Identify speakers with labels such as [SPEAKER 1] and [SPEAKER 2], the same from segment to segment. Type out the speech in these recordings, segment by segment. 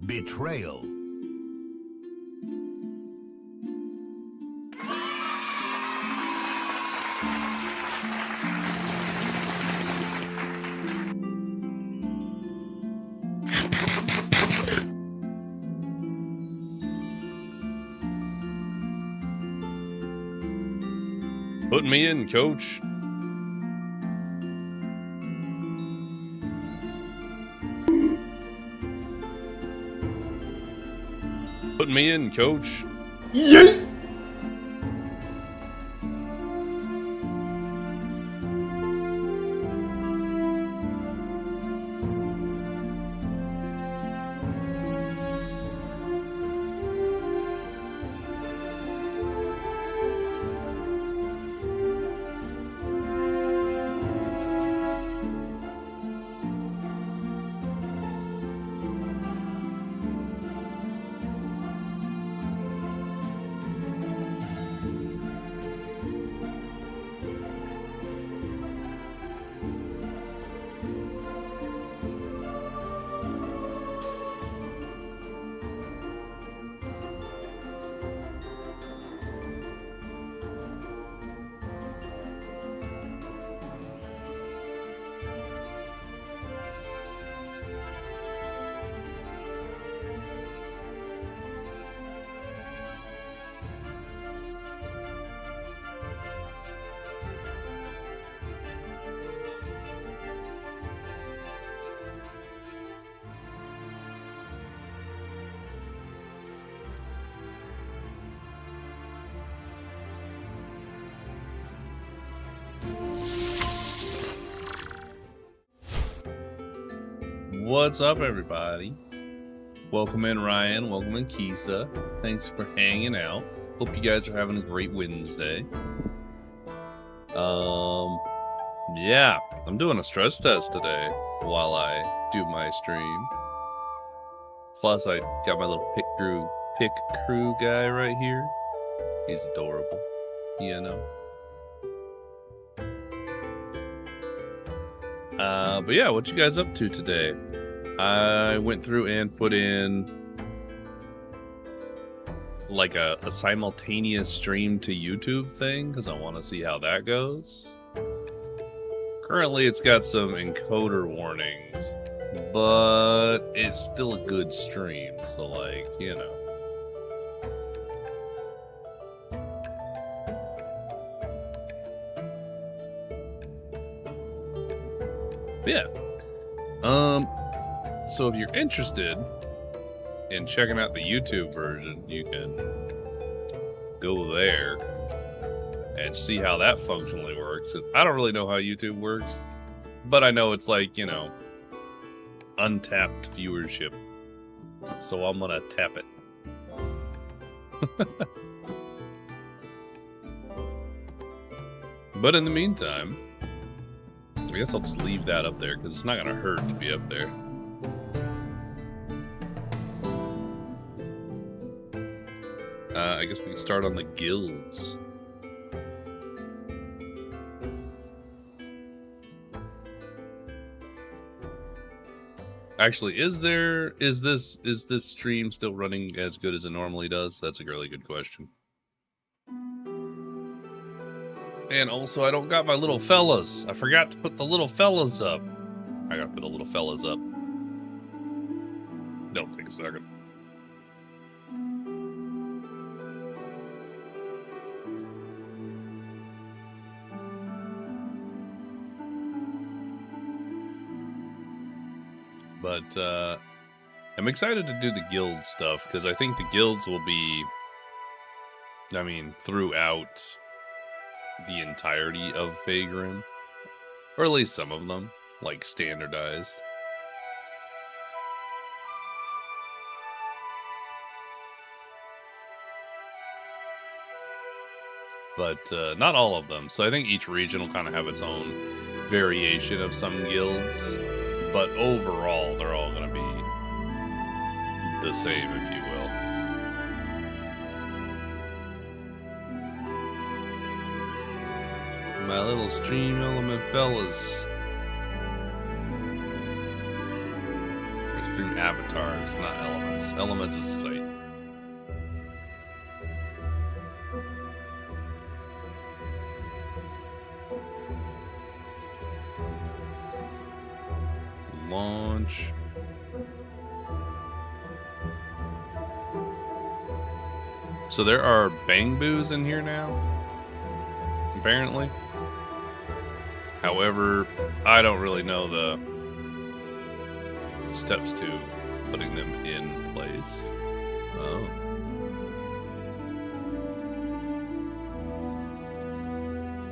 [SPEAKER 1] Betrayal.
[SPEAKER 2] Put me in, coach. Put me in, coach.
[SPEAKER 3] Yeet!
[SPEAKER 2] What's up, everybody? Welcome in, Ryan. Welcome in, Kisa. Thanks for hanging out. Hope you guys are having a great Wednesday. Yeah, I'm doing a stress test today while I do my stream. Plus, I got my little pick crew guy right here. He's adorable, you know. But yeah, what you guys up to today? I went through and put in like a simultaneous stream to YouTube thing because I want to see how that goes. Currently it's got some encoder warnings, but it's still a good stream, so like, you know. Yeah. So if you're interested in checking out the YouTube version, you can go there and see how that functionally works. I don't really know how YouTube works, but I know it's like, you know, untapped viewership. So I'm gonna tap it. But in the meantime, I guess I'll just leave that up there because it's not gonna hurt to be up there. I guess we can start on the guilds. Actually, is this stream still running as good as it normally does? That's a really good question. And also, I don't got my little fellas. I forgot to put the little fellas up. I gotta put the little fellas up. Don't take a second. But I'm excited to do the guild stuff because I think the guilds will be, I mean, throughout the entirety of Faegrimm, or at least some of them, like standardized. But not all of them. So I think each region will kind of have its own variation of some guilds. But overall, they're all going to be the same, if you will. My little stream element fellas. I stream avatars, not elements. Elements is a site. Launch. So there are bang boos in here now, apparently. However, I don't really know the steps to putting them in place. Oh.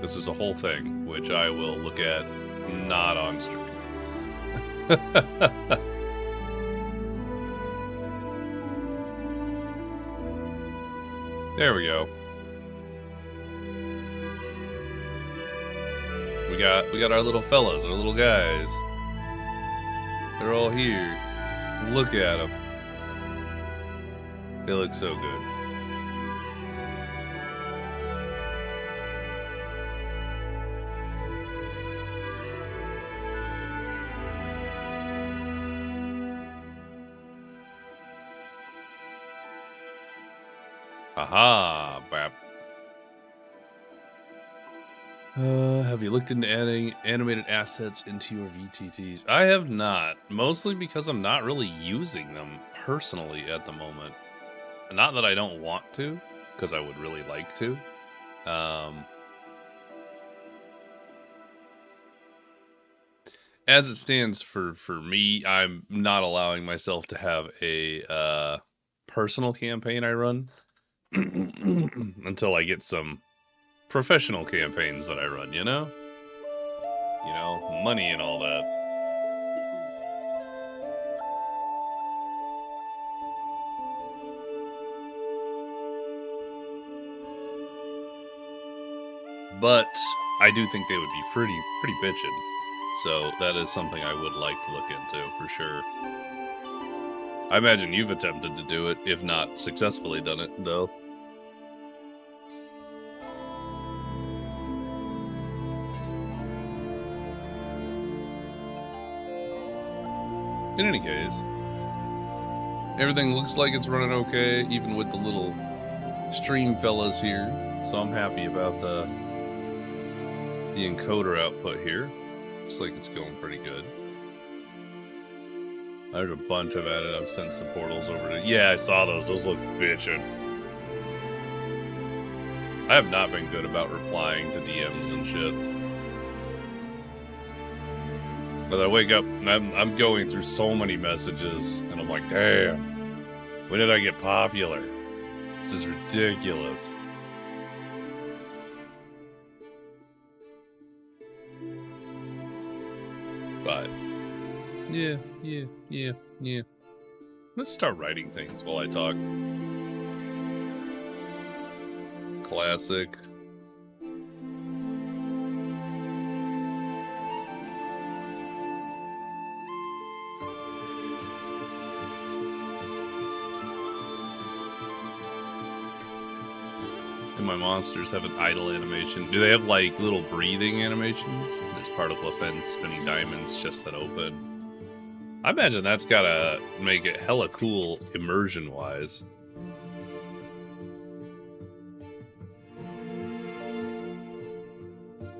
[SPEAKER 2] This is a whole thing, which I will look at not on stream. There we go. We got our little fellas, our little guys. They're all here. Look at them. They look so good. Aha, bap. Have you looked into adding animated assets into your VTTs? I have not, mostly because I'm not really using them personally at the moment. Not that I don't want to, because I would really like to. As it stands for me, I'm not allowing myself to have a personal campaign I run until I get some professional campaigns that I run, you know? You know, money and all that. But I do think they would be pretty bitchin'. So that is something I would like to look into for sure. I imagine you've attempted to do it, if not successfully done it, though. In any case, everything looks like it's running okay, even with the little stream fellas here. So I'm happy about the encoder output here. Looks like it's going pretty good. There's a bunch I've added. I've sent some portals over to. Yeah, I saw those. Those look bitchin'. I have not been good about replying to DMs and shit. But I wake up and I'm going through so many messages, and I'm like, damn, when did I get popular? This is ridiculous. But yeah. Let's start writing things while I talk. Classic. And my monsters have an idle animation. Do they have like little breathing animations? There's part of Lefen's spinning diamonds just that open. I imagine that's gotta make it hella cool immersion wise.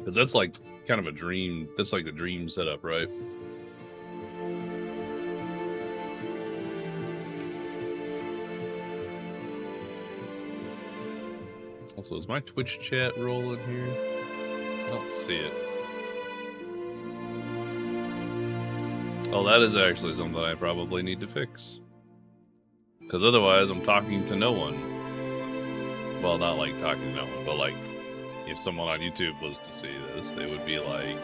[SPEAKER 2] Cause that's like kind of a dream. That's like the dream setup, right? Also, is my Twitch chat rolling here? I don't see it. Oh, that is actually something I probably need to fix. Because otherwise, I'm talking to no one. Well, not like talking to no one, but like, if someone on YouTube was to see this, they would be like...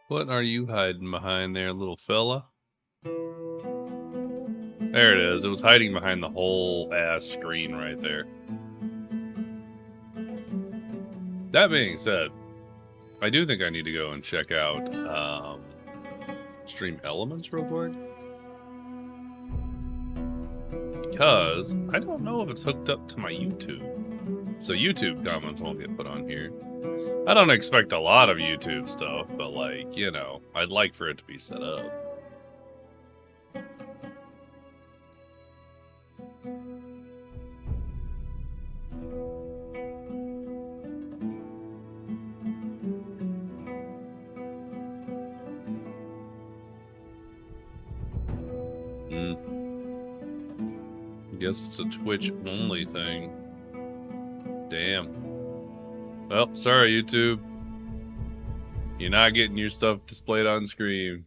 [SPEAKER 2] What are you hiding behind there, little fella? There it is. It was hiding behind the whole ass screen right there. That being said, I do think I need to go and check out Stream Elements real quick. Because I don't know if it's hooked up to my YouTube. So YouTube comments won't get put on here. I don't expect a lot of YouTube stuff, but like, you know, I'd like for it to be set up. I guess it's a Twitch only thing. Damn. Well, sorry YouTube. You're not getting your stuff displayed on screen.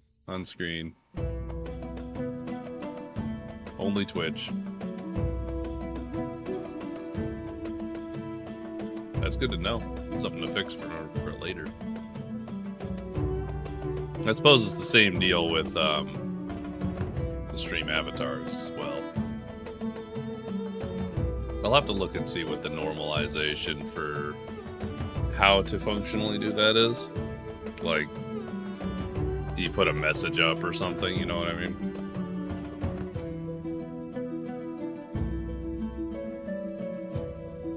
[SPEAKER 2] Only Twitch. That's good to know. Something to fix for later. I suppose it's the same deal with the stream avatars as well. I'll have to look and see what the normalization for how to functionally do that is. Like, do you put a message up or something, you know what I mean?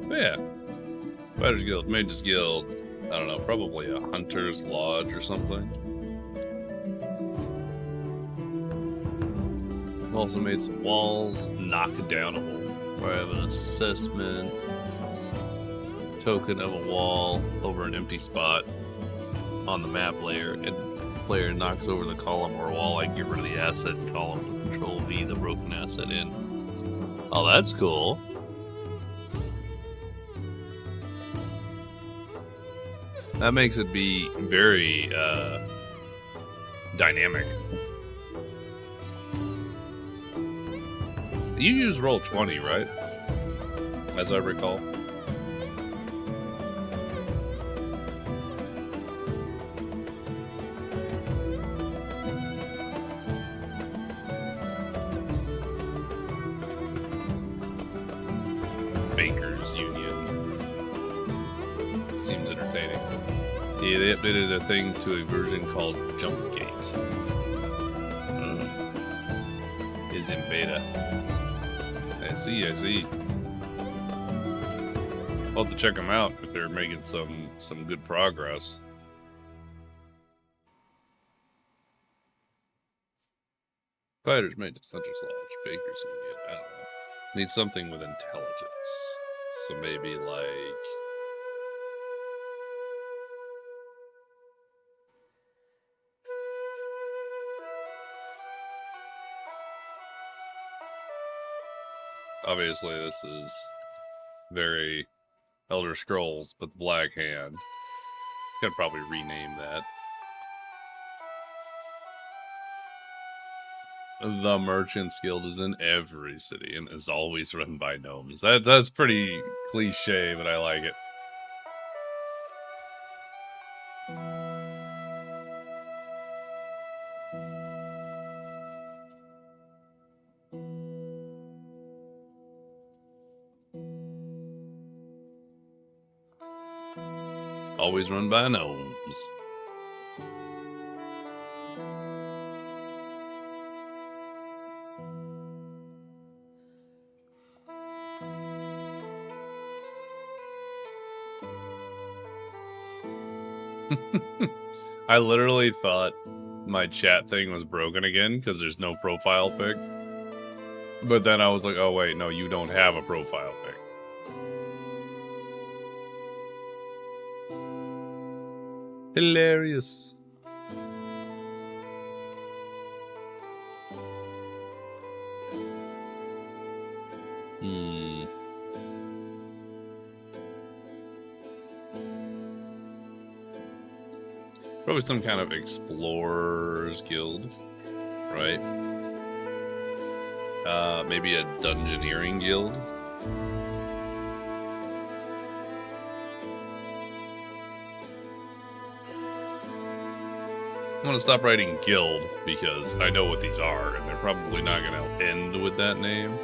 [SPEAKER 2] But yeah. Fighters Guild, Mages Guild, I don't know, probably a Hunter's Lodge or something. Also made some walls, knocked down a wall. Where I have an assessment token of a wall over an empty spot on the map layer, and the player knocks over the column or wall, I get rid of the asset column to Control V the broken asset in. Oh, that's cool. That makes it be very dynamic. You use Roll20, right? As I recall. Baker's Union. Seems entertaining. Yeah, they updated a thing to a version called Jump Gate. Is in beta. I see. I'll have to check them out if they're making some good progress. Fighters made to Hunter's Lodge, Baker's Union, I don't know. Need something with intelligence. So maybe like... Obviously, this is very Elder Scrolls, but the Black Hand. Could probably rename that. The Merchants Guild is in every city and is always run by gnomes. That's pretty cliche, but I like it. Always run by gnomes. I literally thought my chat thing was broken again because there's no profile pic. But then I was like, oh wait, no, you don't have a profile pic. Hilarious. Probably some kind of explorers guild, right? Maybe a dungeoneering guild. I'm gonna stop writing guild because I know what these are, and they're probably not gonna end with that name.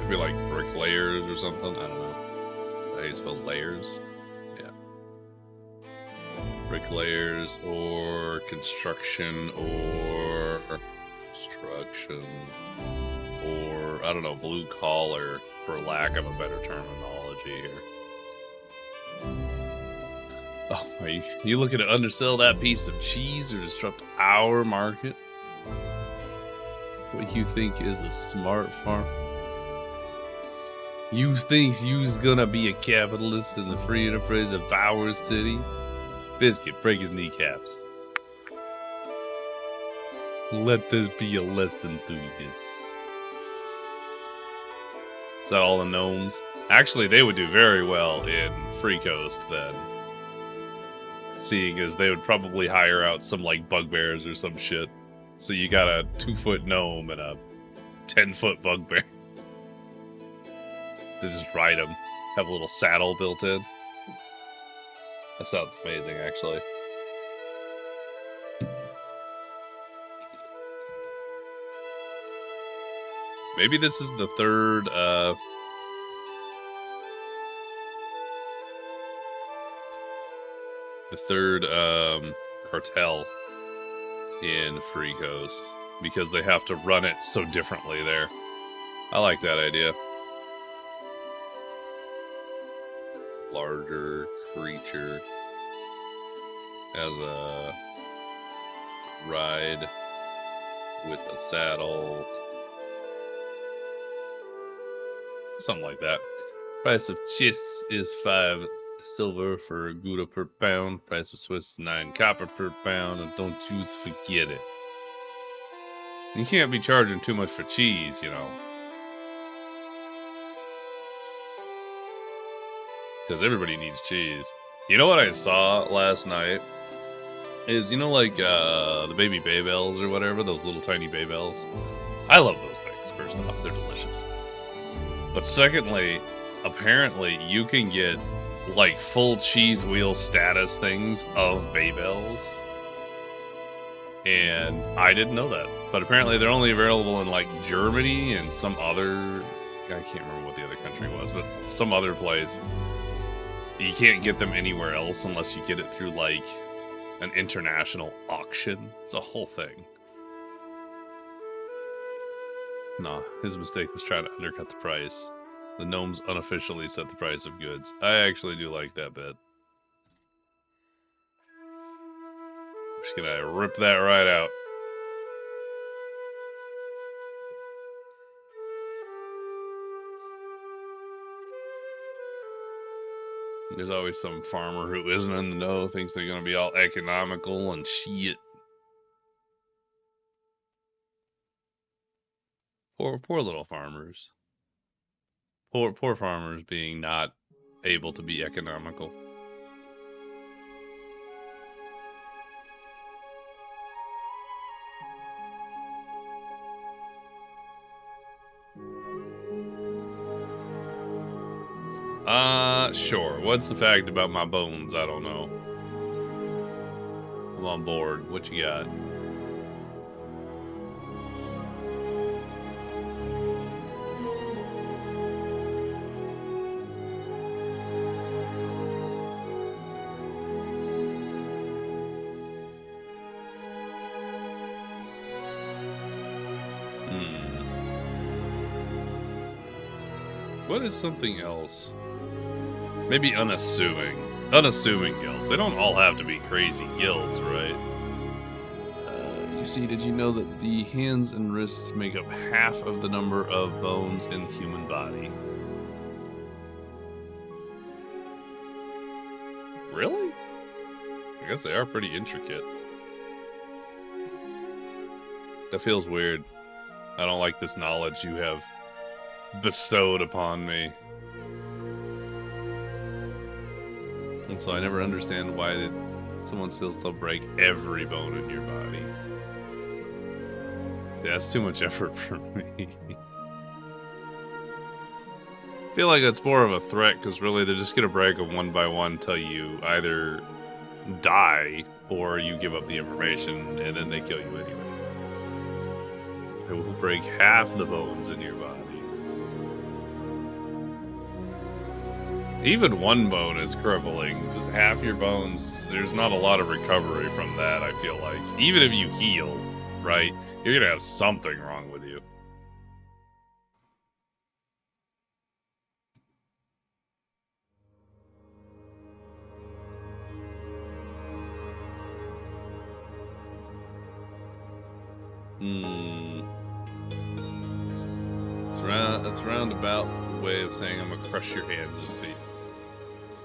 [SPEAKER 2] Maybe like bricklayers or something. I don't know. How you spell layers? Yeah. Bricklayers or construction or I don't know, blue collar, for lack of a better terminology here. Oh, are you looking to undersell that piece of cheese or disrupt our market? What you think is a smart farm? You thinks you's gonna be a capitalist in the free enterprise of our city? Biscuit, break his kneecaps. Let this be a lesson to this. Is that all the gnomes? Actually, they would do very well in Free Coast then. Seeing as they would probably hire out some like bugbears or some shit. So you got a 2-foot gnome and a 10-foot bugbear. They just ride them. Have a little saddle built in. That sounds amazing, actually. Maybe this is the third, cartel in Free Coast, because they have to run it so differently there. I like that idea. Larger creature as a ride with a saddle. Something like that. Price of chests is 5 silver for a gouda per pound. Price of Swiss 9 copper per pound. And don't you forget it. You can't be charging too much for cheese, you know. Because everybody needs cheese. You know what I saw last night? Is, you know, like, the baby Baybells or whatever? Those little tiny Baybells? I love those things, first off. They're delicious. But secondly, apparently you can get, like, full cheese wheel status things of Baybells. And I didn't know that. But apparently they're only available in, like, Germany and some other... I can't remember what the other country was, but some other place. You can't get them anywhere else unless you get it through, like, an international auction. It's a whole thing. Nah, his mistake was trying to undercut the price. The gnomes unofficially set the price of goods. I actually do like that bit. I'm just gonna rip that right out. There's always some farmer who isn't in the know, thinks they're gonna be all economical and shit. Poor little farmers. Poor farmers being not able to be economical. Sure. What's the fact about my bones? I don't know. I'm on board. What you got? What is something else? Maybe unassuming. Unassuming guilds. They don't all have to be crazy guilds, right? You see, did you know that the hands and wrists make up half of the number of bones in the human body? Really? I guess they are pretty intricate. That feels weird. I don't like this knowledge you have bestowed upon me. And so I never understand why did someone still break every bone in your body. See, that's too much effort for me. I feel like that's more of a threat, because really they're just going to break them one by one until you either die or you give up the information and then they kill you anyway. It will break half the bones in your body. Even one bone is crippling. Just half your bones, there's not a lot of recovery from that, I feel like. Even if you heal, right? You're gonna have something wrong with you. That's a roundabout way of saying I'm gonna crush your hands and feet.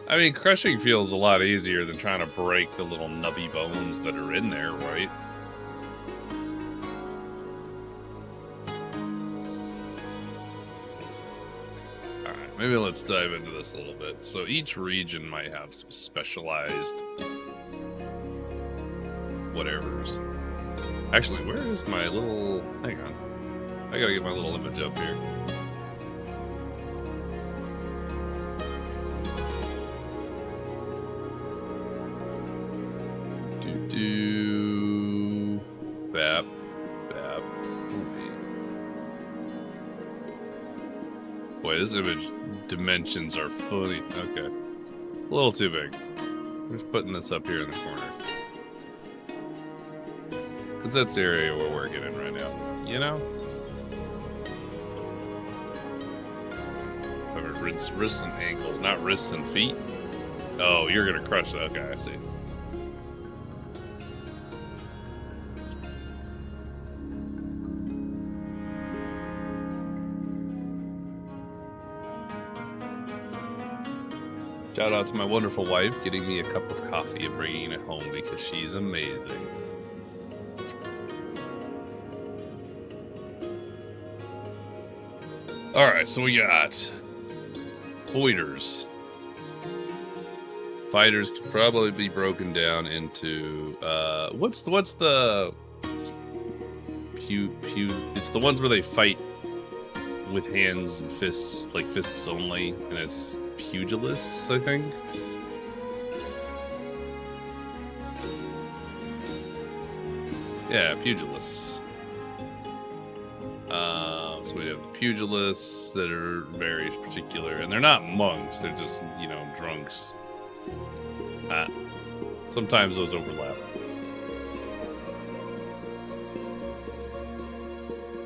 [SPEAKER 2] I mean, crushing feels a lot easier than trying to break the little nubby bones that are in there, right? Alright, maybe let's dive into this a little bit. So each region might have some specialized whatevers. Actually, where is my little... Hang on. I gotta get my little image up here. Bap. Boy, this image dimensions are funny. Okay. A little too big. I'm just putting this up here in the corner. Because that's the area we're working in right now. You know? Wrists and ankles, not wrists and feet. Oh, you're gonna crush that. Okay, I see. Shout out to my wonderful wife getting me a cup of coffee and bringing it home because she's amazing. Alright, so we got fighters. Fighters could probably be broken down into what's the it's the ones where they fight with hands and fists, like fists only, and it's pugilists, I think. Yeah, pugilists. So we have the pugilists that are very particular, and they're not monks, they're just, you know, drunks. Sometimes those overlap.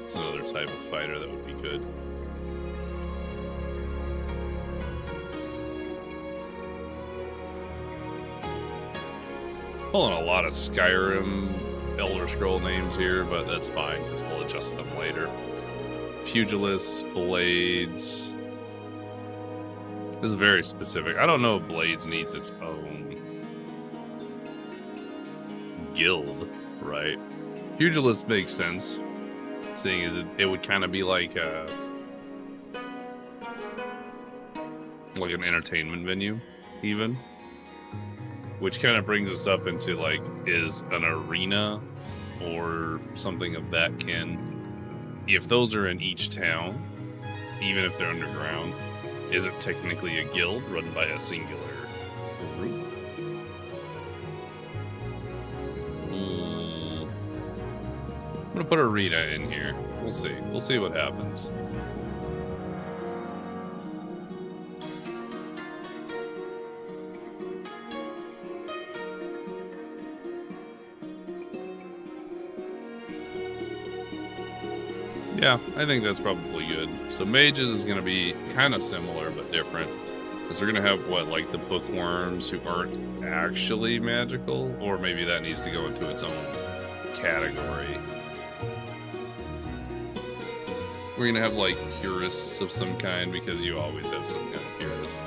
[SPEAKER 2] It's another type of fighter that would be good. Pulling a lot of Skyrim Elder Scroll names here, but that's fine because we'll adjust them later. Pugilists, blades. This is very specific. I don't know if blades needs its own guild, right? Pugilist makes sense, seeing as it would kind of be like an entertainment venue, even. Which kind of brings us up into, like, is an arena or something of that kin, if those are in each town, even if they're underground, is it technically a guild run by a singular group? I'm gonna put arena in here. We'll see. We'll see what happens. Yeah, I think that's probably good. So mages is going to be kind of similar but different. Because they're going to have, what, like the bookworms who aren't actually magical? Or maybe that needs to go into its own category. We're going to have, like, purists of some kind, because you always have some kind of purists.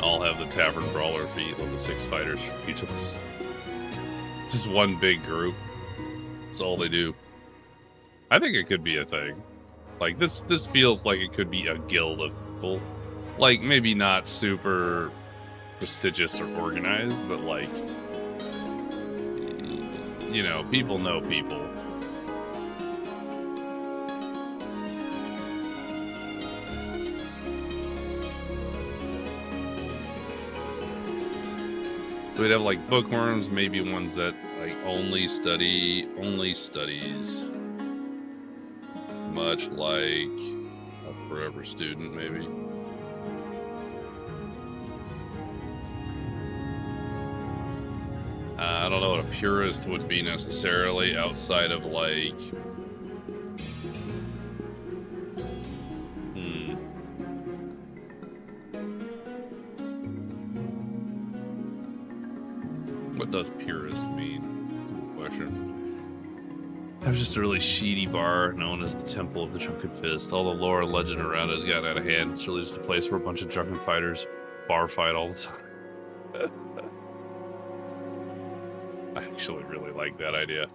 [SPEAKER 2] I'll have the Tavern Brawler feat, level 6 fighters for pugilists. Just one big group. That's all they do. I think it could be a thing. Like, this feels like it could be a guild of people. like, maybe not super prestigious or organized, but like, you know, people know people. So we'd have like bookworms, maybe ones that like only studies, much like a forever student, maybe. I don't know what a purist would be necessarily outside of like, what does purist mean? Good question. It was just a really seedy bar known as the Temple of the Drunken Fist. All the lore and legend around it has gotten out of hand. It's really just a place where a bunch of drunken fighters bar fight all the time. I actually really like that idea.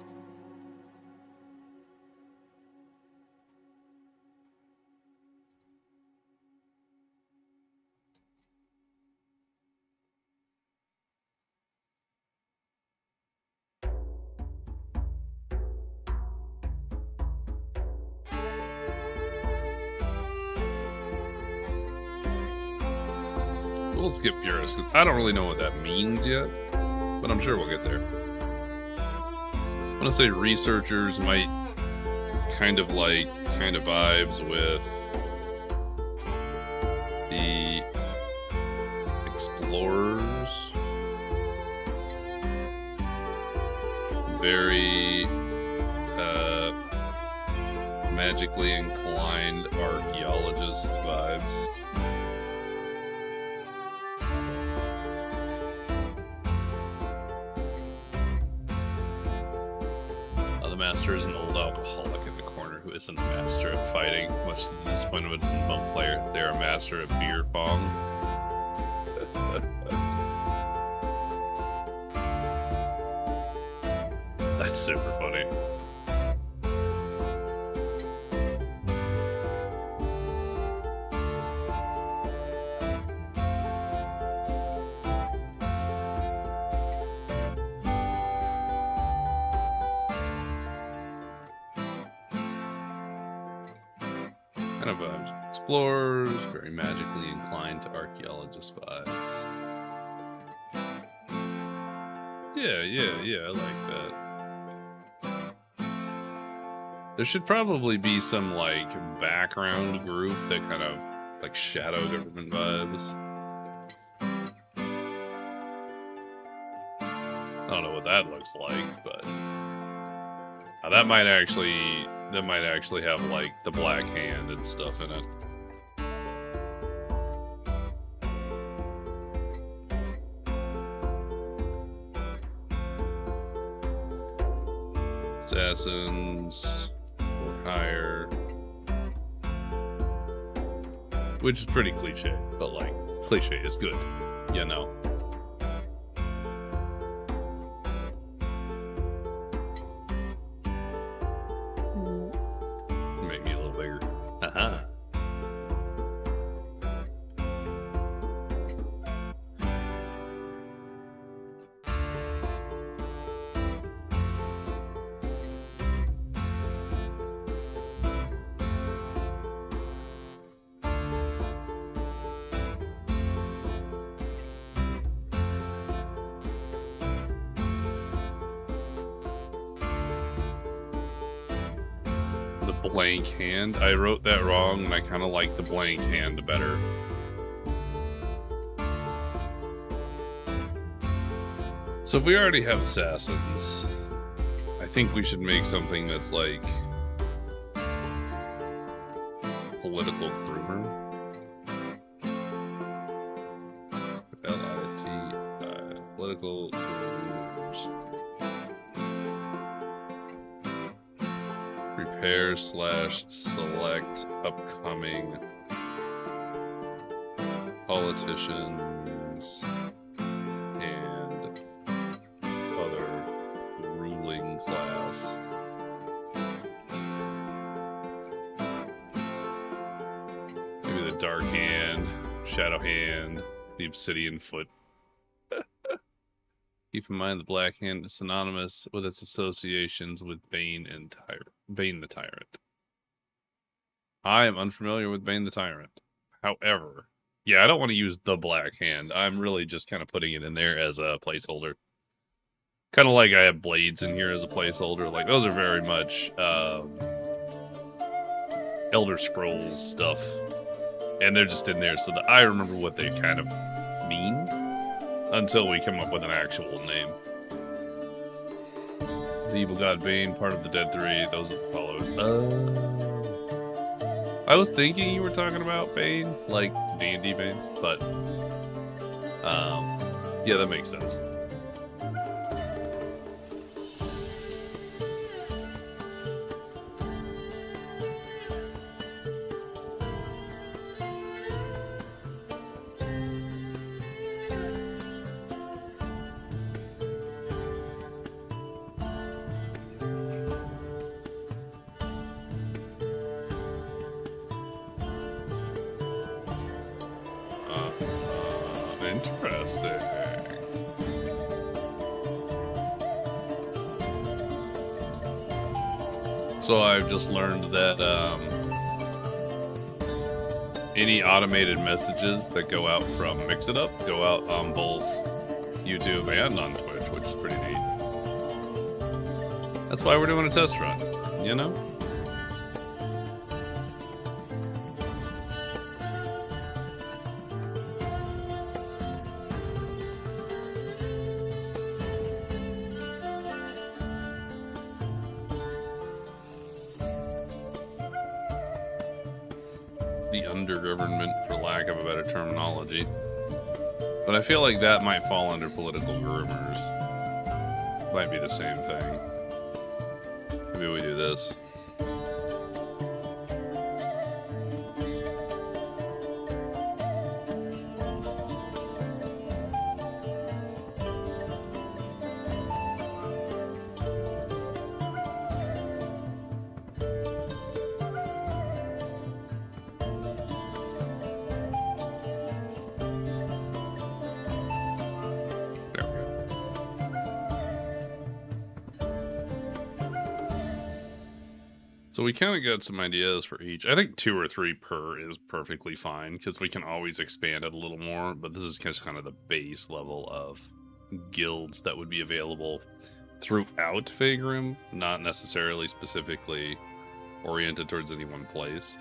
[SPEAKER 2] We'll skip purist. I don't really know what that means yet, but I'm sure we'll get there. I want to say researchers might kind of vibes with the explorers. Very magically inclined archaeologist vibes. Master is an old alcoholic in the corner who isn't a master at fighting, much to the disappointment of the monk player. They are a master at beer pong. That's super funny. Explorers, very magically inclined to archaeologist vibes. Yeah, I like that. There should probably be some like background group that kind of like shadow government vibes. I don't know what that looks like, but that might actually have like the Black Hand and stuff in it. Assassins or higher, which is pretty cliche, but like cliche is good, you know. Make me a little bigger. Haha. Blank hand. I wrote that wrong, and I kind of like the blank hand better. So if we already have assassins, I think we should make something that's like political groomer. L-I-T, political groomers. Prepare/select upcoming politicians and other ruling class. Maybe the dark hand, Shadow Hand, the Obsidian Foot. Keep in mind the Black Hand is synonymous with its associations with Bane the Tyrant. I am unfamiliar with Bane the Tyrant. However, yeah, I don't want to use the Black Hand. I'm really just kind of putting it in there as a placeholder. Kind of like I have blades in here as a placeholder. Like, those are very much Elder Scrolls stuff. And they're just in there so that I remember what they kind of mean until we come up with an actual name. The Evil God Bane, part of the Dead Three, those that followed. I was thinking you were talking about Bane, like D&D Bane, but yeah, that makes sense. Interesting. So I've just learned that any automated messages that go out from Mix It Up go out on both YouTube and on Twitch, which is pretty neat. That's why we're doing a test run, you know? The undergovernment, for lack of a better terminology. But I feel like that might fall under political groomers. Might be the same thing. Maybe we do this. So we kind of got some ideas for each. I think 2 or 3 per is perfectly fine, because we can always expand it a little more, but this is just kind of the base level of guilds that would be available throughout Faegrimm, not necessarily specifically oriented towards any one place.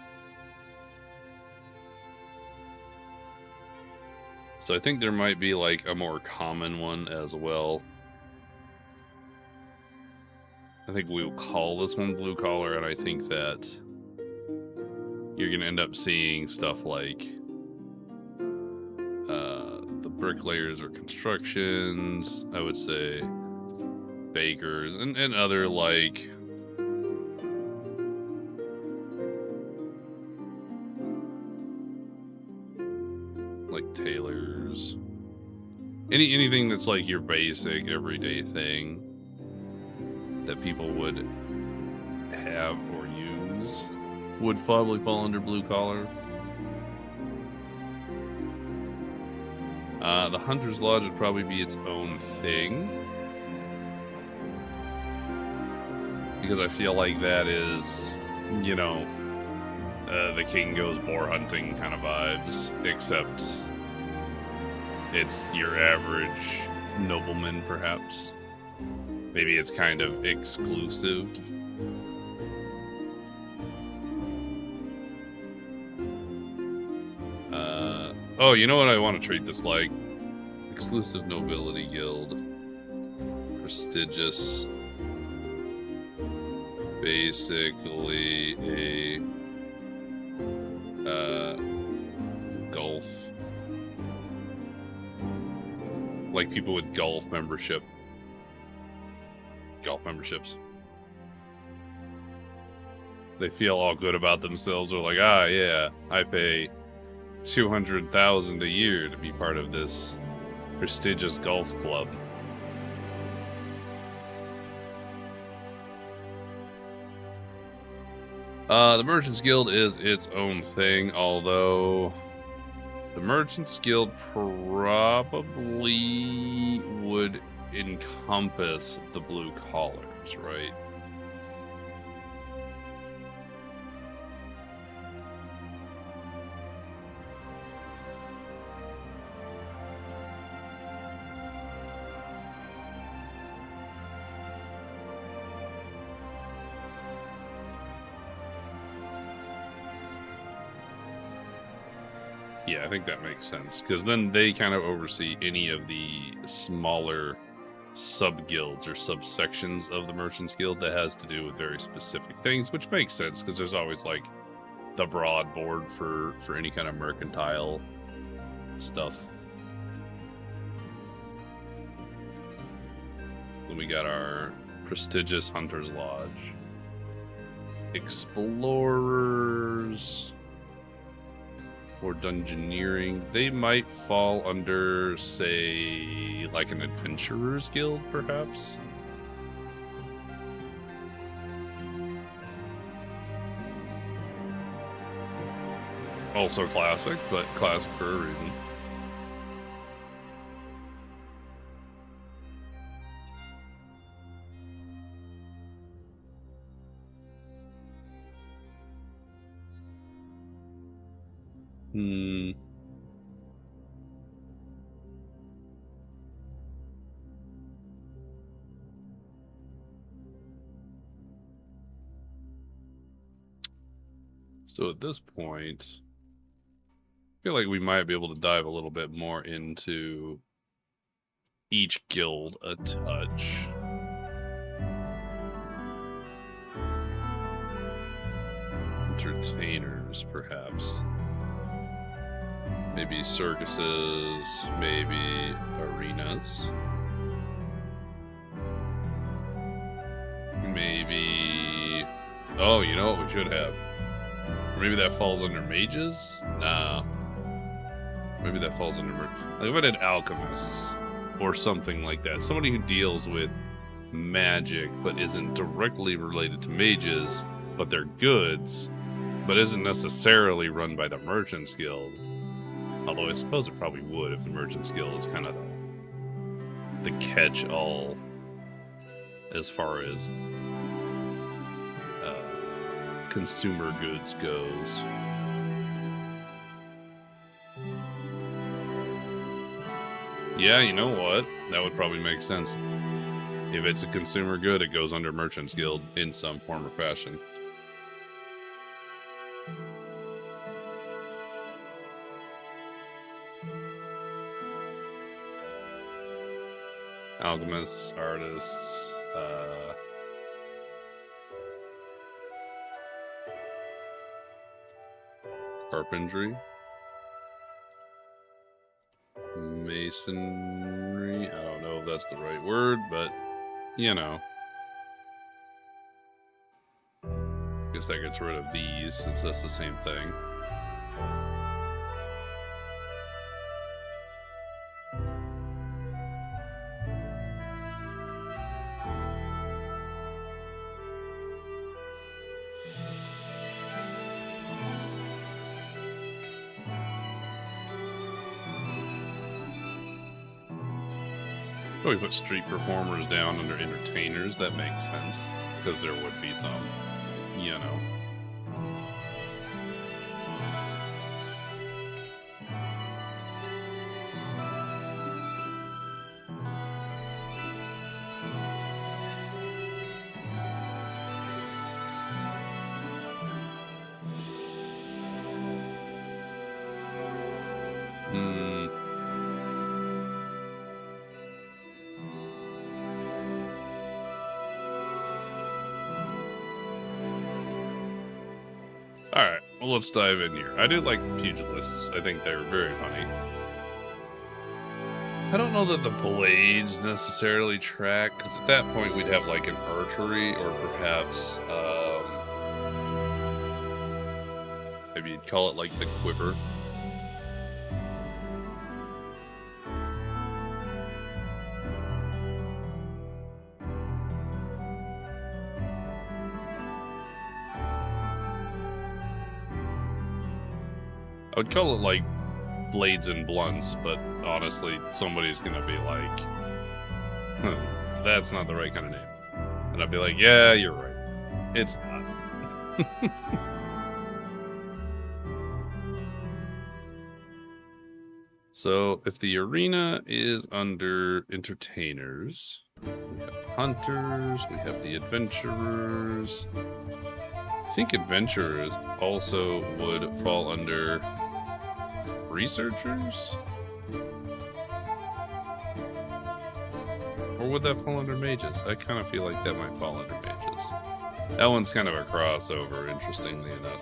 [SPEAKER 2] So I think there might be like a more common one as well. I think we'll call this one Blue Collar, and I think that you're going to end up seeing stuff like the bricklayers or constructions, I would say bakers, and other like tailors. Anything that's like your basic everyday thing that people would have or use would probably fall under blue collar. The Hunter's Lodge would probably be its own thing, because I feel like that is, you know, the king goes boar hunting kind of vibes, except it's your average nobleman, perhaps. Maybe it's kind of exclusive. Oh, you know what I want to treat this like? Exclusive Nobility Guild. Prestigious. Basically a golf. Like people with golf membership. Golf memberships. They feel all good about themselves. They're like, ah, yeah, I pay $200,000 a year to be part of this prestigious golf club. The Merchants Guild is its own thing, although The Merchant's Guild probably would encompass the blue collars, right? Yeah, I think that makes sense, because then they kind of oversee any of the smaller sub-guilds or subsections of the Merchant's Guild that has to do with very specific things, which makes sense, because there's always, like, the broad board for any kind of mercantile stuff. Then we got our prestigious Hunter's Lodge. Explorers... or dungeoneering, they might fall under, say, like an adventurer's guild, perhaps? Also classic, but classic for a reason. So at this point, I feel like we might be able to dive a little bit more into each guild a touch. Entertainers, perhaps. Maybe circuses, maybe arenas. Maybe... oh, you know what we should have? Maybe that falls under mages? Nah. Maybe that falls under... like, what did alchemists? Or something like that. Somebody who deals with magic, but isn't directly related to mages, but they're goods, but isn't necessarily run by the Merchant's Guild. Although I suppose it probably would if the Merchant's Guild is kind of the catch-all as far as consumer goods goes. Yeah, you know what? That would probably make sense. If it's a consumer good, it goes under Merchant's Guild in some form or fashion. Alchemists, artists, carpentry, masonry, I don't know if that's the right word, but, you know. Guess that gets rid of these, since that's the same thing. We put street performers down under entertainers. That makes sense, because there would be some, you know. Alright, well, let's dive in here. I do like the pugilists. I think they're very funny. I don't know that the blades necessarily track, because at that point we'd have like an archery, or perhaps, maybe you'd call it like the quiver. I would call it like blades and blunts, but honestly, somebody's gonna be like, that's not the right kind of name. And I'd be like, yeah, you're right. It's not. So, if the arena is under entertainers, we have hunters, we have the adventurers. I think adventurers also would fall under researchers? Or would that fall under mages? I kind of feel like that might fall under mages. That one's kind of a crossover, interestingly enough.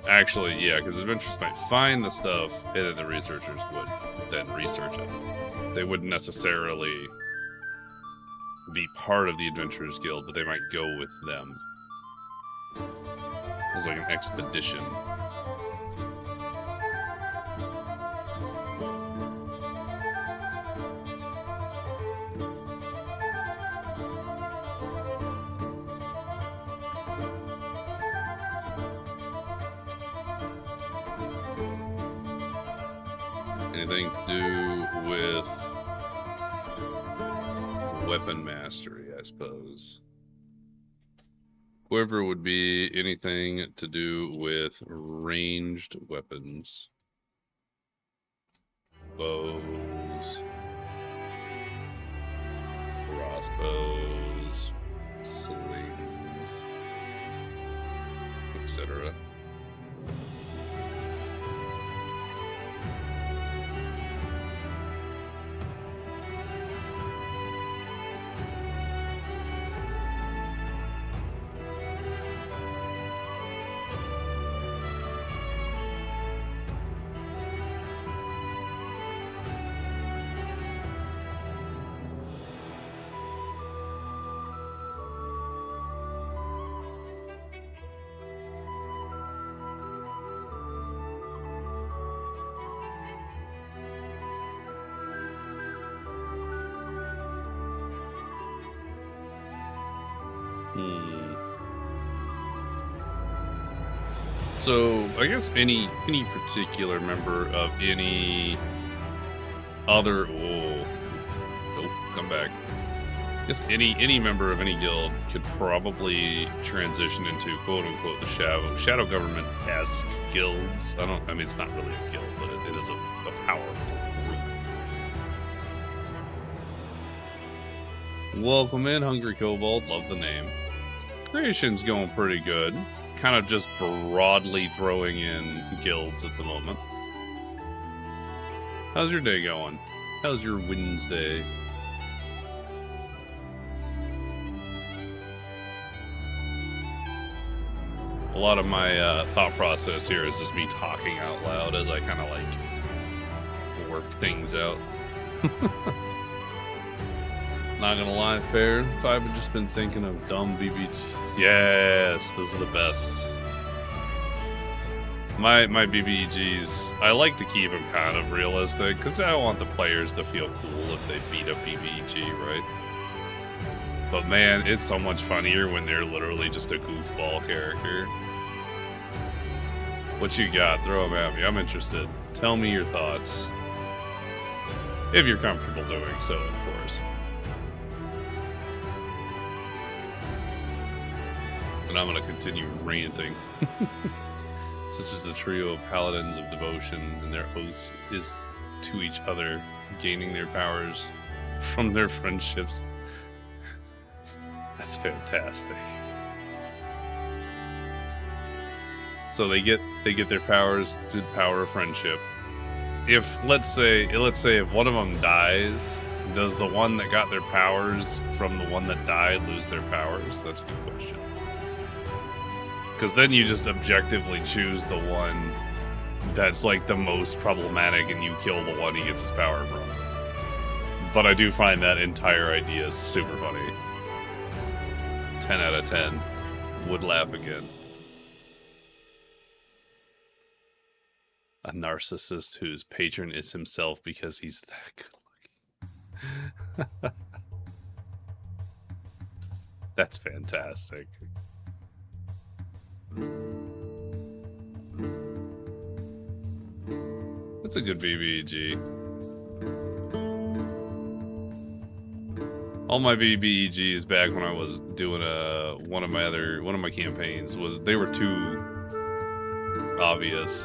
[SPEAKER 2] Actually, yeah, because adventurers might find the stuff, and then the researchers would then research it. They wouldn't necessarily be part of the Adventurers Guild, but they might go with them. It's like an expedition. Anything to do with weapon mastery, I suppose. Whoever would be anything to do with ranged weapons. Bows, crossbows, slings, etc. So I guess any particular member of any other come back. I guess any member of any guild could probably transition into quote unquote the shadow government-esque guilds. I mean it's not really a guild, but it is a powerful group. Welcome in, Hungry Kobold, love the name. Creation's going pretty good. Kind of just broadly throwing in guilds at the moment. How's your day going? How's your Wednesday? A lot of my thought process here is just me talking out loud as I kind of like work things out. Not gonna lie, fair. If I've just been thinking of dumb BBG. Yes, those are the best. My BBGs, I like to keep them kind of realistic because I want the players to feel cool if they beat a BBG, right? But man, it's so much funnier when they're literally just a goofball character. What you got? Throw them at me. I'm interested. Tell me your thoughts. If you're comfortable doing so, of course. And I'm going to continue ranting. Such as the trio of paladins of devotion and their oaths is to each other, gaining their powers from their friendships. That's fantastic. So they get their powers through the power of friendship. If let's say if one of them dies, does the one that got their powers from the one that died lose their powers? That's a good question. Because then you just objectively choose the one that's like the most problematic and you kill the one he gets his power from. But I do find that entire idea super funny. 10 out of 10. Would laugh again. A narcissist whose patron is himself because he's that good looking. That's fantastic. That's a good BBEG. All my BBEGs back when I was doing one of my campaigns they were too obvious.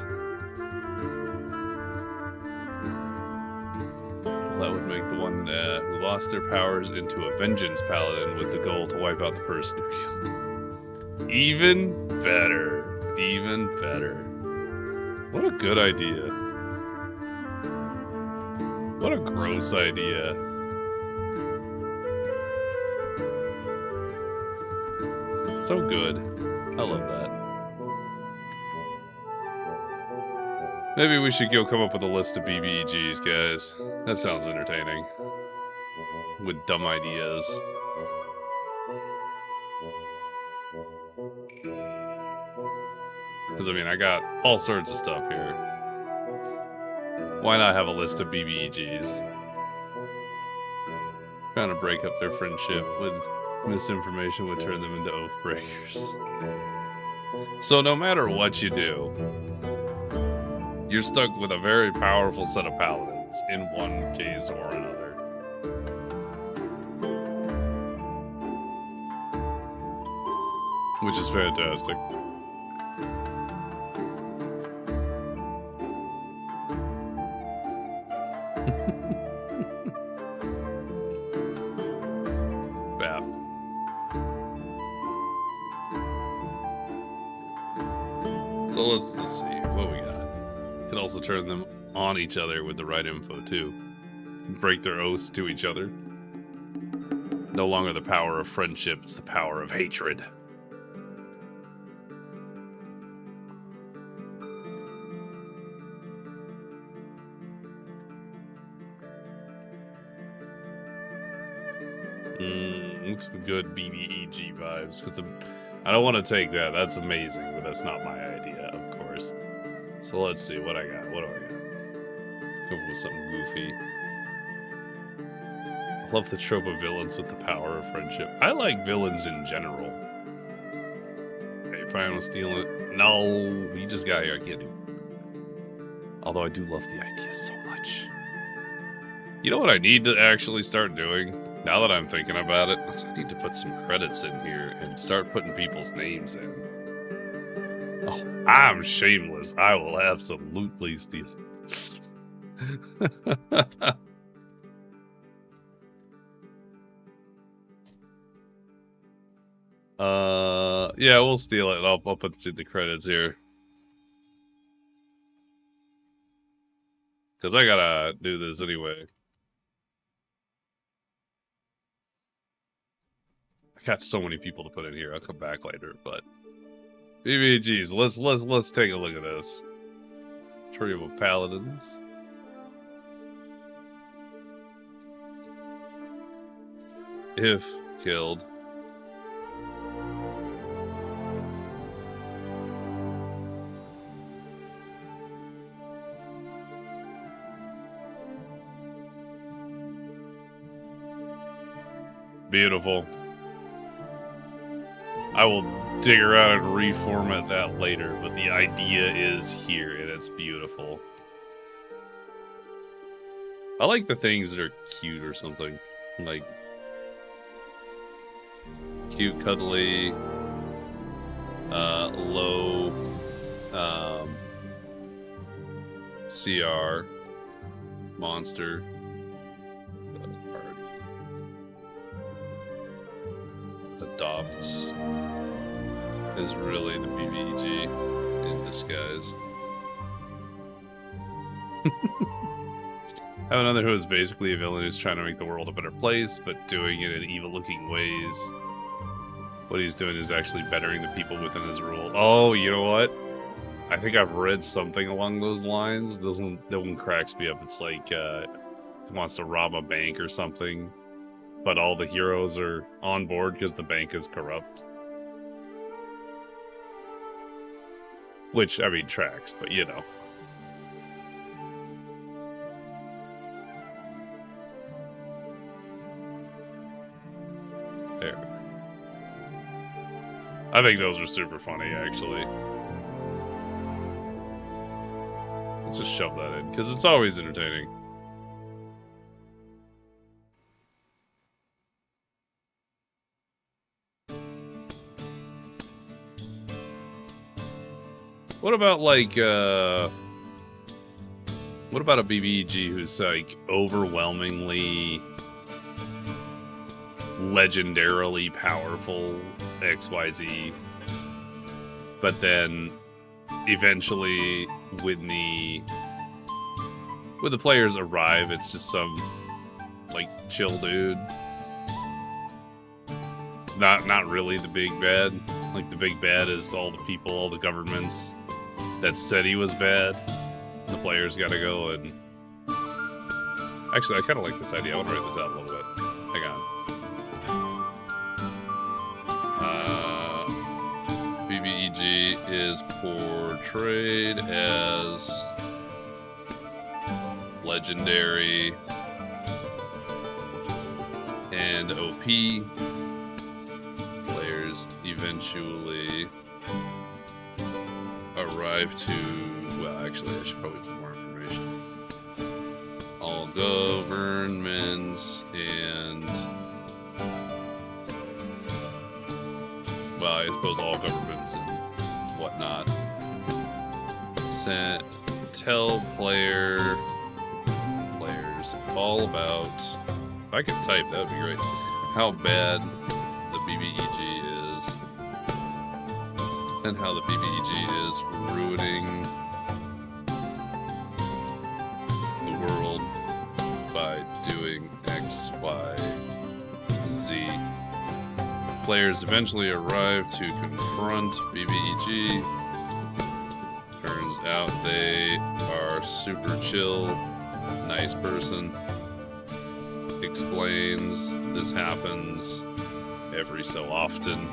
[SPEAKER 2] That would make the one who lost their powers into a vengeance paladin with the goal to wipe out the person who killed. Even better. Even better. What a good idea. What a gross idea. So good. I love that. Maybe we should go come up with a list of BBEGs, guys. That sounds entertaining. With dumb ideas. Because, I mean, I got all sorts of stuff here. Why not have a list of BBEGs? Trying to break up their friendship with misinformation would turn them into oath breakers. So no matter what you do, you're stuck with a very powerful set of paladins in one case or another. Which is fantastic. Bap. So let's see what we got. Can also turn them on each other with the right info too. Break their oaths to each other. No longer the power of friendship, it's the power of hatred. Looks good BBEG vibes, because I don't want to take that. That's amazing, but that's not my idea, of course. So let's see what I got. What do I got? Come up with something goofy. I love the trope of villains with the power of friendship. I like villains in general. Hey, Brian was stealing it. No, he just got here. I can't do it. Although I do love the idea so much. You know what I need to actually start doing? Now that I'm thinking about it, I need to put some credits in here and start putting people's names in. Oh, I'm shameless. I will absolutely steal. Yeah, we'll steal it. I'll put the credits here. Because I gotta do this anyway. I got so many people to put in here. I'll come back later, but BBGs, let's take a look at this. Trio of paladins. If killed. Beautiful. I will dig around and reformat that later, but the idea is here and it's beautiful. I like the things that are cute or something. Like cute, cuddly, low, CR, monster. Adopts is really the BBG in disguise. I have another who is basically a villain who's trying to make the world a better place, but doing it in evil-looking ways. What he's doing is actually bettering the people within his rule. Oh, you know what? I think I've read something along those lines. That one cracks me up. It's like he wants to rob a bank or something, but all the heroes are on board because the bank is corrupt. Which, I mean, tracks, but you know. There. I think those are super funny, actually. just shove that in, because it's always entertaining. What about, like, what about a BBG who's, like, overwhelmingly, legendarily powerful XYZ, but then eventually when the players arrive, it's just some, like, chill dude. Not really the big bad. Like, the big bad is all the people, all the governments that said he was bad. The players gotta go and... Actually, I kind of like this idea. I want to write this out a little bit. Hang on. BBEG is portrayed as legendary and OP. Players eventually arrive to... Well, actually, I should probably put more information. All governments and... Well, I suppose all governments and whatnot. Tell players all about... If I could type, that would be great. How bad the BBEG is. And how the BBEG is ruining the world by doing X, Y, Z. Players eventually arrive to confront BBEG. Turns out they are super chill, nice person. Explains this happens every so often.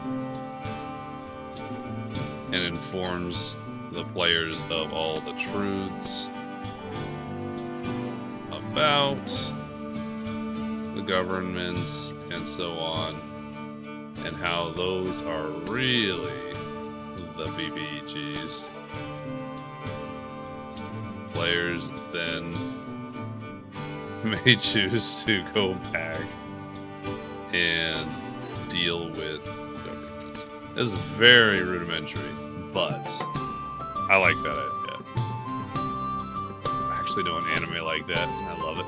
[SPEAKER 2] And informs the players of all the truths about the governments and so on, and how those are really the BBGs. Players then may choose to go back and deal with governments. This is very rudimentary, but I like that idea. I actually know an anime like that, and I love it.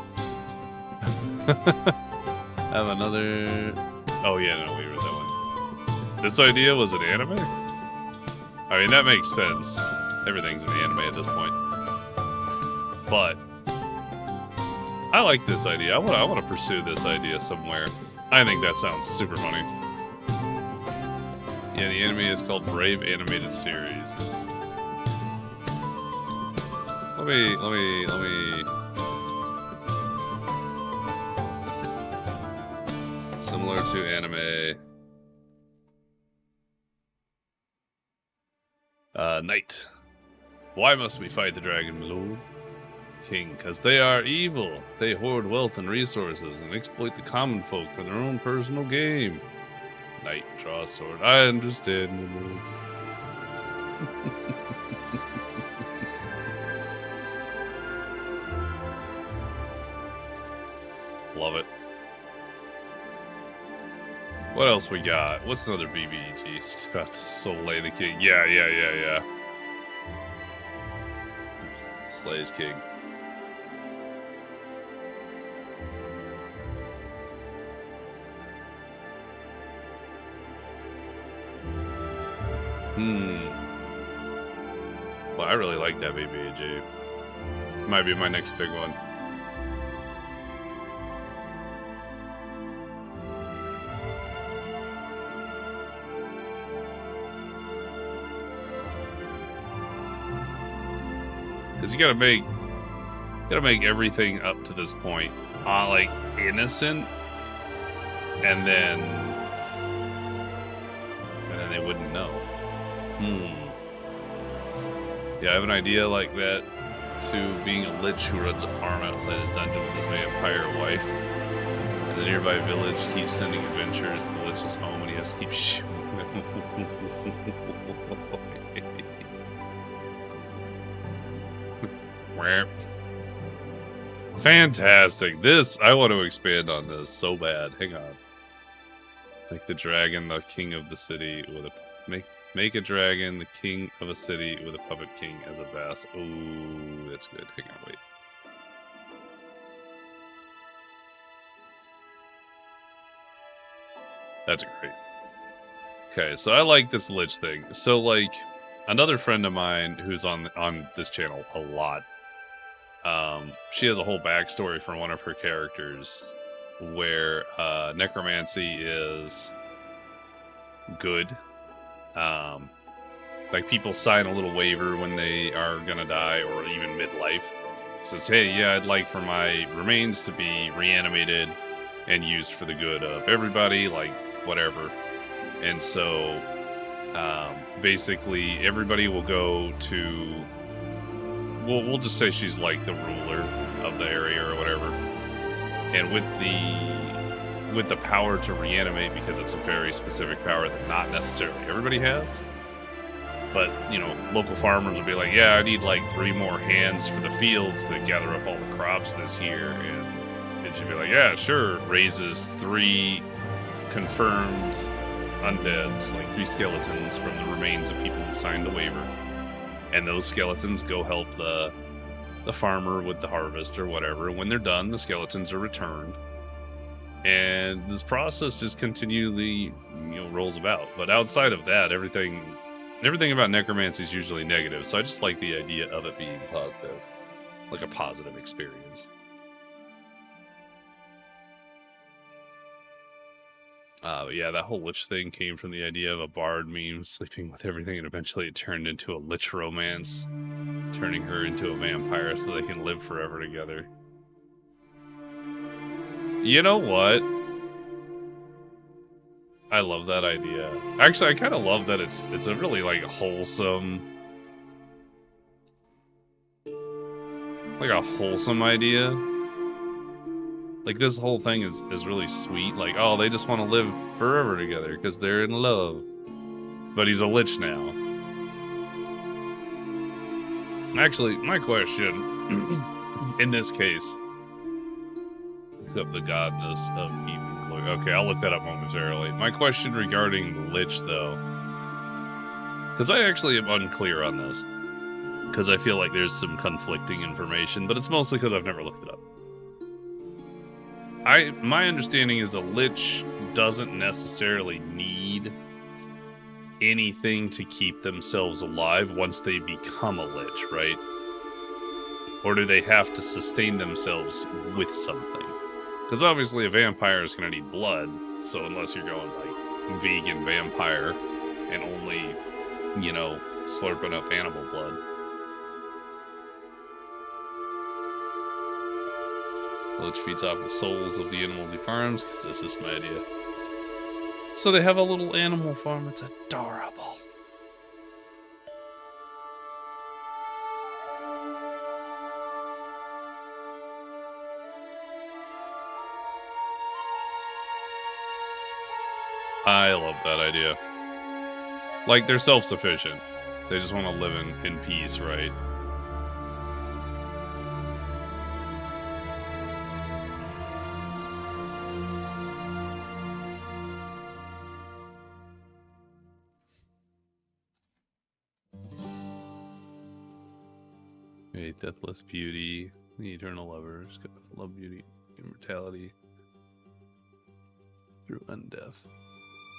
[SPEAKER 2] I have another... Oh yeah, no, we read that one. This idea was an anime? I mean, that makes sense. Everything's an anime at this point. But I like this idea. I want to pursue this idea somewhere. I think that sounds super funny. Yeah, the anime is called Brave Animated Series. Let me... Similar to anime. Knight. Why must we fight the dragon, my lord? King, because they are evil. They hoard wealth and resources and exploit the common folk for their own personal gain. Knight, draw a sword. I understand, my lord. Love it. What else we got? What's another BBG? It's about to slay the king. Yeah. Slays king. Well, I really like that BBG. Might be my next big one. Cause you gotta make everything up to this point like innocent, and then they wouldn't know. Yeah, I have an idea like that to being a lich who runs a farm outside his dungeon with his vampire wife. And the nearby village keeps sending adventurers to the lich's home, and he has to keep shooting them. Fantastic. This, I want to expand on this so bad. Hang on. Make the dragon the king of the city with a make a dragon the king of a city with a puppet king as a bass. Ooh, that's good. Hang on, wait. That's great. Okay, so I like this Lich thing. So, like, another friend of mine who's on this channel a lot, she has a whole backstory for one of her characters where necromancy is good. Like, people sign a little waiver when they are gonna die, or even midlife. It says, hey, yeah, I'd like for my remains to be reanimated and used for the good of everybody, like, whatever. And so, basically, everybody will go to... We'll just say she's, like, the ruler of the area or whatever. And with the power to reanimate, because it's a very specific power that not necessarily everybody has. But, you know, local farmers will be like, yeah, I need like 3 more hands for the fields to gather up all the crops this year. And she'll be like, yeah, sure. Raises 3 confirmed undeads, like 3 skeletons from the remains of people who signed the waiver. And those skeletons go help the farmer with the harvest or whatever. When they're done, the skeletons are returned. And this process just continually, rolls about. But outside of that, everything about necromancy is usually negative. So I just like the idea of it being positive, like a positive experience. But yeah, that whole Lich thing came from the idea of a bard meme sleeping with everything, and eventually it turned into a Lich romance, turning her into a vampire so they can live forever together. You know what? I love that idea. Actually, I kind of love that it's a really, like, wholesome... like a wholesome idea. Like, this whole thing is really sweet. Like, oh, they just want to live forever together because they're in love. But he's a Lich now. Actually, my question, in this case, look up the godness of evening glory. Okay, I'll look that up momentarily. My question regarding Lich, though, because I actually am unclear on this, because I feel like there's some conflicting information, but it's mostly because I've never looked it up. My understanding is a Lich doesn't necessarily need anything to keep themselves alive once they become a Lich, right? Or do they have to sustain themselves with something? Because obviously a vampire is going to need blood, so unless you're going like vegan vampire and only, slurping up animal blood. Lich feeds off the souls of the animals he farms, because this is my idea. So they have a little animal farm. It's adorable. I love that idea. Like, they're self-sufficient. They just want to live in peace, right? A deathless beauty, the eternal lovers, love beauty, immortality through undeath.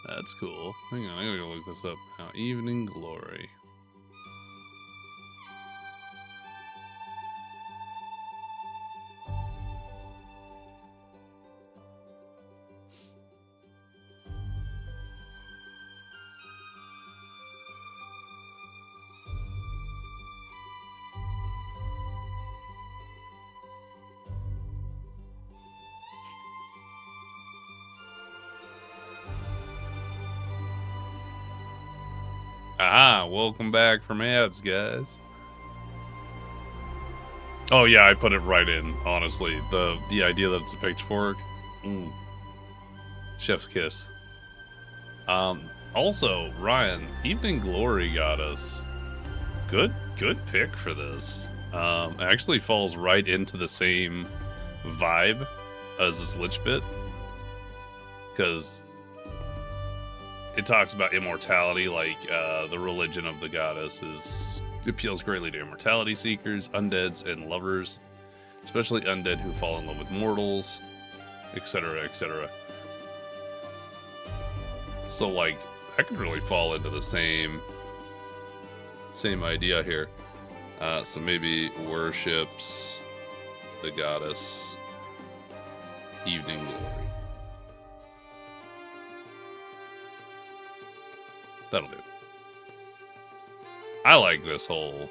[SPEAKER 2] That's cool. Hang on, I gotta go look this up now. Evening Glory. Ah, welcome back from ads, guys. Oh yeah, I put it right in, honestly. The idea that it's a pitchfork. Chef's kiss. Also, Ryan, Evening Glory got us. Good pick for this. actually falls right into the same vibe as this Lich bit, because it talks about immortality, like the religion of the goddess appeals greatly to immortality seekers, undeads, and lovers, especially undead who fall in love with mortals, etc., etc. So, like, I could really fall into the same idea here. So maybe worships the goddess evening glory. That'll do. I like this whole...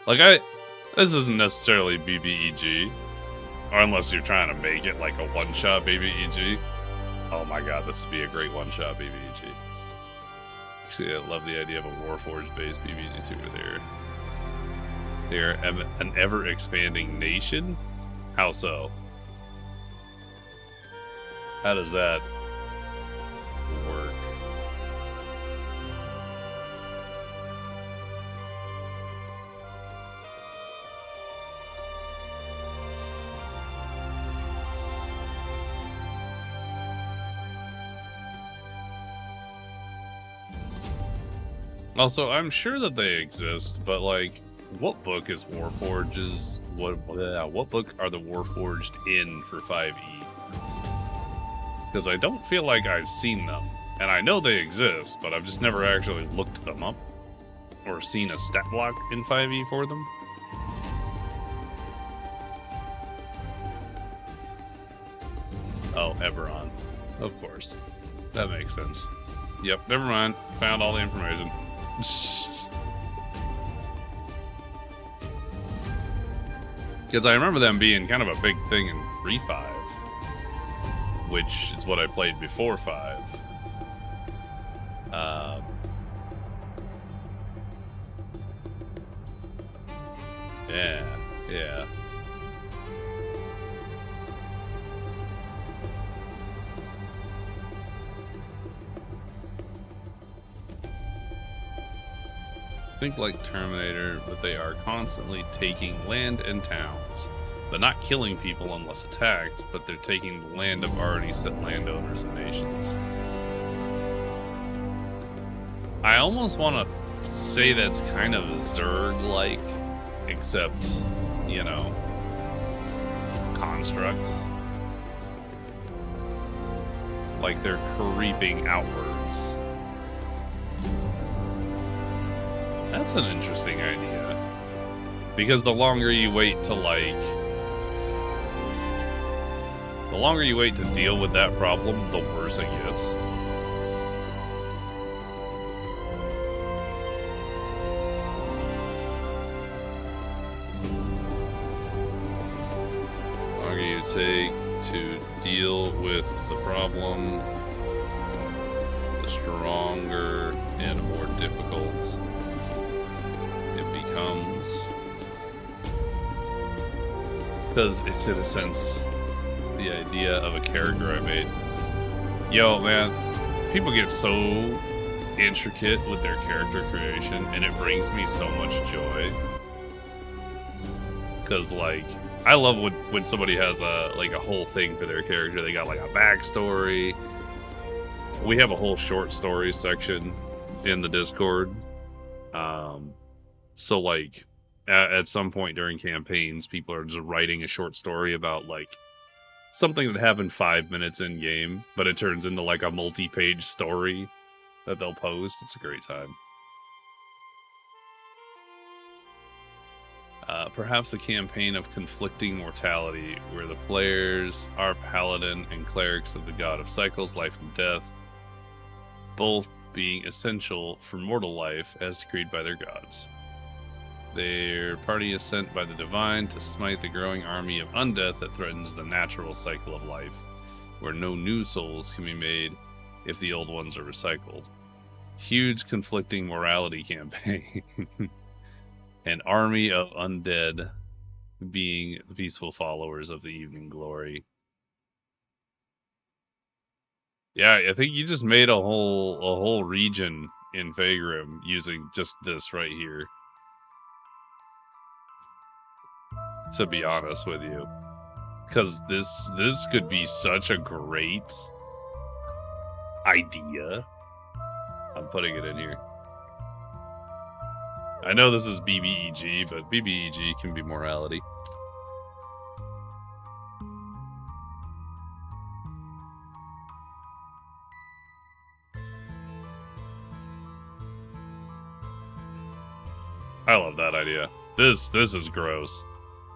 [SPEAKER 2] Like, this isn't necessarily BBEG, or unless you're trying to make it like a one-shot BBEG. Oh my god, this would be a great one-shot BBEG. Actually, I love the idea of a Warforged-based BBEG super there. They're an ever-expanding nation? How so? How does that work? Also, I'm sure that they exist, but like, what book is Warforged? What book are the Warforged in for 5e? Because I don't feel like I've seen them, and I know they exist, but I've just never actually looked them up or seen a stat block in 5e for them. Oh, Eberron, of course, that makes sense. Yep, never mind. Found all the information. Because I remember them being kind of a big thing in 3.5, which is what I played before 5. Yeah. Think like Terminator, but they are constantly taking land and towns, but not killing people unless attacked, but they're taking the land of already set landowners and nations. I almost want to say that's kind of Zerg-like, except, you know, construct. Like they're creeping outwards. That's an interesting idea. Because the longer you wait to deal with that problem, the worse it gets. The longer you take to deal with the problem, the stronger and more difficult it becomes. Because it's, in a sense, the idea of a character I made. Yo, man, people get so intricate with their character creation, and it brings me so much joy. Because, like, I love when somebody has a whole thing for their character. They got like a backstory. We have a whole short story section in the Discord. So like at some point during campaigns, people are just writing a short story about like something that happened 5 minutes in game, but it turns into like a multi-page story that they'll post. It's a great time. Perhaps a campaign of conflicting mortality, where the players are paladin and clerics of the god of cycles, life and death, both being essential for mortal life as decreed by their gods. Their party is sent by the divine to smite the growing army of undeath that threatens the natural cycle of life, where no new souls can be made if the old ones are recycled. Huge conflicting morality campaign. An army of undead being the peaceful followers of the evening glory. Yeah, I think you just made a whole region in Faegrimm using just this right here. to be honest with you. Because this could be such a great idea. I'm putting it in here. I know this is BBEG, but BBEG can be morality. I love that idea. This is gross.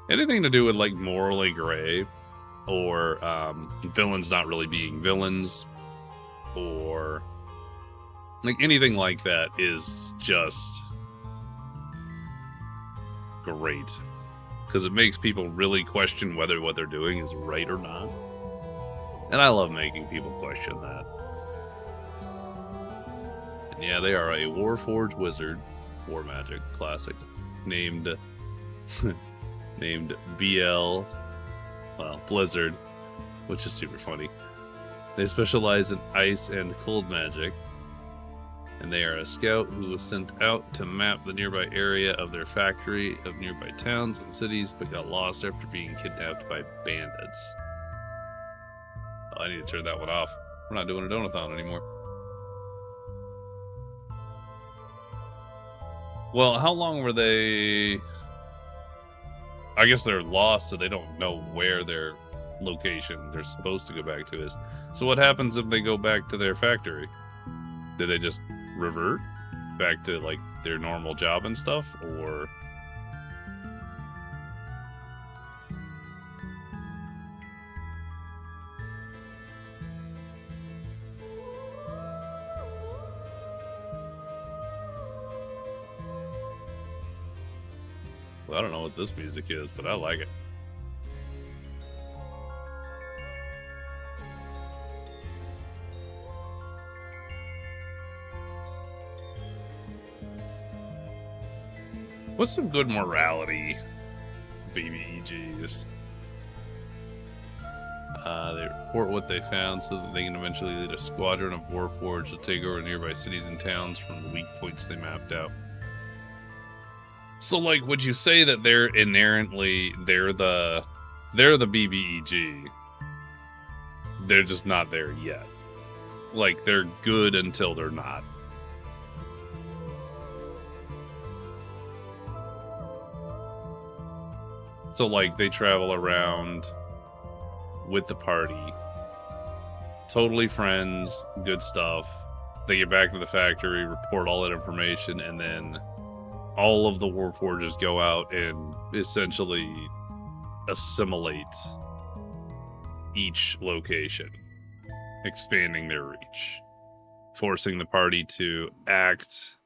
[SPEAKER 2] Anything to do with like morally gray, or villains not really being villains, or like anything like that is just great. Because it makes people really question whether what they're doing is right or not. And I love making people question that. And yeah, they are a Warforged wizard, War Magic classic, named named BL, well, Blizzard, which is super funny. They specialize in ice and cold magic, and they are a scout who was sent out to map the nearby area of their factory of nearby towns and cities, but got lost after being kidnapped by bandits. Oh, I need to turn that one off. We're not doing a donathon anymore. Well, how long were they? I guess they're lost, so they don't know where their location they're supposed to go back to is. So what happens if they go back to their factory? Do they just revert back to like their normal job and stuff, or? Well, I don't know what this music is, but I like it. What's some good morality BBEGs? They report what they found so that they can eventually lead a squadron of Warforged to take over nearby cities and towns from the weak points they mapped out. So, like, would you say that they're inherently they're the BBEG? They're just not there yet. Like, they're good until they're not. So, like, they travel around with the party, totally friends, good stuff. They get back to the factory, report all that information, and then all of the Warforged go out and essentially assimilate each location, expanding their reach, forcing the party to act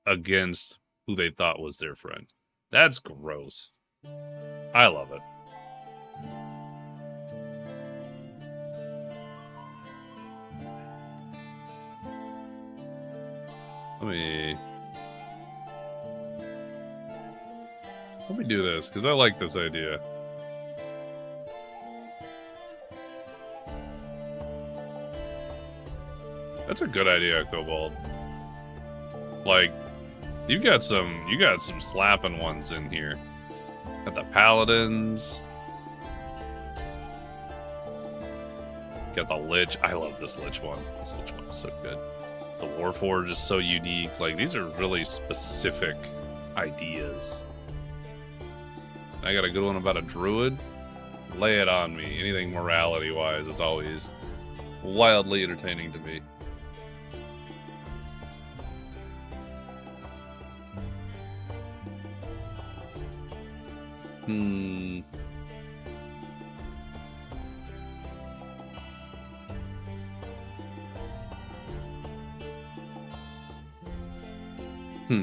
[SPEAKER 2] against who they thought was their friend. That's gross. I love it. Let me do this, because I like this idea. That's a good idea, Kobold. Like, you got some slapping ones in here. Got the Paladins. Got the Lich. I love this Lich one. This Lich one is so good. The Warforged is so unique. Like, these are really specific ideas. I got a good one about a druid. Lay it on me. Anything morality-wise is always wildly entertaining to me.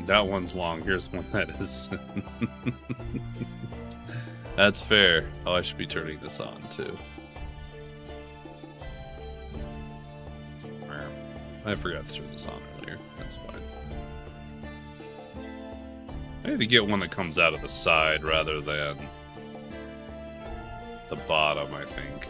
[SPEAKER 2] That one's long. Here's one that is. That's fair. Oh, I should be turning this on too. I forgot to turn this on earlier. That's fine. I need to get one that comes out of the side rather than the bottom, I think.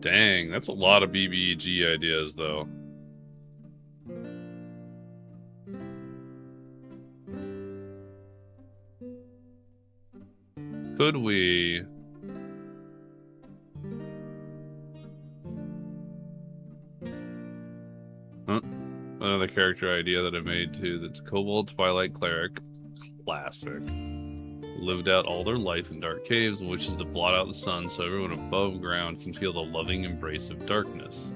[SPEAKER 2] Dang, that's a lot of BBEG ideas, though. Could we... Another character idea that I made, too, that's Kobold Twilight Cleric. Classic. Lived out all their life in dark caves and wishes to blot out the sun so everyone above ground can feel the loving embrace of darkness.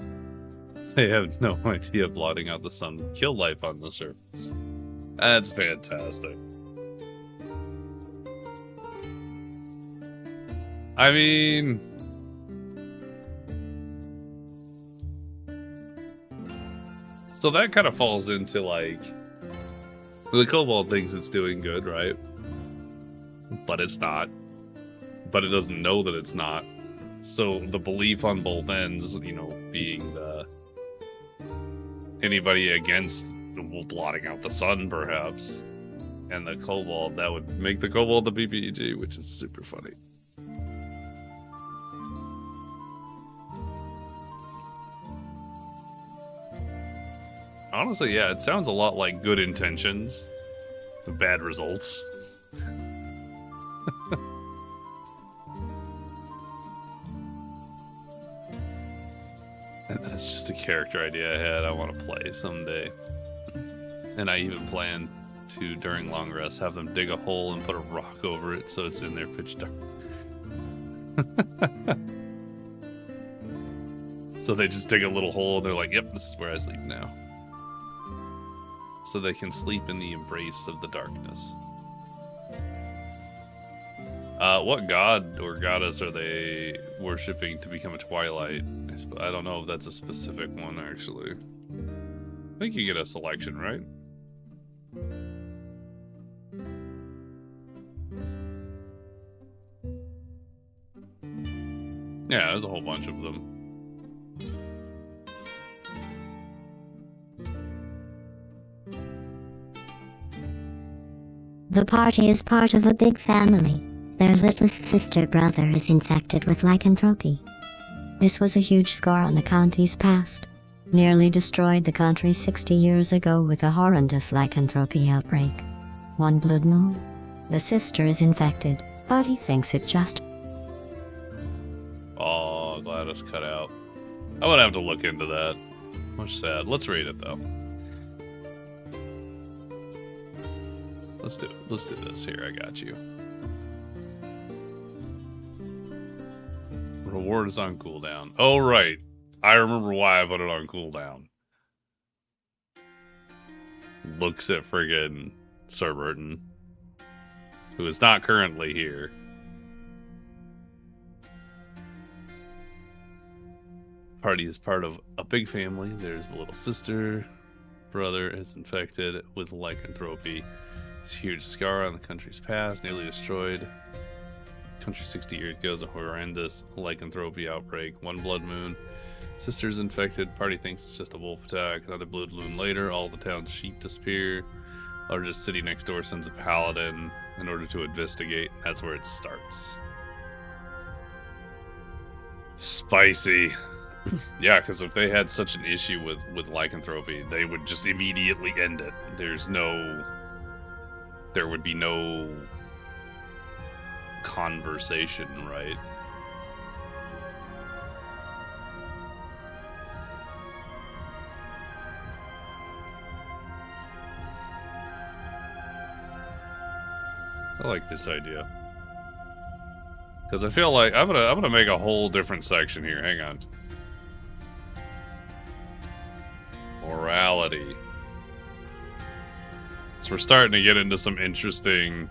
[SPEAKER 2] They have no idea blotting out the sun would kill life on the surface. That's fantastic. I mean... So that kind of falls into, like... The Kobold thinks it's doing good, right? But it's not. But it doesn't know that it's not. So the belief on both ends, you know, being the... Anybody against blotting out the sun, perhaps. And the Kobold, that would make the Kobold the BBEG, which is super funny. Honestly, yeah, it sounds a lot like good intentions, bad results. And that's just a character idea I had I want to play someday. And I even plan to, during long rest, have them dig a hole and put a rock over it so it's in there pitch dark. So they just dig a little hole and they're like, yep, this is where I sleep now. So they can sleep in the embrace of the darkness. What god or goddess are they worshipping to become a Twilight? I don't know if that's a specific one, actually. I think you get a selection, right? Yeah, there's a whole bunch of them.
[SPEAKER 1] The party is part of a big family. Their littlest sister-brother is infected with lycanthropy. This was a huge scar on the county's past. Nearly destroyed the country 60 years ago with a horrendous lycanthropy outbreak. One blood moon. The sister is infected, but he thinks it just...
[SPEAKER 2] Oh, Gladys cut out. I'm gonna have to look into that. Much sad. Let's read it, though. Let's do this here. I got you. Reward is on cooldown. Oh, right. I remember why I put it on cooldown. Looks at friggin' Sir Burton, who is not currently here. Party is part of a big family. There's the little sister. Brother is infected with lycanthropy. It's a huge scar on the country's past, nearly destroyed. Country 60 years ago, a horrendous lycanthropy outbreak. One blood moon. Sister's infected. Party thinks it's just a wolf attack. Another blood moon later, all the town's sheep disappear. Largest city next door sends a paladin in order to investigate. That's where it starts. Spicy. Yeah, because if they had such an issue with lycanthropy, they would just immediately end it. There would be no conversation, right? I like this idea. Because I feel like I'm gonna make a whole different section here. Hang on. Morality. So we're starting to get into some interesting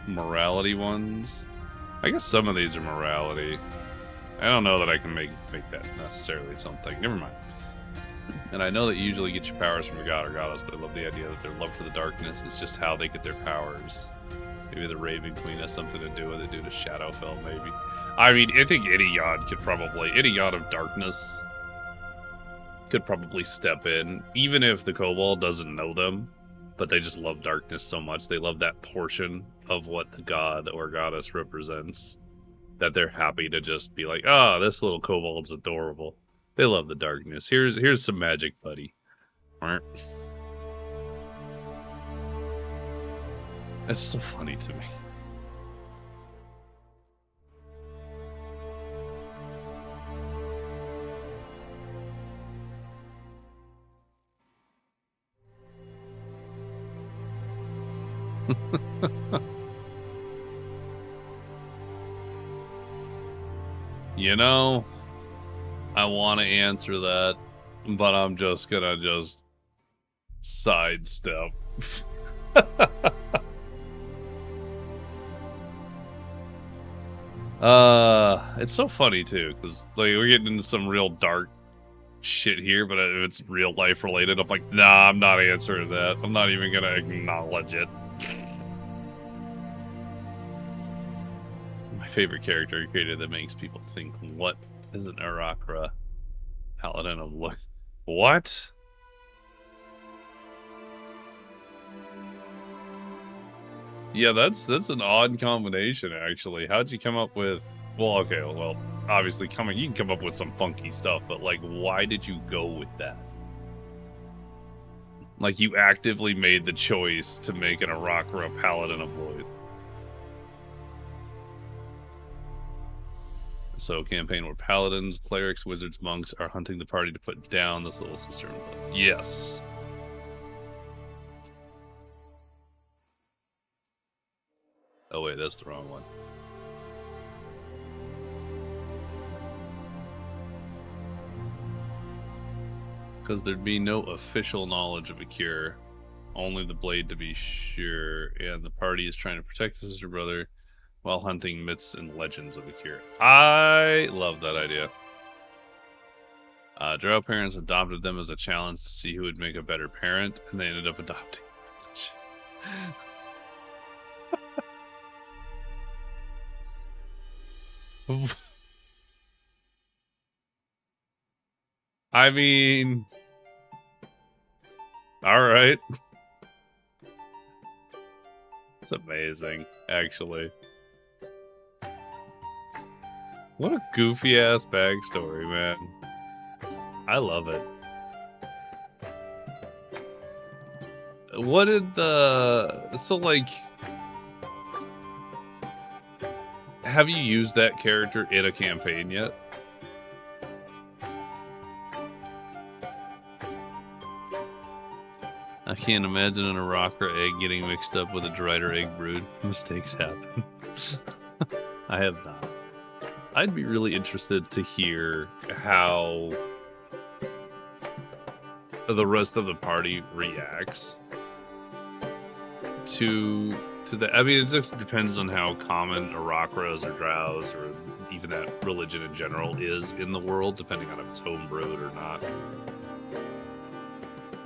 [SPEAKER 2] morality ones. I guess some of these are morality. I don't know that I can make that necessarily something. Never mind. And I know that you usually get your powers from your god or goddess, but I love the idea that their love for the darkness is just how they get their powers. Maybe the Raven Queen has something to do with it due to Shadowfell, maybe. I mean, I think any god of darkness could probably step in, even if the Kobold doesn't know them, but they just love darkness so much. They love that portion of what the god or goddess represents. that they're happy to just be like, oh, this little kobold's adorable. They love the darkness. Here's some magic, buddy. That's so funny to me. You know, I want to answer that, but I'm just gonna sidestep. It's so funny too, because like we're getting into some real dark shit here, but if it's real life related, I'm like, nah, I'm not answering that. I'm not even gonna acknowledge it. My favorite character I created that makes people think, what is an Arakra Paladin of Light? What? Yeah, that's an odd combination, actually. How'd you come up with... Well, okay, well, obviously you can come up with some funky stuff, but, like, why did you go with that? Like, you actively made the choice to make an Arakra Paladin of Void. So, campaign where paladins, clerics, wizards, monks are hunting the party to put down this little sister. Yes. Oh wait, that's the wrong one. Because there'd be no official knowledge of a cure. Only the blade to be sure. And the party is trying to protect the sister brother while hunting myths and legends of a cure. I love that idea. Drow parents adopted them as a challenge to see who would make a better parent, and they ended up adopting. I mean, all right. It's amazing, actually. What a goofy ass backstory, man. I love it. What did so like, have you used that character in a campaign yet? I can't imagine an Arakra egg getting mixed up with a dried or egg brood. Mistakes happen. I have not. I'd be really interested to hear how the rest of the party reacts to that. I mean, it just depends on how common Arakras or Drows or even that religion in general is in the world, depending on if it's homebrewed or not.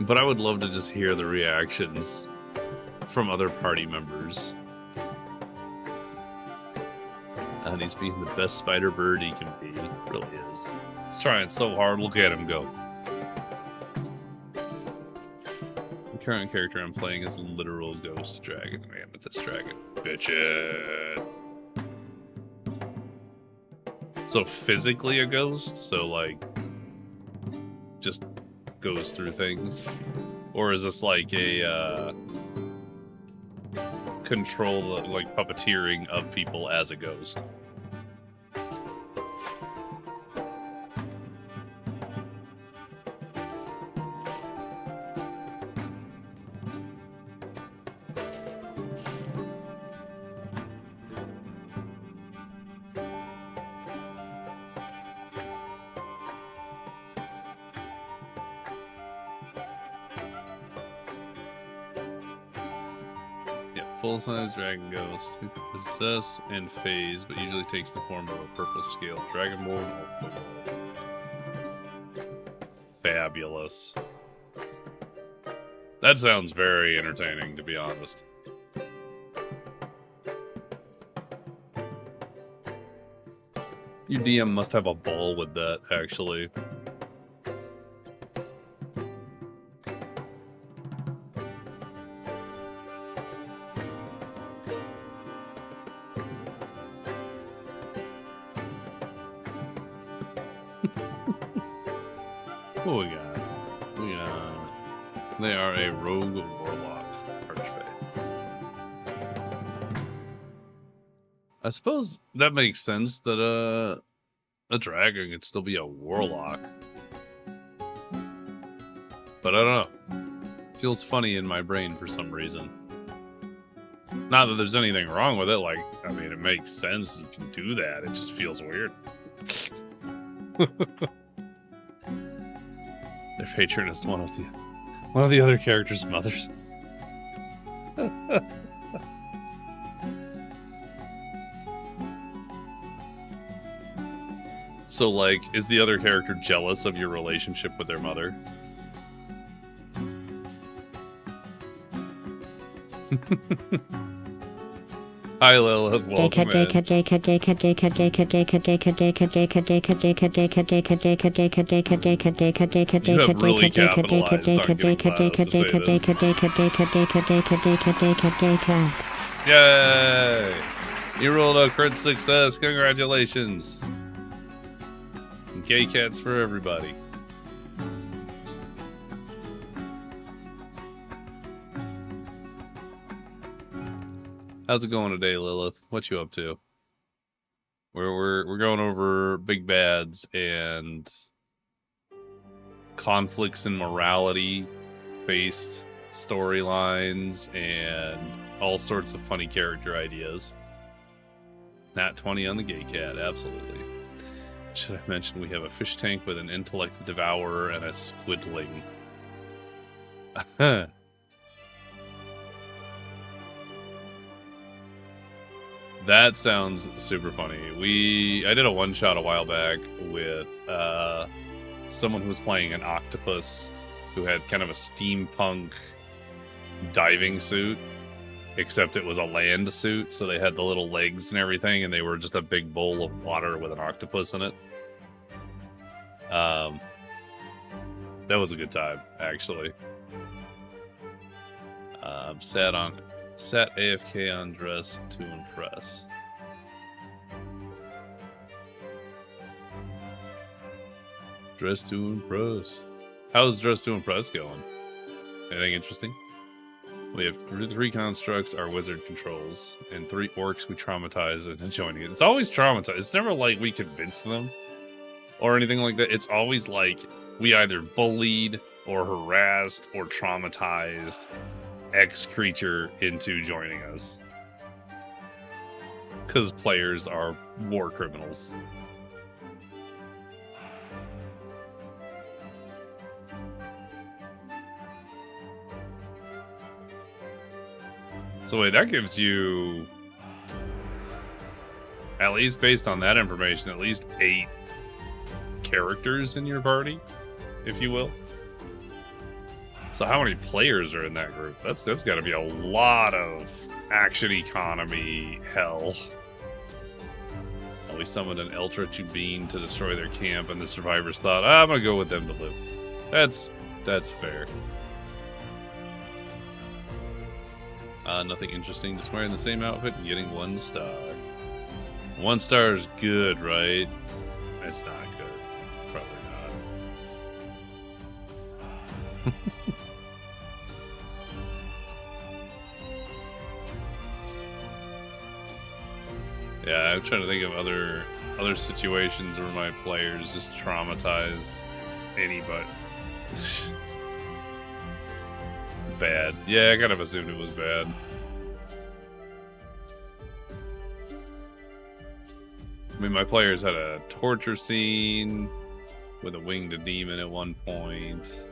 [SPEAKER 2] But I would love to just hear the reactions from other party members. And he's being the best spider bird he can be. Really is. He's trying so hard. Look at him go. The current character I'm playing is a literal ghost dragon. Amethyst dragon. Bitchin'. So physically a ghost? So like, just goes through things? Or is this like a control, like puppeteering of people as a ghost? Full-size dragon ghost who can possess and phase, but usually takes the form of a purple scale dragonborn or fabulous. That sounds very entertaining, to be honest. Your DM must have a ball with that, actually. What we got? We got. They are a rogue warlock archfey. I suppose that makes sense that a dragon could still be a warlock. But I don't know. Feels funny in my brain for some reason. Not that there's anything wrong with it, like, I mean, it makes sense you can do that, it just feels weird. Their patron is one of the other characters' mothers. So, like, is the other character jealous of your relationship with their mother? Hi Lilith, welcome in. You have really capitalized on getting to say this. Yay! You rolled a crit success, congratulations! Gay cats for everybody. How's it going today, Lilith? What you up to? We're going over big bads and conflicts and morality based storylines and all sorts of funny character ideas. Nat 20 on the gay cat, absolutely. Should I mention we have a fish tank with an intellect devourer and a squidling. That sounds super funny. I did a one-shot a while back with someone who was playing an octopus who had kind of a steampunk diving suit, except it was a land suit, so they had the little legs and everything, and they were just a big bowl of water with an octopus in it. That was a good time, actually. Sat AFK on Dress to Impress. Dress to Impress. How's Dress to Impress going? Anything interesting? We have 3 constructs our wizard controls, and 3 orcs we traumatize into joining it. It's always traumatized. It's never like we convince them or anything like that. It's always like we either bullied or harassed or traumatized X creature into joining us. Because players are war criminals. So wait, that gives you, at least based on that information, at least 8 characters in your party, if you will. So how many players are in that group? That's got to be a lot of action economy hell. We summoned an Ultra Tubine to destroy their camp, and the survivors thought, I'm gonna go with them to live. That's fair. Nothing interesting. Just wearing the same outfit and getting 1 star. 1 star is good, right? It's not good. Probably not. Yeah, I'm trying to think of other situations where my players just traumatize anybody. Bad. Yeah, I kind of assumed it was bad. I mean, my players had a torture scene with a winged demon at one point.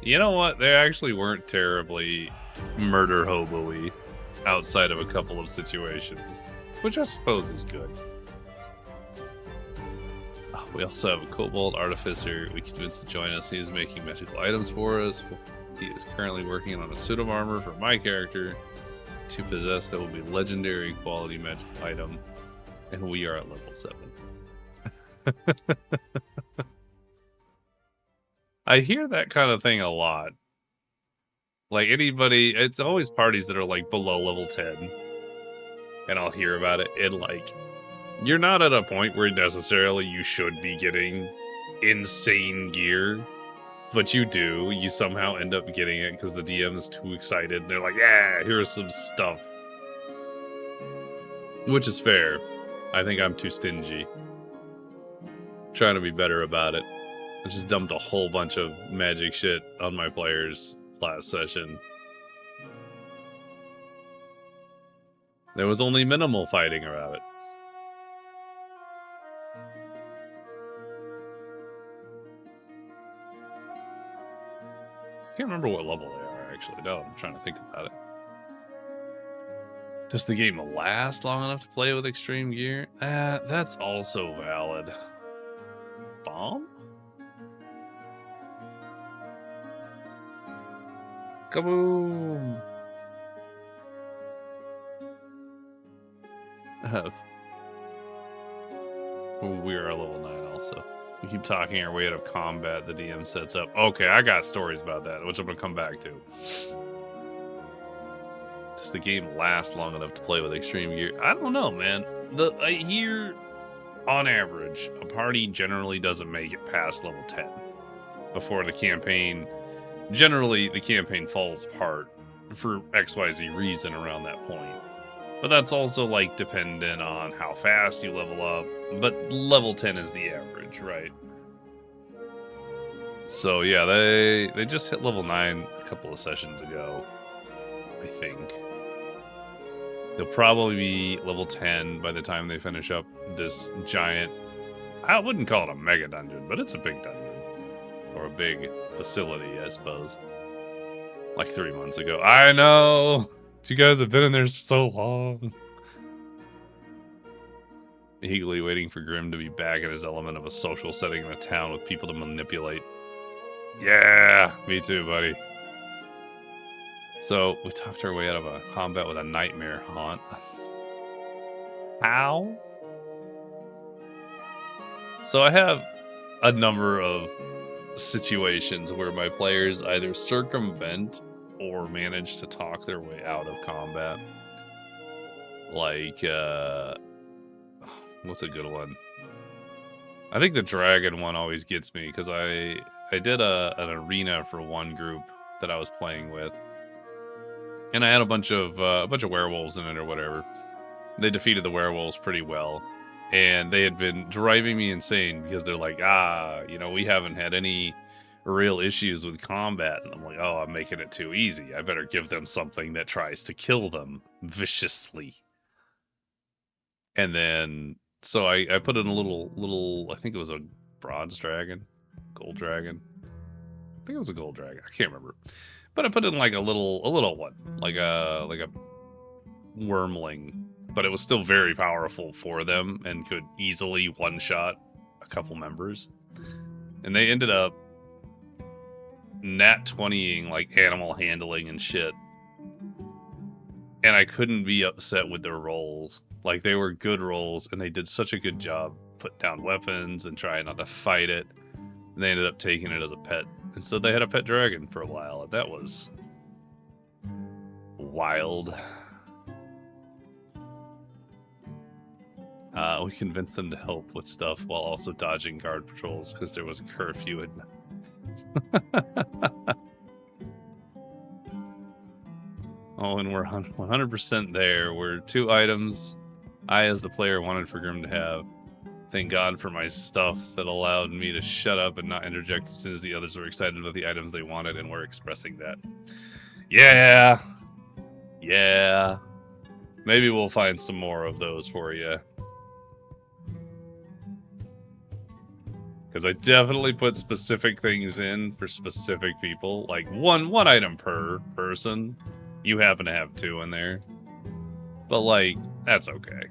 [SPEAKER 2] You know what? They actually weren't terribly murder hobo-y outside of a couple of situations, which I suppose is good. Oh, we also have a Kobold Artificer we convinced to join us. He is making magical items for us. He is currently working on a suit of armor for my character to possess that will be legendary quality magical item, and we are at level 7. I hear that kind of thing a lot. Like anybody, it's always parties that are like below level 10. And I'll hear about it in like You're not at a point where necessarily you should be getting insane gear, but you do. You somehow end up getting it because the DM is too excited. They're like, yeah, here's some stuff. Which is fair. I think I'm too stingy. Trying to be better about it. I just dumped a whole bunch of magic shit on my players last session. There was only minimal fighting around it. I can't remember what level they are, actually. No, I'm trying to think about it. Does the game last long enough to play with extreme gear? That's also valid. Bomb? Kaboom! We are level 9 also. We keep talking our way out of combat. The DM sets up. Okay, I got stories about that, which I'm going to come back to. Does the game last long enough to play with extreme gear? I don't know, man. I hear, on average, a party generally doesn't make it past level 10 before the campaign. Generally, the campaign falls apart for XYZ reason around that point. But that's also, like, dependent on how fast you level up. But level 10 is the average, right? So, yeah, they just hit level 9 a couple of sessions ago, I think. They'll probably be level 10 by the time they finish up this giant... I wouldn't call it a mega dungeon, but it's a big dungeon. Or a big facility, I suppose. Like 3 months ago. I know! You guys have been in there so long. Eagerly waiting for Grimm to be back in his element of a social setting in a town with people to manipulate. Yeah, me too, buddy. So, we talked our way out of a combat with a nightmare haunt. How? So I have a number of situations where my players either circumvent or manage to talk their way out of combat. Like, what's a good one? I think the dragon one always gets me, because I did an arena for one group that I was playing with, and I had a bunch of werewolves in it or whatever. They defeated the werewolves pretty well, and they had been driving me insane because they're like, we haven't had any real issues with combat. And I'm like, oh, I'm making it too easy. I better give them something that tries to kill them viciously. And then, so I put in a little, I think it was a bronze dragon, gold dragon. I think it was a gold dragon. I can't remember. But I put in like a little one, like a wormling. But it was still very powerful for them and could easily one-shot a couple members. And they ended up nat 20ing like animal handling and shit. And I couldn't be upset with their rolls. Like, they were good rolls, and they did such a good job putting down weapons and trying not to fight it. And they ended up taking it as a pet. And so they had a pet dragon for a while, and that was wild. We convinced them to help with stuff while also dodging guard patrols because there was a curfew and oh, and we're 100% there. We're 2 items I, as the player, wanted for Grimm to have. Thank God for my stuff that allowed me to shut up and not interject as soon as the others were excited about the items they wanted and were expressing that. Yeah. Yeah. Maybe we'll find some more of those for you. Because I definitely put specific things in for specific people. Like one item per person. You happen to have 2 in there. But like, that's okay.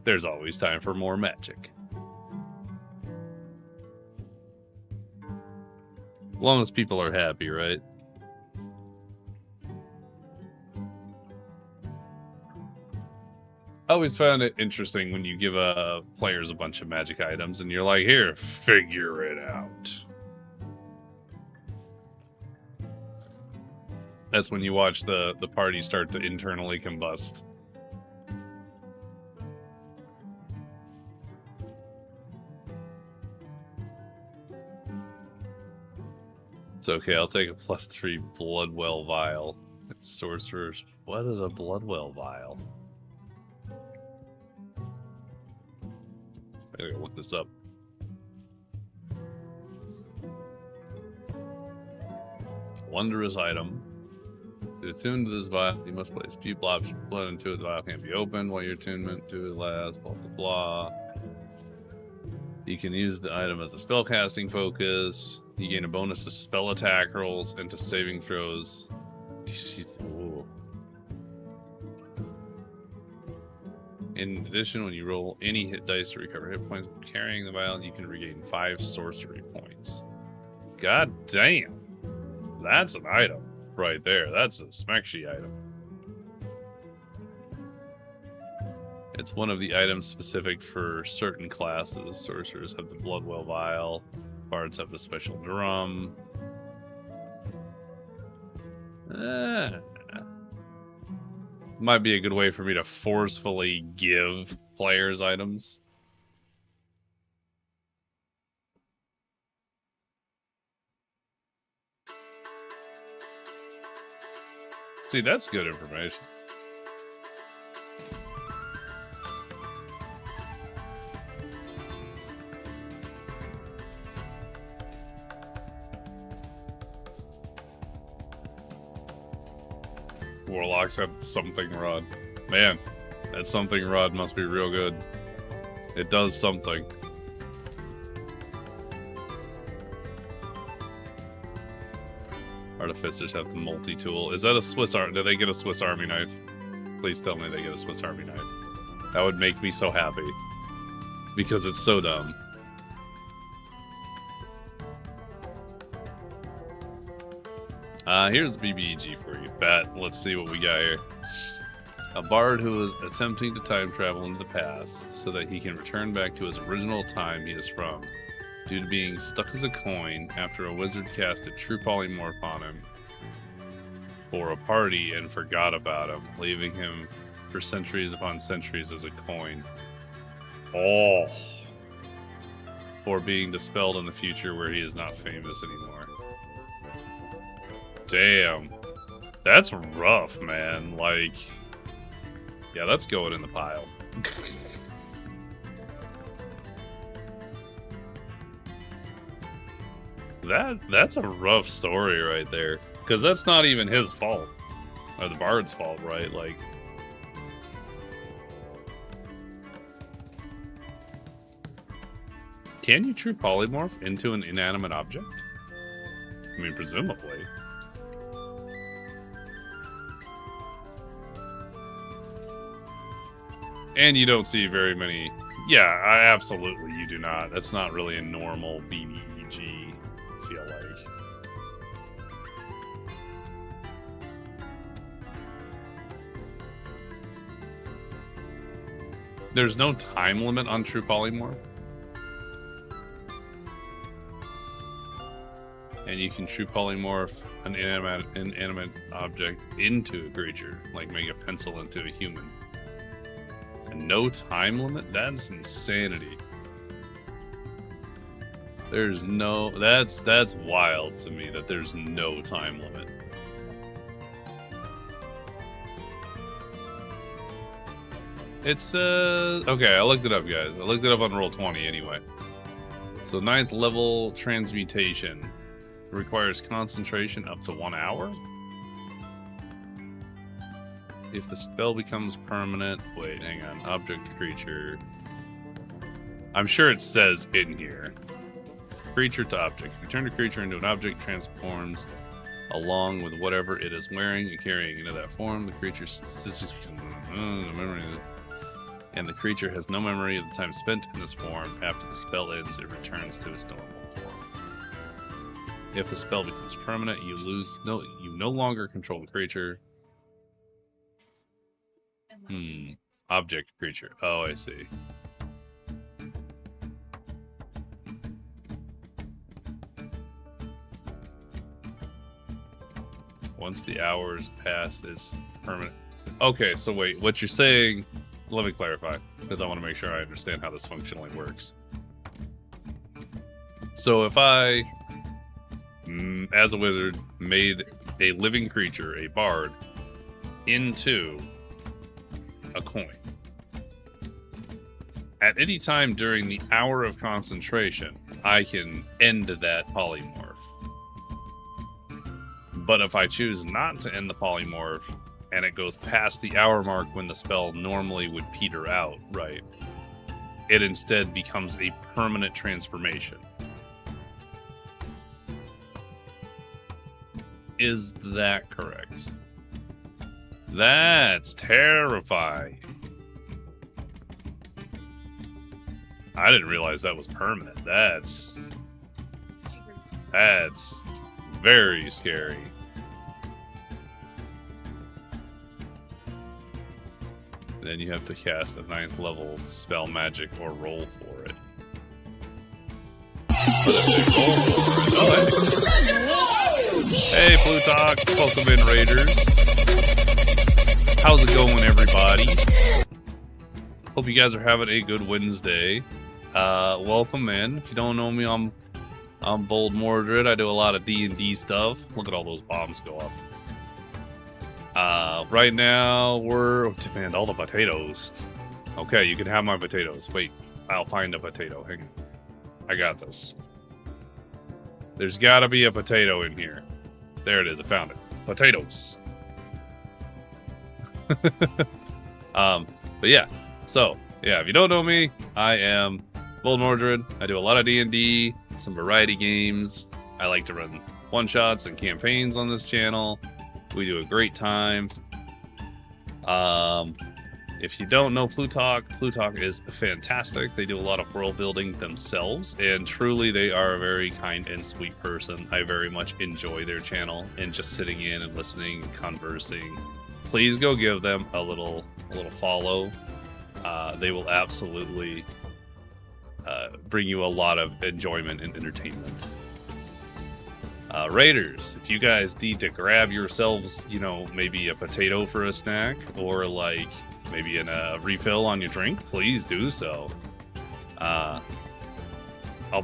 [SPEAKER 2] There's always time for more magic. As long as people are happy, right? I always found it interesting when you give players a bunch of magic items and you're like, here, figure it out. That's when you watch the party start to internally combust. It's okay, I'll take a +3 Bloodwell Vial. Sorcerers. What is a Bloodwell Vial? I gotta look this up. Wondrous item. To attune to this vial, you must place a few blobs of blood into it. The vial can't be opened while your attunement to it lasts, blah blah blah. You can use the item as a spellcasting focus. You gain a bonus to spell attack rolls and to saving throws. Ooh. In addition, when you roll any hit dice to recover hit points from carrying the vial, you can regain 5 sorcery points. God damn! That's an item right there. That's a smackshy item. It's one of the items specific for certain classes. Sorcerers have the Bloodwell Vial. Bards have the special drum. Might be a good way for me to forcefully give players items. See, that's good information. Warlocks have something rod. Man, that something rod must be real good. It does something. Artificers have the multi-tool. Is that a Swiss Army? Do they get a Swiss Army knife? Please tell me they get a Swiss Army knife. That would make me so happy. Because it's so dumb. Here's BBEG for you, Bat. Let's see what we got here. A bard who is attempting to time travel into the past so that he can return back to his original time he is from, due to being stuck as a coin after a wizard casted True Polymorph on him for a party and forgot about him, leaving him for centuries upon centuries as a coin. Oh! For being dispelled in the future where he is not famous anymore. Damn. That's rough, man. Like, yeah, that's going in the pile. That's a rough story right there. Because that's not even his fault. Or the bard's fault, right? Like, can you true polymorph into an inanimate object? I mean, presumably. And you don't see very many. Yeah, absolutely, you do not. That's not really a normal BBEG, I feel like. There's no time limit on True Polymorph. And you can True Polymorph an inanimate object into a creature, like make a pencil into a human. No time limit? That's insanity. There's no... That's wild to me that there's no time limit. It's, okay, I looked it up, guys. I looked it up on Roll20 anyway. So 9th level transmutation requires concentration up to 1 hour. If the spell becomes permanent... Wait, hang on. Object, creature... I'm sure it says in here. Creature to object. Return the creature into an object, transforms along with whatever it is wearing and carrying into that form. The creature... And the creature has no memory of the time spent in this form. After the spell ends, it returns to its normal form. If the spell becomes permanent, you no longer control the creature. Object creature. Oh, I see. Once the hours pass, it's permanent. Okay, so wait, what you're saying, let me clarify, because I want to make sure I understand how this functionally works. So if I as a wizard, made a living creature, a bard, into a coin. At any time during the hour of concentration, I can end that polymorph. But if I choose not to end the polymorph, and it goes past the hour mark when the spell normally would peter out, right, it instead becomes a permanent transformation. Is that correct? That's terrifying. I didn't realize that was permanent. That's very scary. Then you have to cast a 9th level spell magic or roll for it. But if they roll for it, hey Plutarch, welcome in Raiders. How's it going, everybody? Hope you guys are having a good Wednesday. Welcome in. If you don't know me, I'm Boldmordred. I do a lot of D&D stuff. Look at all those bombs go up. Right now we're demand all the potatoes. Okay, you can have my potatoes. Wait, I'll find a potato. Hang on. I got this. There's gotta be a potato in here. There it is, I found it. Potatoes. But yeah, so yeah, if you don't know me, I am Boldmordred. I do a lot of D&D, some variety games. I like to run one-shots and campaigns on this channel. We do a great time. If you don't know Plutarch is fantastic. They do a lot of world building themselves, and truly they are a very kind and sweet person. I very much enjoy their channel and just sitting in and listening and conversing. Please go give them a little follow. They will absolutely bring you a lot of enjoyment and entertainment. Raiders, if you guys need to grab yourselves, you know, maybe a potato for a snack, or like maybe a refill on your drink, please do so. I'll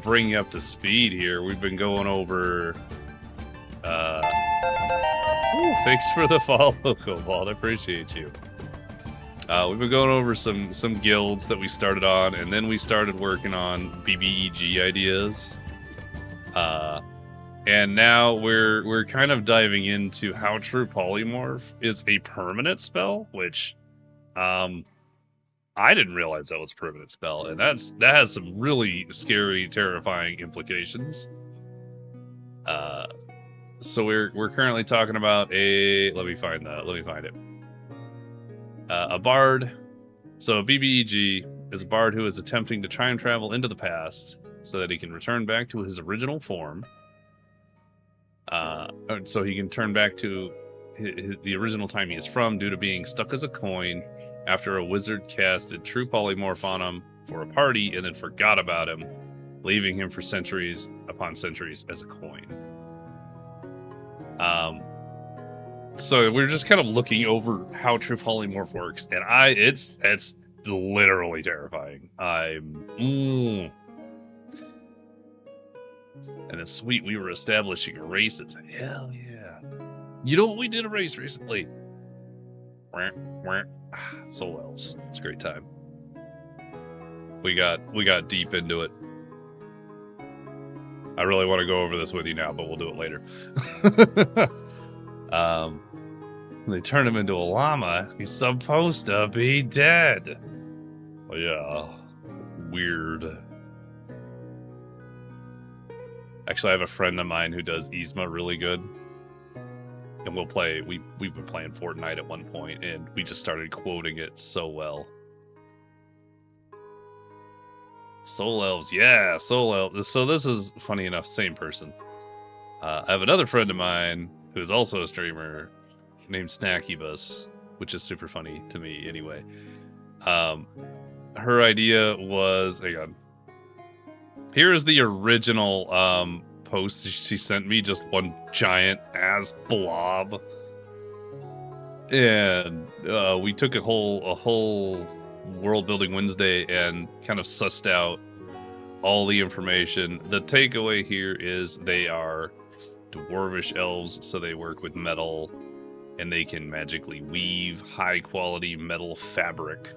[SPEAKER 2] bring you up to speed here. We've been going over. Thanks for the follow, Cobalt. I appreciate you. We've been going over some guilds that we started on, and then we started working on BBEG ideas. And now we're kind of diving into how True Polymorph is a permanent spell, which I didn't realize that was a permanent spell, and that has some really scary, terrifying implications. So we're currently talking about let me find it. A bard. So a BBEG is a bard who is attempting to time travel into the past so that he can return back to his original form. So he can turn back to the original time he is from due to being stuck as a coin after a wizard casted True Polymorph on him for a party and then forgot about him, leaving him for centuries upon centuries as a coin. So we're just kind of looking over how True Polymorph works, and it's literally terrifying. And it's sweet we were establishing races. Hell yeah. You know what, we did a race recently. Soul Elves. It's a great time. We got deep into it. I really want to go over this with you now, but we'll do it later. They turn him into a llama. He's supposed to be dead. Oh yeah. Weird. Actually, I have a friend of mine who does Yzma really good. And we'll play, we've been playing Fortnite at one point, and we just started quoting it so well. Soul Elves, yeah, Soul Elves. So this is, funny enough, same person. I have another friend of mine who's also a streamer named Snackybus, which is super funny to me anyway. Her idea was, hang on. Here is the original post she sent me, just one giant ass blob. And we took a whole World Building Wednesday and kind of sussed out all the information. The takeaway here is they are dwarvish elves, so they work with metal, and they can magically weave high-quality metal fabric.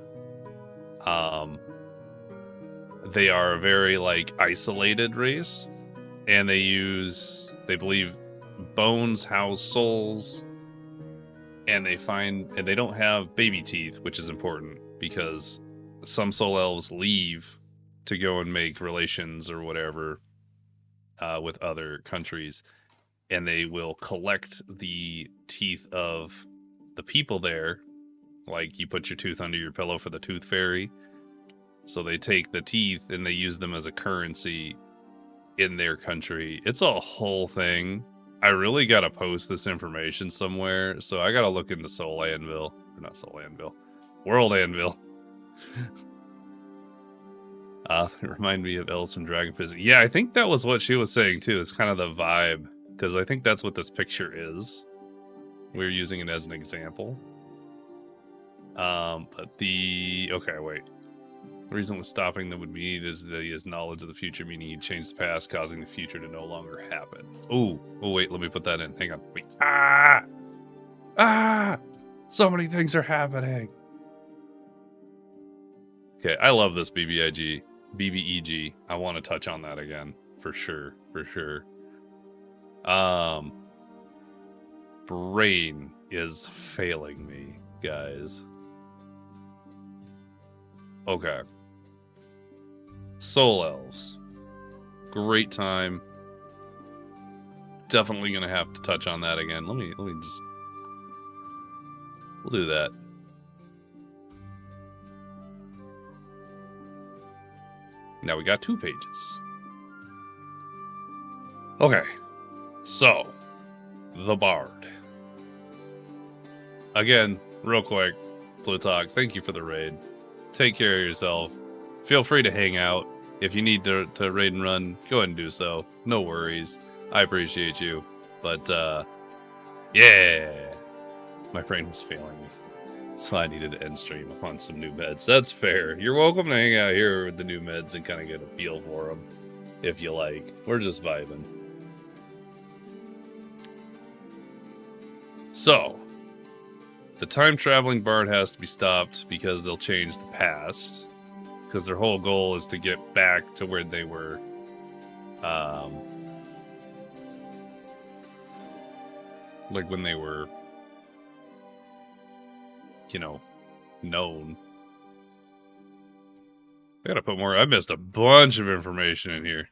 [SPEAKER 2] They are a very, like, isolated race, and they believe bones house souls, and they don't have baby teeth, which is important, because some soul elves leave to go and make relations or whatever with other countries, and they will collect the teeth of the people there, like you put your tooth under your pillow for the tooth fairy. So they take the teeth and they use them as a currency in their country. It's a whole thing. I really gotta post this information somewhere, so I gotta look into Soul Anvil. Or not Soul Anvil. World Anvil. Remind me of elves from Dragon Physics. Yeah, I think that was what she was saying too. It's kind of the vibe, because I think that's what this picture is. We're using it as an example. Okay, wait. The reason was stopping them would be is that he has knowledge of the future, meaning he'd change the past, causing the future to no longer happen. Oh, wait, let me put that in. Hang on, wait. So many things are happening. Okay, I love this BBEG. I want to touch on that again, for sure. Brain is failing me, guys. Okay. Soul Elves. Great time. Definitely gonna have to touch on that again. Let me just... We'll do that. Now we got 2 pages. Okay. So, the Bard. Again, real quick, Plutarch, thank you for the raid. Take care of yourself. Feel free to hang out. If you need to raid and run, go ahead and do so. No worries. I appreciate you. But, yeah. My brain was failing me. So I needed to end stream on some new meds. That's fair. You're welcome to hang out here with the new meds and kind of get a feel for them, if you like. We're just vibing. So, the time-traveling bard has to be stopped because they'll change the past. Because their whole goal is to get back to where they were. Like when they were, you know, known. I gotta put more. I missed a bunch of information in here.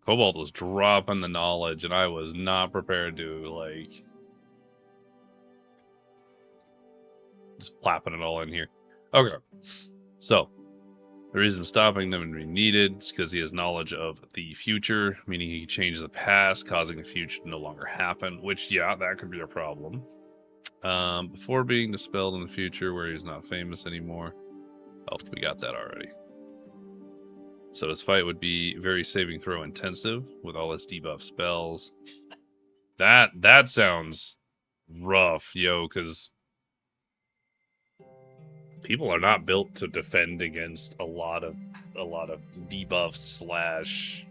[SPEAKER 2] Cobalt was dropping the knowledge, and I was not prepared to, like, just plopping it all in here. Okay, so the reason stopping them would be needed is because he has knowledge of the future, meaning he can change the past, causing the future to no longer happen, which, yeah, that could be a problem. Before being dispelled in the future where he's not famous anymore. Oh, we got that already. So his fight would be very saving throw intensive with all his debuff spells. That sounds rough, yo, because people are not built to defend against a lot of debuffs slash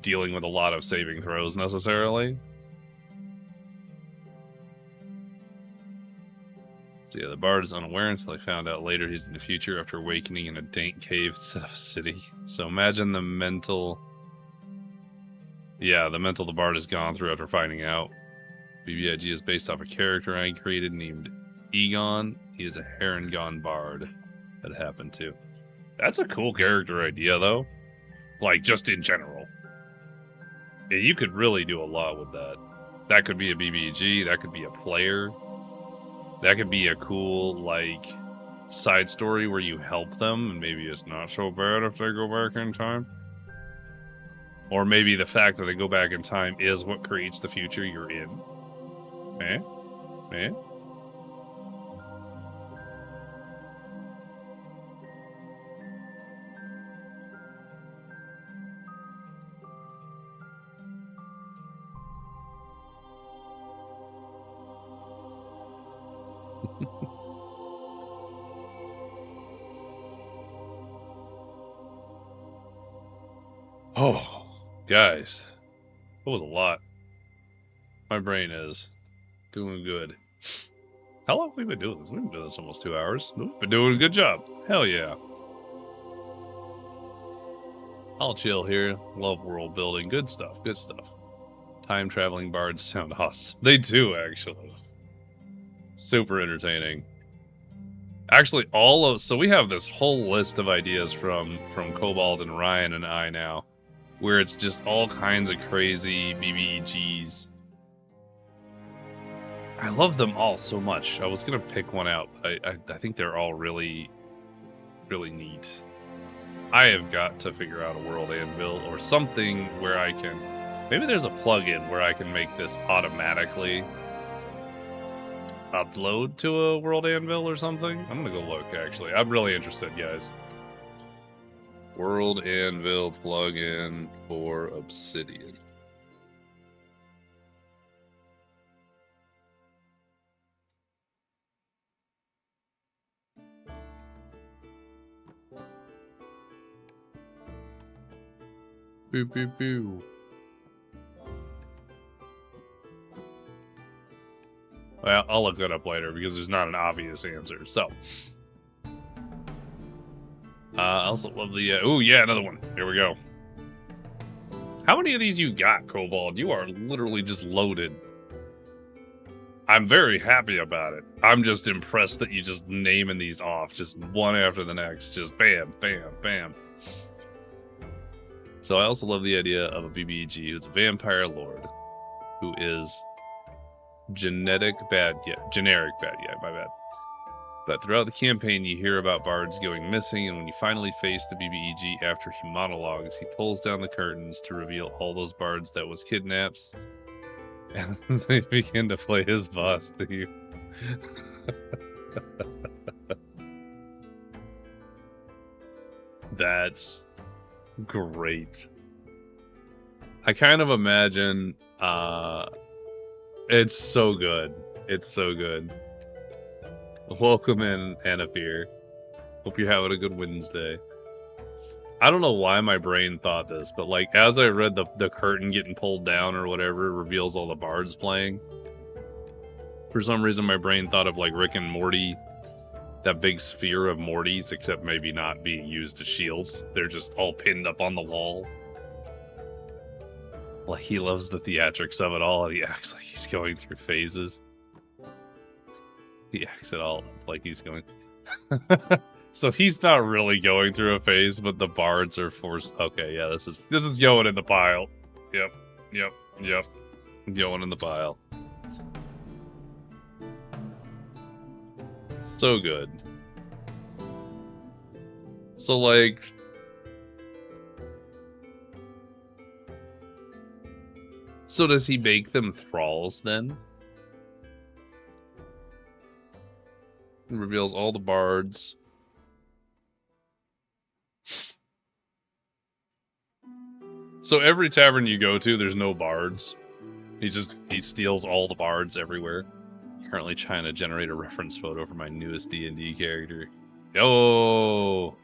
[SPEAKER 2] dealing with a lot of saving throws necessarily. So yeah, the bard is unaware until they found out later he's in the future after awakening in a dank cave instead of a city. So imagine the mental... Yeah, the mental the bard has gone through after finding out. BBIG is based off a character I created named Egon. He is a Harengon bard that happened to. That's a cool character idea, though. Like, just in general. Yeah, you could really do a lot with that. That could be a BBG, that could be a player. That could be a cool, like, side story where you help them, and maybe it's not so bad if they go back in time. Or maybe the fact that they go back in time is what creates the future you're in. Eh? Oh, guys, that was a lot. My brain is doing good. How long have we been doing this? We've been doing this almost 2 hours. We've been doing a good job. Hell yeah. I'll chill here. Love world building. Good stuff. Good stuff. Time traveling bards sound awesome. They do, actually. Super entertaining. Actually, so we have this whole list of ideas from Cobalt and Ryan and I now, where it's just all kinds of crazy BBEGs. I love them all so much. I was gonna pick one out. I think they're all really, really neat. I have got to figure out a world anvil or something where I can. Maybe there's a plugin where I can make this automatically upload to a world anvil or something. I'm gonna go look, actually. I'm really interested, guys. World anvil plugin for Obsidian. Boo boo boo. Well, I'll look that up later because there's not an obvious answer. So, I also love the. Oh yeah, another one. Here we go. How many of these you got, Cobalt? You are literally just loaded. I'm very happy about it. I'm just impressed that you just naming these off, just one after the next, just bam, bam, bam. So I also love the idea of a BBG who's a vampire lord, who is generic bad guy, my bad. But throughout the campaign, you hear about bards going missing, and when you finally face the BBEG after he monologues, he pulls down the curtains to reveal all those bards that was kidnapped, and they begin to play his boss to you. That's great. I kind of imagine, it's so good. It's so good. Welcome in, Anapir. Hope you're having a good Wednesday. I don't know why my brain thought this, but like as I read the curtain getting pulled down or whatever, it reveals all the bards playing. For some reason my brain thought of like Rick and Morty, that big sphere of Mortys, except maybe not being used as shields. They're just all pinned up on the wall. Like he loves the theatrics of it all and he acts like he's going through phases. He acts it all like he's going. So he's not really going through a phase, but the bards are forced. Okay, yeah, this is going in the pile. Yep. Going in the pile. So good. So like, so does he make them thralls then? And reveals all the bards. So every tavern you go to, there's no bards. He steals all the bards everywhere. Currently trying to generate a reference photo for my newest D&D character. Yo!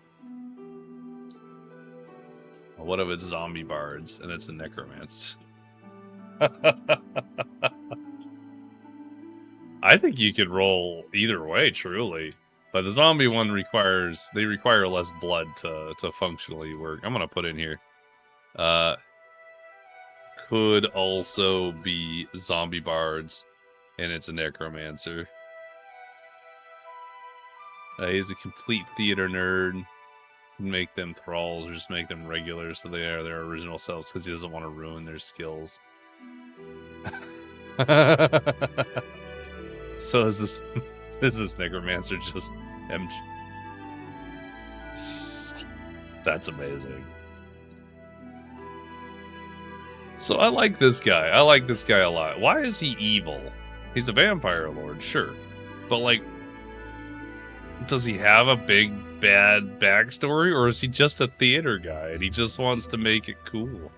[SPEAKER 2] What if it's zombie bards and it's a necromancer? I think you could roll either way, truly. But the zombie one require less blood to functionally work. I'm gonna put in here. Could also be zombie bards, and it's a necromancer. He's a complete theater nerd. Make them thralls or just make them regular so they are their original selves because he doesn't want to ruin their skills. So is this necromancer just MG? That's amazing. So I like this guy. I like this guy a lot. Why is he evil? He's a vampire lord, sure. But like, does he have a big bad backstory, or is he just a theater guy and he just wants to make it cool?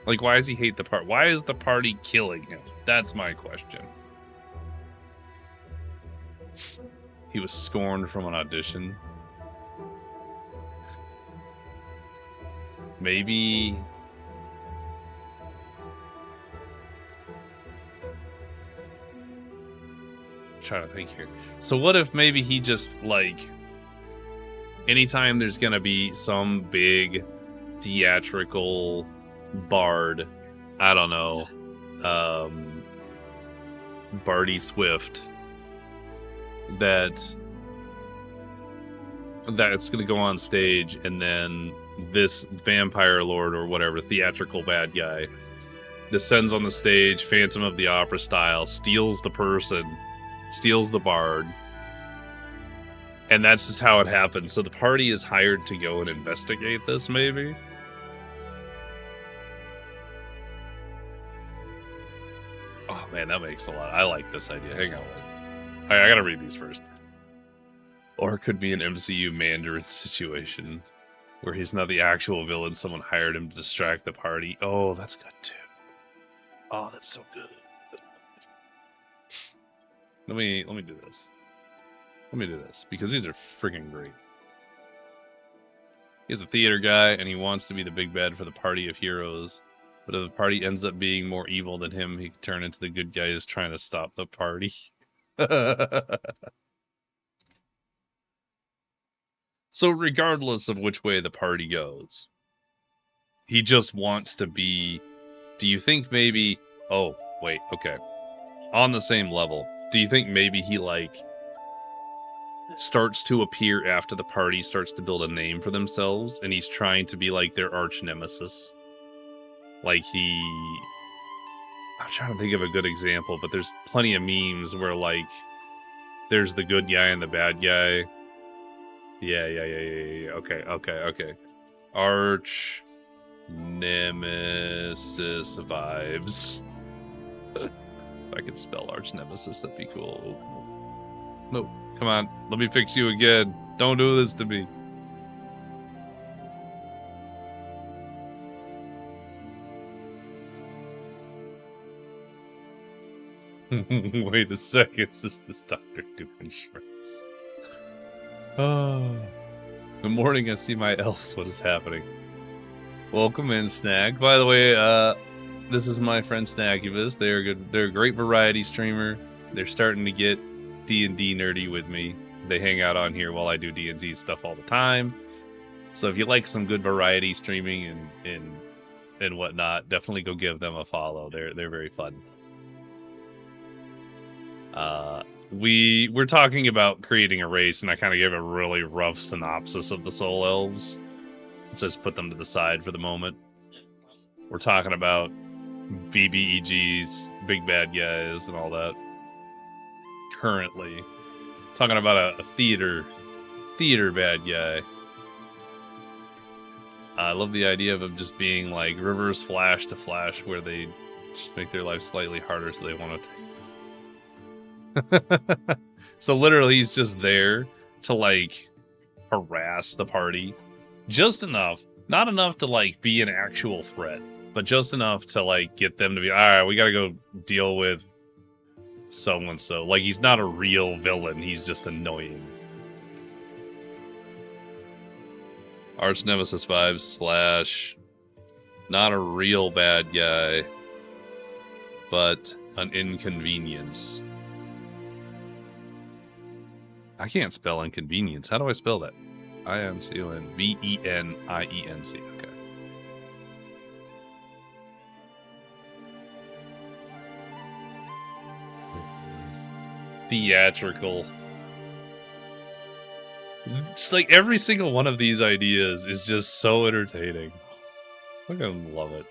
[SPEAKER 2] Like, why does he hate the party? Why is the party killing him? That's my question. He was scorned from an audition. maybe... I'm trying to think here. So what if maybe he just, like... Anytime there's gonna be some big theatrical bard, I don't know, Barty Swift, that's gonna go on stage, and then this vampire lord or whatever theatrical bad guy descends on the stage, Phantom of the Opera style, steals the person, steals the bard, and that's just how it happens. So the party is hired to go and investigate this, maybe. Oh man, that makes a lot. I like this idea. Hang on. I gotta read these first. Or it could be an MCU Mandarin situation where he's not the actual villain. Someone hired him to distract the party. Oh, that's good too. Oh, that's so good. Let me do this. Let me do this because these are freaking great. He's a theater guy and he wants to be the big bad for the party of heroes. But if the party ends up being more evil than him, he can turn into the good guys trying to stop the party. So regardless of which way the party goes, he just wants to be... Do you think maybe... Oh, wait, okay. On the same level, do you think maybe he, like, starts to appear after the party starts to build a name for themselves, and he's trying to be, like, their arch nemesis? Like, I'm trying to think of a good example, but there's plenty of memes where, like, there's the good guy and the bad guy. Yeah. Okay. Arch nemesis vibes. If I could spell arch nemesis, that'd be cool. Nope. Come on. Let me fix you again. Don't do this to me. Wait a second. Is this doctor doing shrimps? Oh. Good morning, I see my elves. What is happening? Welcome in, Snag. By the way, this is my friend Snagubus. They're good. They're a great variety streamer. They're starting to get D&D nerdy with me. They hang out on here while I do D&D stuff all the time. So if you like some good variety streaming and whatnot, definitely go give them a follow. They're very fun. We're talking about creating a race, and I kind of gave a really rough synopsis of the Soul Elves. So just put them to the side for the moment. We're talking about BBEGs, big bad guys, and all that. Currently, talking about a theater bad guy. I love the idea of him just being like reverse Flash to Flash, where they just make their life slightly harder so they want to. So literally he's just there to like harass the party just enough, not enough to like be an actual threat, but just enough to like get them to be, all right, we gotta go deal with so and so. Like, he's not a real villain, he's just annoying. Arch nemesis vibes / not a real bad guy, but an inconvenience. I can't spell inconvenience. How do I spell that? INCONVENIENC. Okay. Theatrical. It's like every single one of these ideas is just so entertaining. I fucking love it.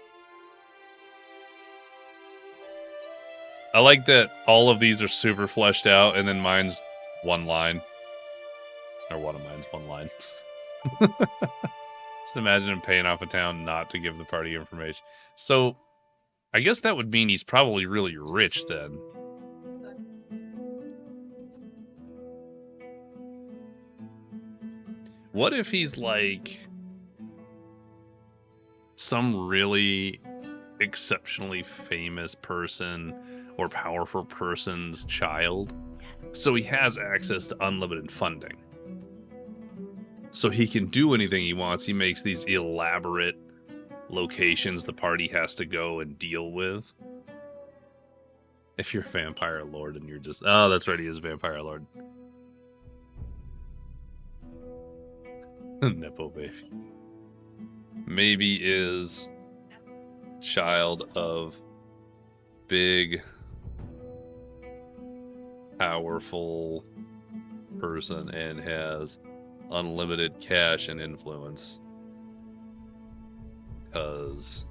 [SPEAKER 2] I like that all of these are super fleshed out, and then mine's one line. Or one of mine's one line. Just imagine him paying off a town not to give the party information. So, I guess that would mean he's probably really rich then. What if he's like some really exceptionally famous person or powerful person's child? So he has access to unlimited funding. So he can do anything he wants. He makes these elaborate locations the party has to go and deal with. If you're a vampire lord and you're just... Oh, that's right, he is a vampire lord. Nepo baby. Maybe is child of big, powerful person and has unlimited cash and influence. Because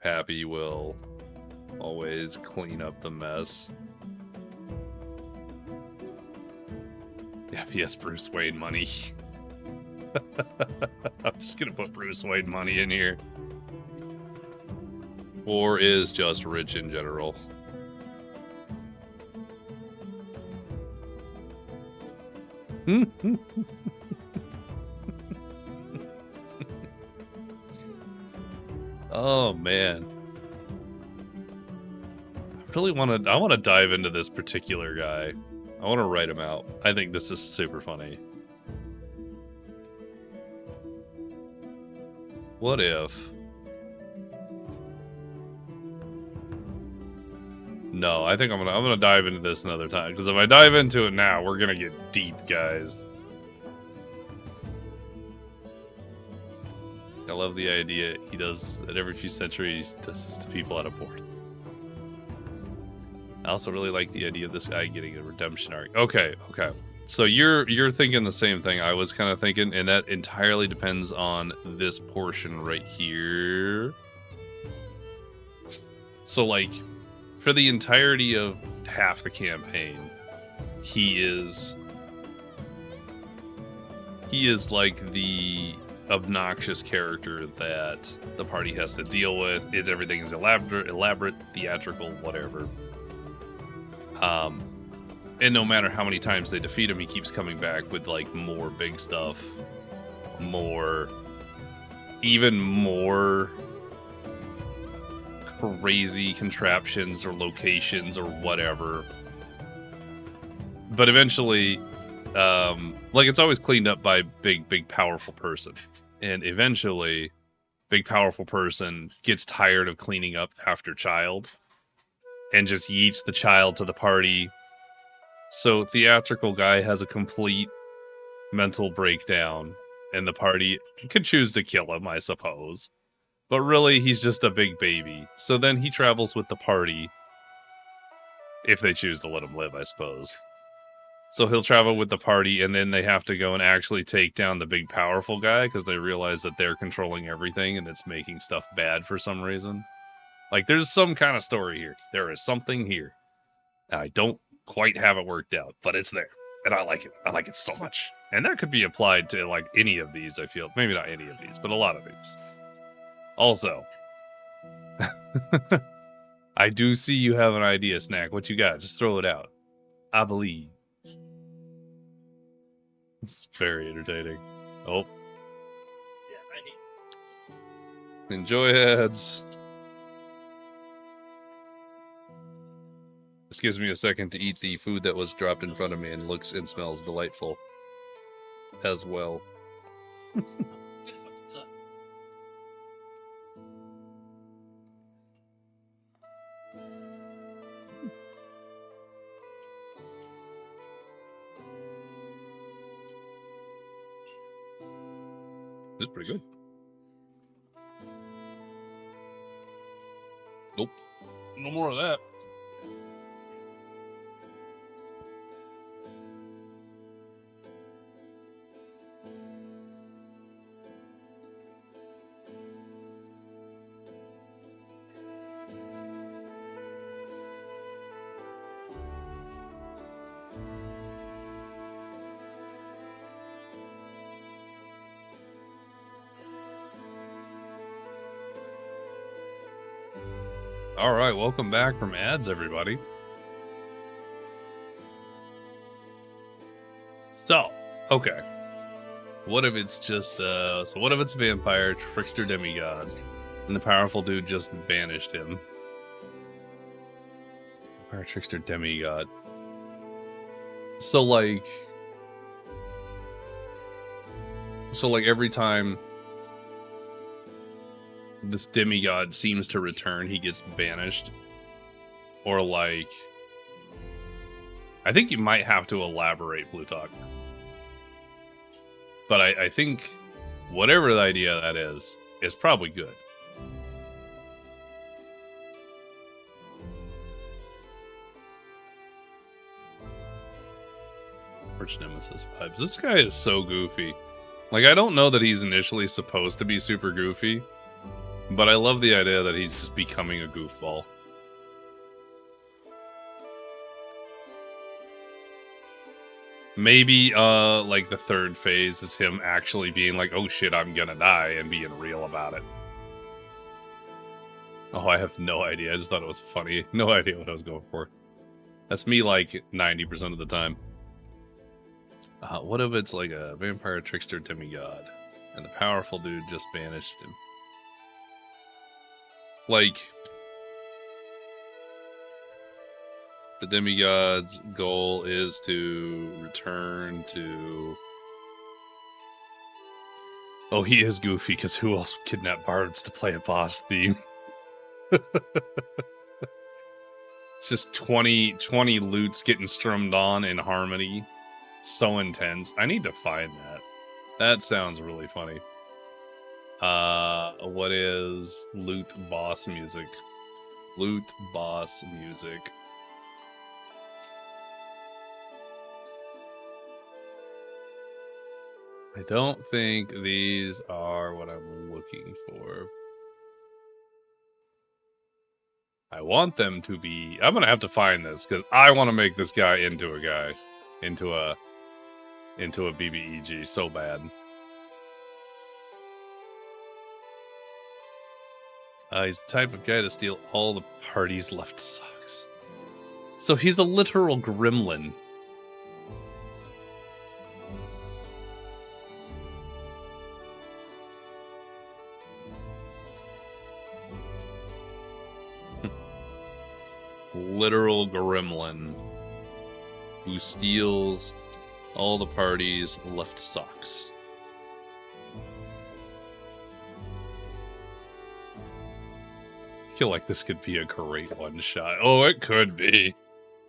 [SPEAKER 2] Pappy will always clean up the mess. Yeah, PS Bruce Wayne money. I'm just gonna put Bruce Wayne money in here. Or is just rich in general. Oh man. I want to dive into this particular guy. I want to write him out. I think this is super funny. What if... No, I think I'm gonna dive into this another time, because if I dive into it now, we're gonna get deep, guys. I love the idea he does that every few centuries, does this to people out of port. I also really like the idea of this guy getting a redemption arc. Okay. So you're thinking the same thing I was kind of thinking, and that entirely depends on this portion right here. So like, for the entirety of half the campaign, he is like the obnoxious character that the party has to deal with. Everything is elaborate, theatrical, whatever. And no matter how many times they defeat him, he keeps coming back with like more big stuff, even more crazy contraptions or locations or whatever. But eventually, like it's always cleaned up by big powerful person. And eventually, big powerful person gets tired of cleaning up after child and just yeets the child to the party. So theatrical guy has a complete mental breakdown, and the party could choose to kill him, I suppose. But really, he's just a big baby. So then he travels with the party, if they choose to let him live, I suppose. So he'll travel with the party, and then they have to go and actually take down the big powerful guy, because they realize that they're controlling everything, and it's making stuff bad for some reason. Like, there's some kind of story here. There is something here. I don't quite have it worked out, but it's there. And I like it. I like it so much. And that could be applied to, like, any of these, I feel. Maybe not any of these, but a lot of these. Also, I do see you have an idea, Snack. What you got? Just throw it out. I believe. It's very entertaining. Oh. Enjoy ads. This gives me a second to eat the food that was dropped in front of me and looks and smells delightful as well. This is pretty good. Nope. No more of that. Alright, welcome back from ads, everybody. So, okay. What if it's just, so what if it's a vampire, trickster demigod, and the powerful dude just banished him? Vampire, trickster demigod. So like every time this demigod seems to return, he gets banished. Or like, I think you might have to elaborate, Plutarch. But I think whatever the idea that is probably good. Arch Nemesis vibes. This guy is so goofy. Like, I don't know that he's initially supposed to be super goofy, but I love the idea that he's just becoming a goofball. Maybe, like, the third phase is him actually being like, oh shit, I'm gonna die, and being real about it. Oh, I have no idea. I just thought it was funny. No idea what I was going for. That's me, like, 90% of the time. What if it's like a vampire trickster demigod, and the powerful dude just banished him? Like, the demigod's goal is to return to... Oh, he is goofy, because who else would kidnap bards to play a boss theme? It's just 20 lutes getting strummed on in harmony. So intense. I need to find that. That sounds really funny. What is lute boss music? Lute boss music. I don't think these are what I'm looking for. I want them to be... I'm gonna have to find this, because I want to make this guy into a guy. Into a BBEG so bad. He's the type of guy to steal all the party's left socks. So he's a literal gremlin. Literal gremlin who steals all the party's left socks. I feel like this could be a great one-shot. Oh, it could be.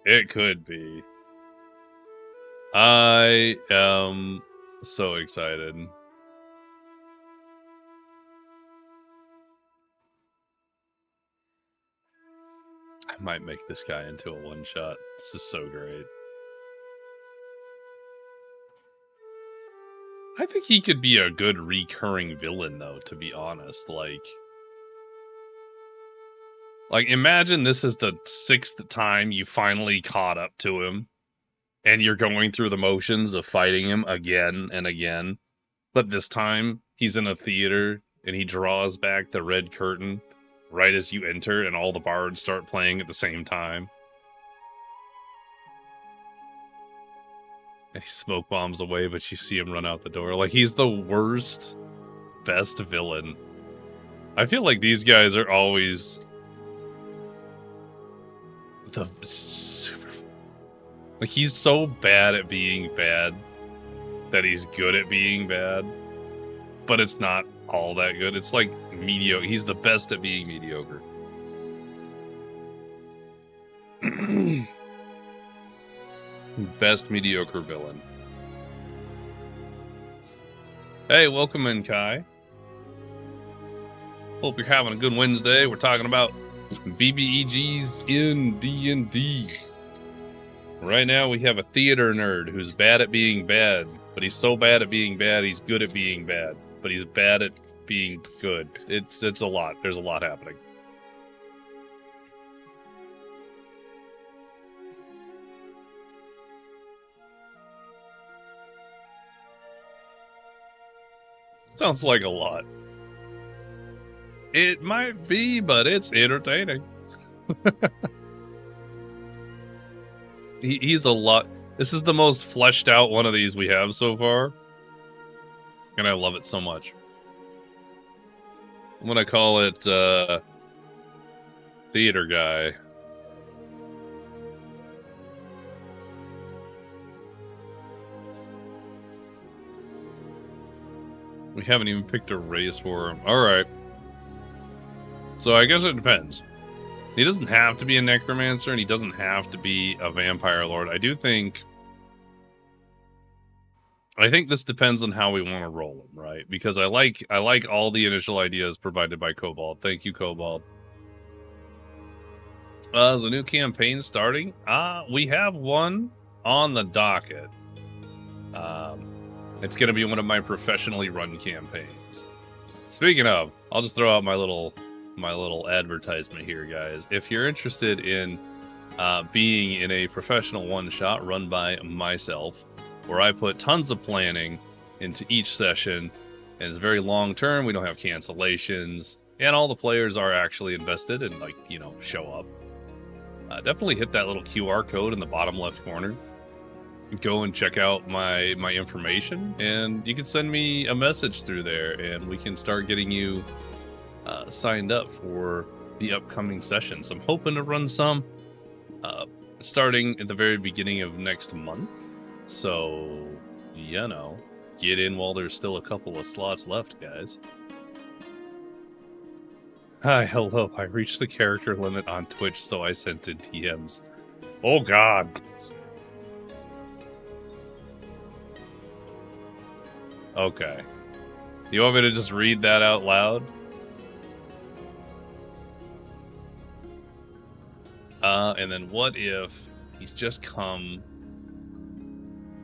[SPEAKER 2] It could be. I am so excited. I might make this guy into a one-shot. This is so great. I think he could be a good recurring villain, though, to be honest. Like, imagine this is the 6th time you finally caught up to him, and you're going through the motions of fighting him again and again. But this time, he's in a theater, and he draws back the red curtain right as you enter, and all the bards start playing at the same time. And he smoke bombs away, but you see him run out the door. Like, he's the worst, best villain. I feel like these guys are always the super... Like, he's so bad at being bad that he's good at being bad. But it's not all that good. It's like mediocre. He's the best at being mediocre. Best mediocre villain. Hey, welcome in, Kai. Hope you're having a good Wednesday. We're talking about BBEGs in D&D. Right now we have a theater nerd who's bad at being bad, but he's so bad at being bad, he's good at being bad, but he's bad at being good. It's a lot. There's a lot happening. Sounds like a lot. It might be, but it's entertaining. He's a lot. This is the most fleshed out one of these we have so far. And I love it so much. I'm gonna call it, Theater Guy. We haven't even picked a race for him. Alright. So I guess it depends. He doesn't have to be a necromancer, and he doesn't have to be a vampire lord. I think this depends on how we want to roll him, right? Because I like all the initial ideas provided by Cobalt. Thank you, Cobalt. Is a new campaign starting? We have one on the docket. It's going to be one of my professionally run campaigns. Speaking of, I'll just throw out my little advertisement here, guys. If you're interested in being in a professional one-shot run by myself, where I put tons of planning into each session, and it's very long-term, we don't have cancellations, and all the players are actually invested and, like, you know, show up. Definitely hit that little QR code in the bottom left corner. Go and check out my information, and you can send me a message through there, and we can start getting you signed up for the upcoming sessions. I'm hoping to run some starting at the very beginning of next month. So, you know, get in while there's still a couple of slots left, guys. Hi, hello. I reached the character limit on Twitch, so I sent in TMs. Oh, God. Okay. You want me to just read that out loud? And then what if he's just come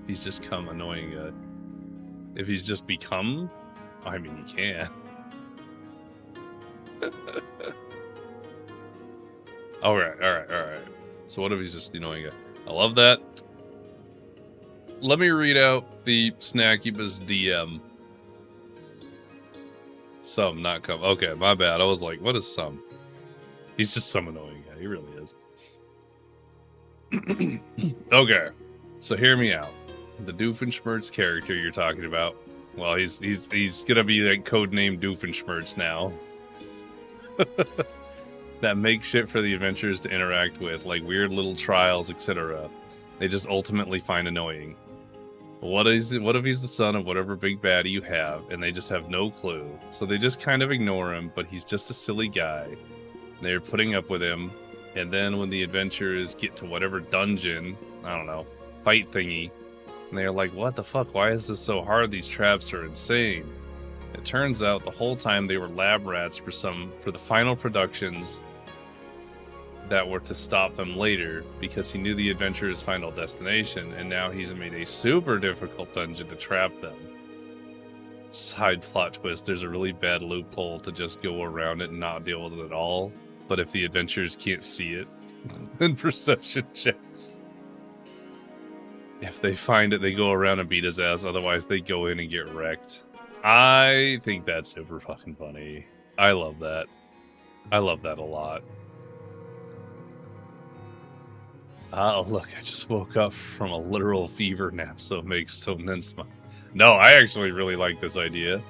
[SPEAKER 2] annoying, if he's just become, I mean, he can. Alright. So what if he's just annoying? I love that. Let me read out the Snackybus DM. Some, not come. Okay, my bad. I was like, what is some? He's just some annoying guy. He really is. Okay, so hear me out. The Doofenshmirtz character you're talking about, well, he's gonna be like codename Doofenshmirtz now. That makes shit for the adventurers to interact with, like weird little trials, etc. They just ultimately find annoying. What if he's the son of whatever big baddie you have, and they just have no clue? So they just kind of ignore him, but he's just a silly guy. They're putting up with him, and then when the adventurers get to whatever dungeon, I don't know, fight thingy, and they're like, what the fuck, why is this so hard? These traps are insane. It turns out the whole time they were lab rats for the final productions that were to stop them later, because he knew the adventurer's final destination, and now he's made a super difficult dungeon to trap them. Side plot twist, there's a really bad loophole to just go around it and not deal with it at all, but if the adventurers can't see it, then perception checks. If they find it, they go around and beat his ass, otherwise they go in and get wrecked. I think that's super fucking funny. I love that. I love that a lot. Oh, look, I just woke up from a literal fever nap, so it makes so sense. No, I actually really like this idea.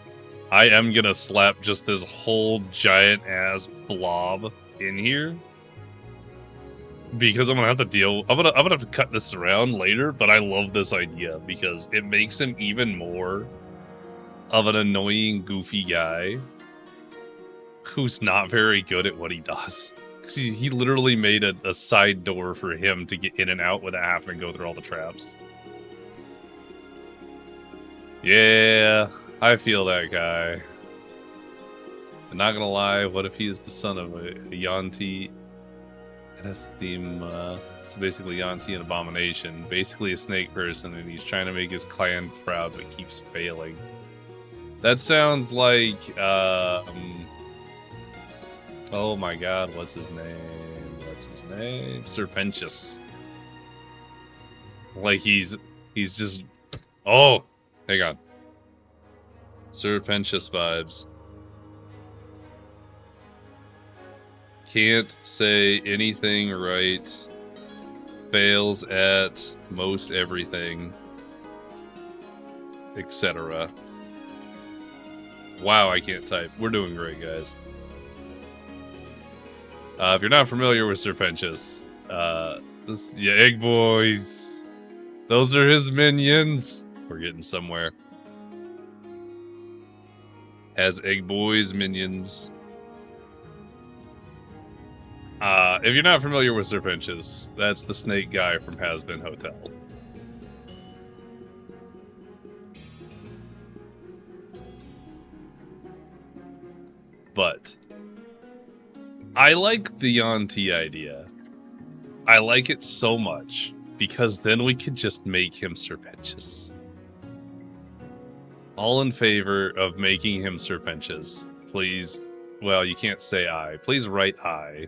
[SPEAKER 2] I am gonna slap just this whole giant-ass blob in here. Because I'm gonna have to deal... I'm gonna have to cut this around later, but I love this idea, because it makes him even more of an annoying, goofy guy who's not very good at what he does. Because he literally made a side door for him to get in and out without having to go through all the traps. Yeah, I feel that guy. I'm not gonna lie, what if he is the son of a Yanti? That's the theme, so basically Yanti an abomination. Basically a snake person, and he's trying to make his clan proud, but keeps failing. That sounds like, oh my god, what's his name? Serpentius. Like he's just... Oh! Hang on. Serpentius vibes. Can't say anything right. Fails at most everything. Etc. Wow, I can't type. We're doing great, guys. If you're not familiar with Serpentius, yeah, Egg Boys. Those are his minions. We're getting somewhere. Has Egg Boys minions. If you're not familiar with Serpentious, that's the snake guy from Has Been Hotel. But I like the Yuan-Ti idea. I like it so much because then we could just make him Serpentious. All in favor of making him Serpentious, please. Well, you can't say I. Please write I.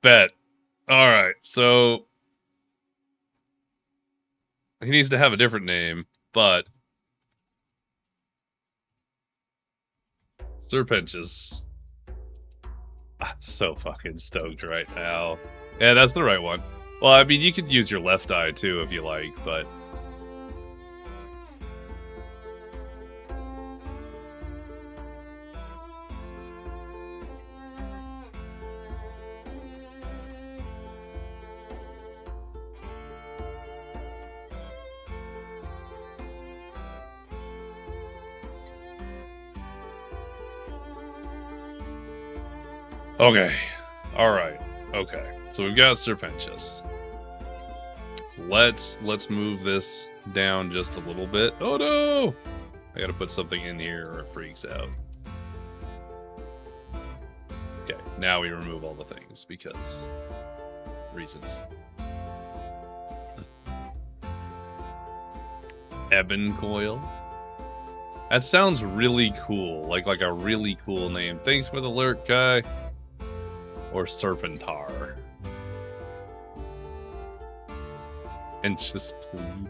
[SPEAKER 2] Bet. Alright, so he needs to have a different name, but Serpentious. I'm so fucking stoked right now. Yeah, that's the right one. Well, I mean, you could use your left eye too if you like, but okay. Alright. Okay. So we've got Serpentious. Let's move this down just a little bit. Oh no! I gotta put something in here or it freaks out. Okay, now we remove all the things because reasons. Ebon Coil. That sounds really cool. Like a really cool name. Thanks for the lurk, guy. Or Serpentar. And just plead.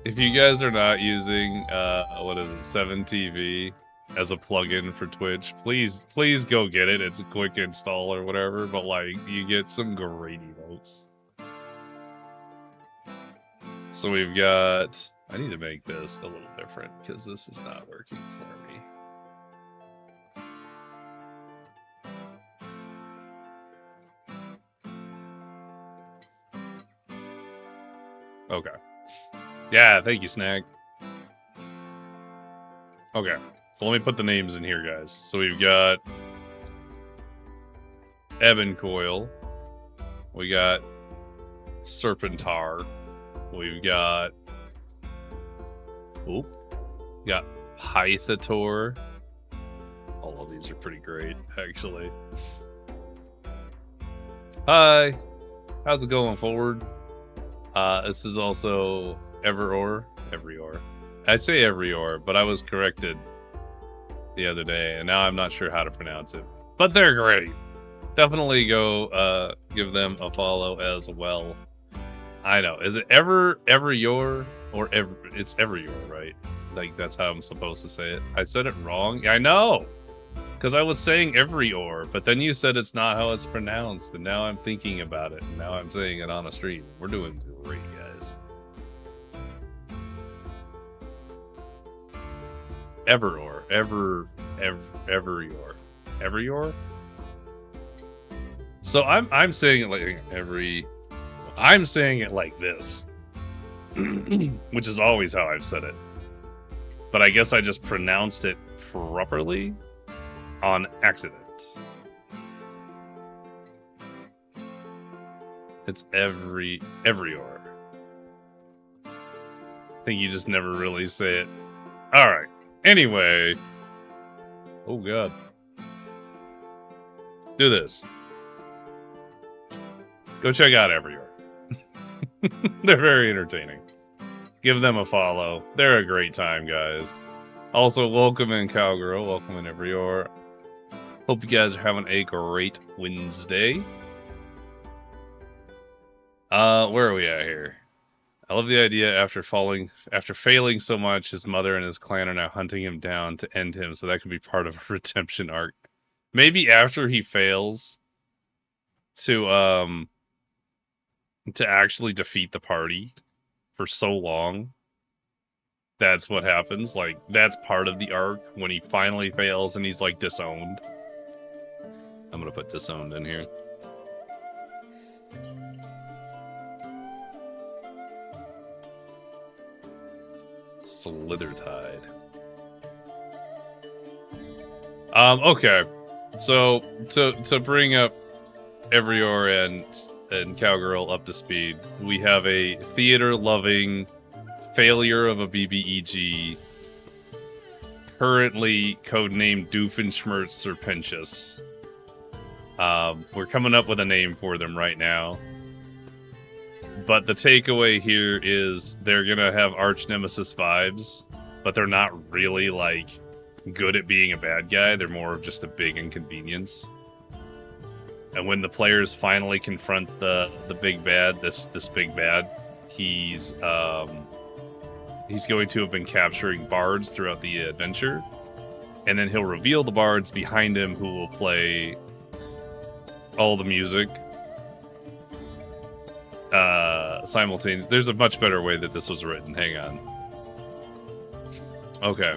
[SPEAKER 2] If you guys are not using, what is it, 7TV as a plugin for Twitch, please go get it. It's a quick install or whatever, but like, you get some great emotes. So we've got, I need to make this a little different because this is not working for me. Okay. Yeah, thank you, Snag. Okay, so let me put the names in here, guys. So we've got Ebon Coil. We got Serpentar. We've got... Oop. We got Pythator. All of these are pretty great, actually. Hi. How's it going, forward? This is also Everor. I'd say Everor, but I was corrected the other day, and now I'm not sure how to pronounce it. But they're great. Definitely go give them a follow as well. I know. Is it Everyor or it's Everyor, right? Like that's how I'm supposed to say it. I said it wrong. I know. Because I was saying Everyor, but then you said it's not how it's pronounced, and now I'm thinking about it, and now I'm saying it on a stream. We're doing great, guys. Everor. Everyor? So I'm saying it like I'm saying it like this. Which is always how I've said it. But I guess I just pronounced it properly on accident. It's Everyor. I think you just never really say it. Alright. Anyway. Oh god. Do this. Go check out Everyor. They're very entertaining. Give them a follow. They're a great time, guys. Also, welcome in Cowgirl. Welcome in Everyor. Hope you guys are having a great Wednesday. Where are we at here? I love the idea after failing so much, his mother and his clan are now hunting him down to end him, so that could be part of a redemption arc. Maybe after he fails to actually defeat the party for so long. That's what happens. Like, that's part of the arc when he finally fails and he's like disowned. I'm gonna put disowned in here. Slithertide. Okay. So to bring up Evrior and Cowgirl up to speed, we have a theater-loving failure of a BBEG, currently codenamed Doofenshmirtz Serpentius. We're coming up with a name for them right now. But the takeaway here is they're gonna have arch nemesis vibes, but they're not really, like, good at being a bad guy. They're more of just a big inconvenience. And when the players finally confront the big bad, this big bad, he's going to have been capturing bards throughout the adventure, and then he'll reveal the bards behind him who will play all the music simultaneously. There's a much better way that this was written. Hang on. Okay.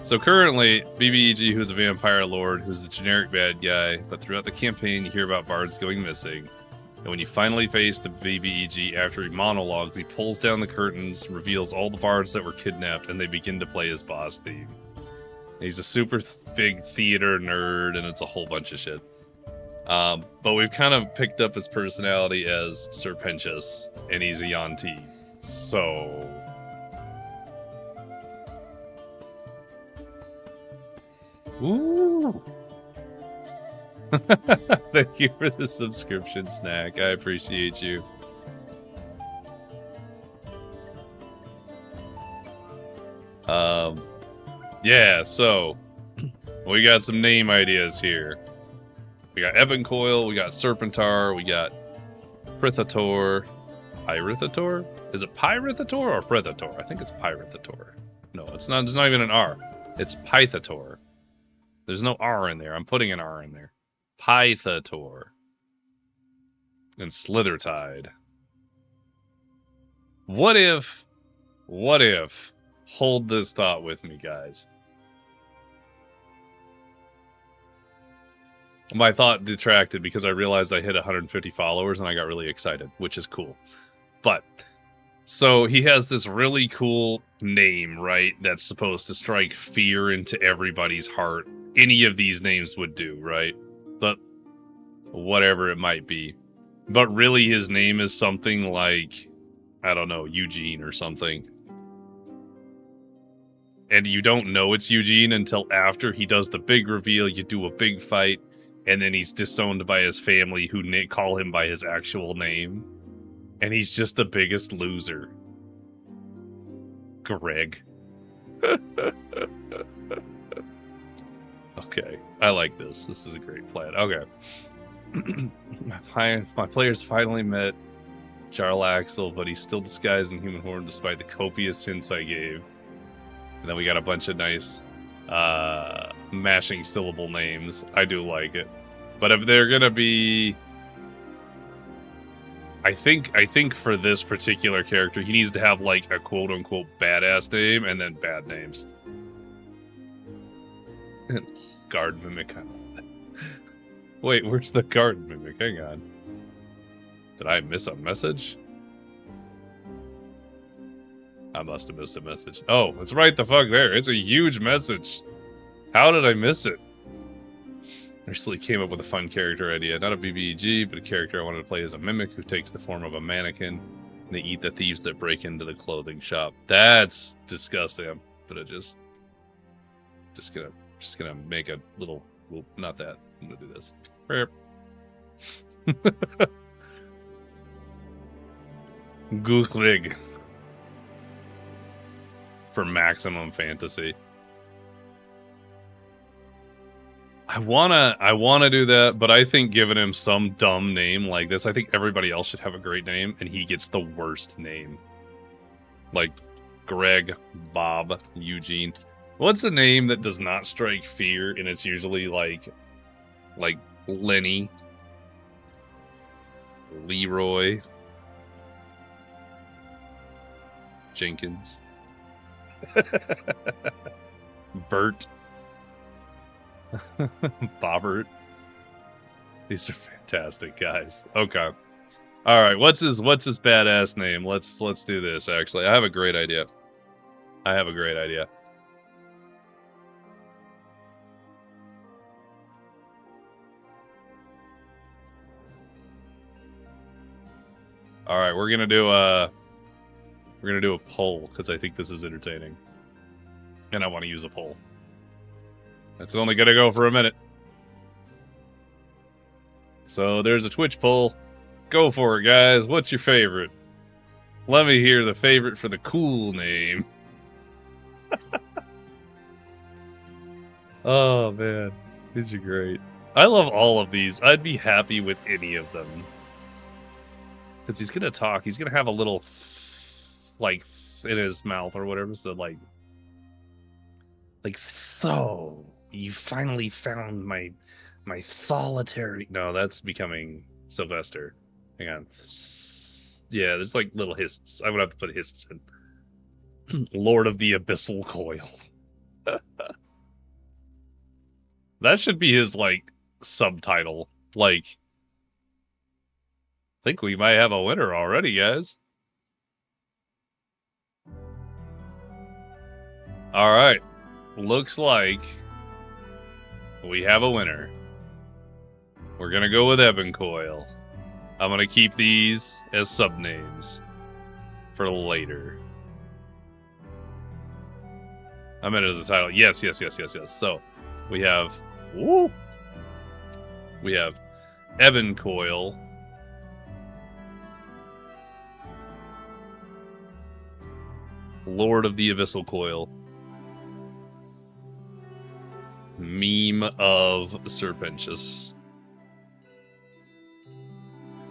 [SPEAKER 2] So currently, BBEG, who's a vampire lord, who's the generic bad guy, but throughout the campaign you hear about bards going missing. And when you finally face the BBEG after he monologues, he pulls down the curtains, reveals all the bards that were kidnapped, and they begin to play his boss theme. He's a super big theater nerd, and it's a whole bunch of shit. But we've kind of picked up his personality as Serpentius, and he's a Yuan-Ti. So... Ooh! Thank you for the subscription, Snack. I appreciate you. Yeah, so we got some name ideas here. We got Evancoil, we got Serpentar, we got Prithator. Pyrithator? Is it Pyrithator or Prithator? I think it's Pyrithator. No, it's not. There's not even an R. It's Pythator. There's no R in there. I'm putting an R in there. Pythator. And Slithertide. What if, hold this thought with me, guys. My thought detracted because I realized I hit 150 followers and I got really excited, which is cool. But, so he has this really cool name, right, that's supposed to strike fear into everybody's heart. Any of these names would do, right? But whatever it might be. But really his name is something like, I don't know, Eugene or something. And you don't know it's Eugene until after he does the big reveal, you do a big fight, and then he's disowned by his family who call him by his actual name. And he's just the biggest loser. Greg. Okay, I like this. This is a great plan. Okay. My players finally met Jarlaxle, but he's still disguised in human form despite the copious hints I gave. And then we got a bunch of nice mashing syllable names. I do like it. But if they're gonna be... I think for this particular character, he needs to have like a quote-unquote badass name and then bad names. Guard Mimic. Wait, where's the Guard Mimic? Hang on. Did I miss a message? I must have missed a message. Oh, it's right the fuck there. It's a huge message. How did I miss it? I recently came up with a fun character idea. Not a BBEG, but a character I wanted to play as a mimic who takes the form of a mannequin, and they eat the thieves that break into the clothing shop. That's disgusting. I'm gonna just gonna make a little, well, not that. I'm gonna do this. Guthrig. For maximum fantasy. I wanna do that, but I think giving him some dumb name like this, I think everybody else should have a great name, and he gets the worst name. Like Greg, Bob, Eugene. What's a name that does not strike fear, and it's usually like Lenny, Leroy, Jenkins, Bert, Bobbert. These are fantastic guys. Okay. All right. What's his badass name? Let's do this. Actually, I have a great idea. I have a great idea. All right, we're gonna do a poll because I think this is entertaining, and I want to use a poll. It's only gonna go for a minute. So there's a Twitch poll. Go for it, guys. What's your favorite? Let me hear the favorite for the cool name. Oh man, these are great. I love all of these. I'd be happy with any of them. Because he's gonna talk. He's gonna have a little, like, in his mouth or whatever. So, like, so you finally found my solitary. No, that's becoming Sylvester. Hang on. Yeah, there's like little hisses. I would have to put hisses in. Lord of the Abyssal Coil. That should be his, like, subtitle. Like, I think we might have a winner already, guys. Alright. Looks like we have a winner. We're gonna go with Ebon Coil. I'm gonna keep these as subnames for later. I meant it as a title. Yes. So, we have... Woo! We have Ebon Coil. Lord of the Abyssal Coil. Meme of Serpentius.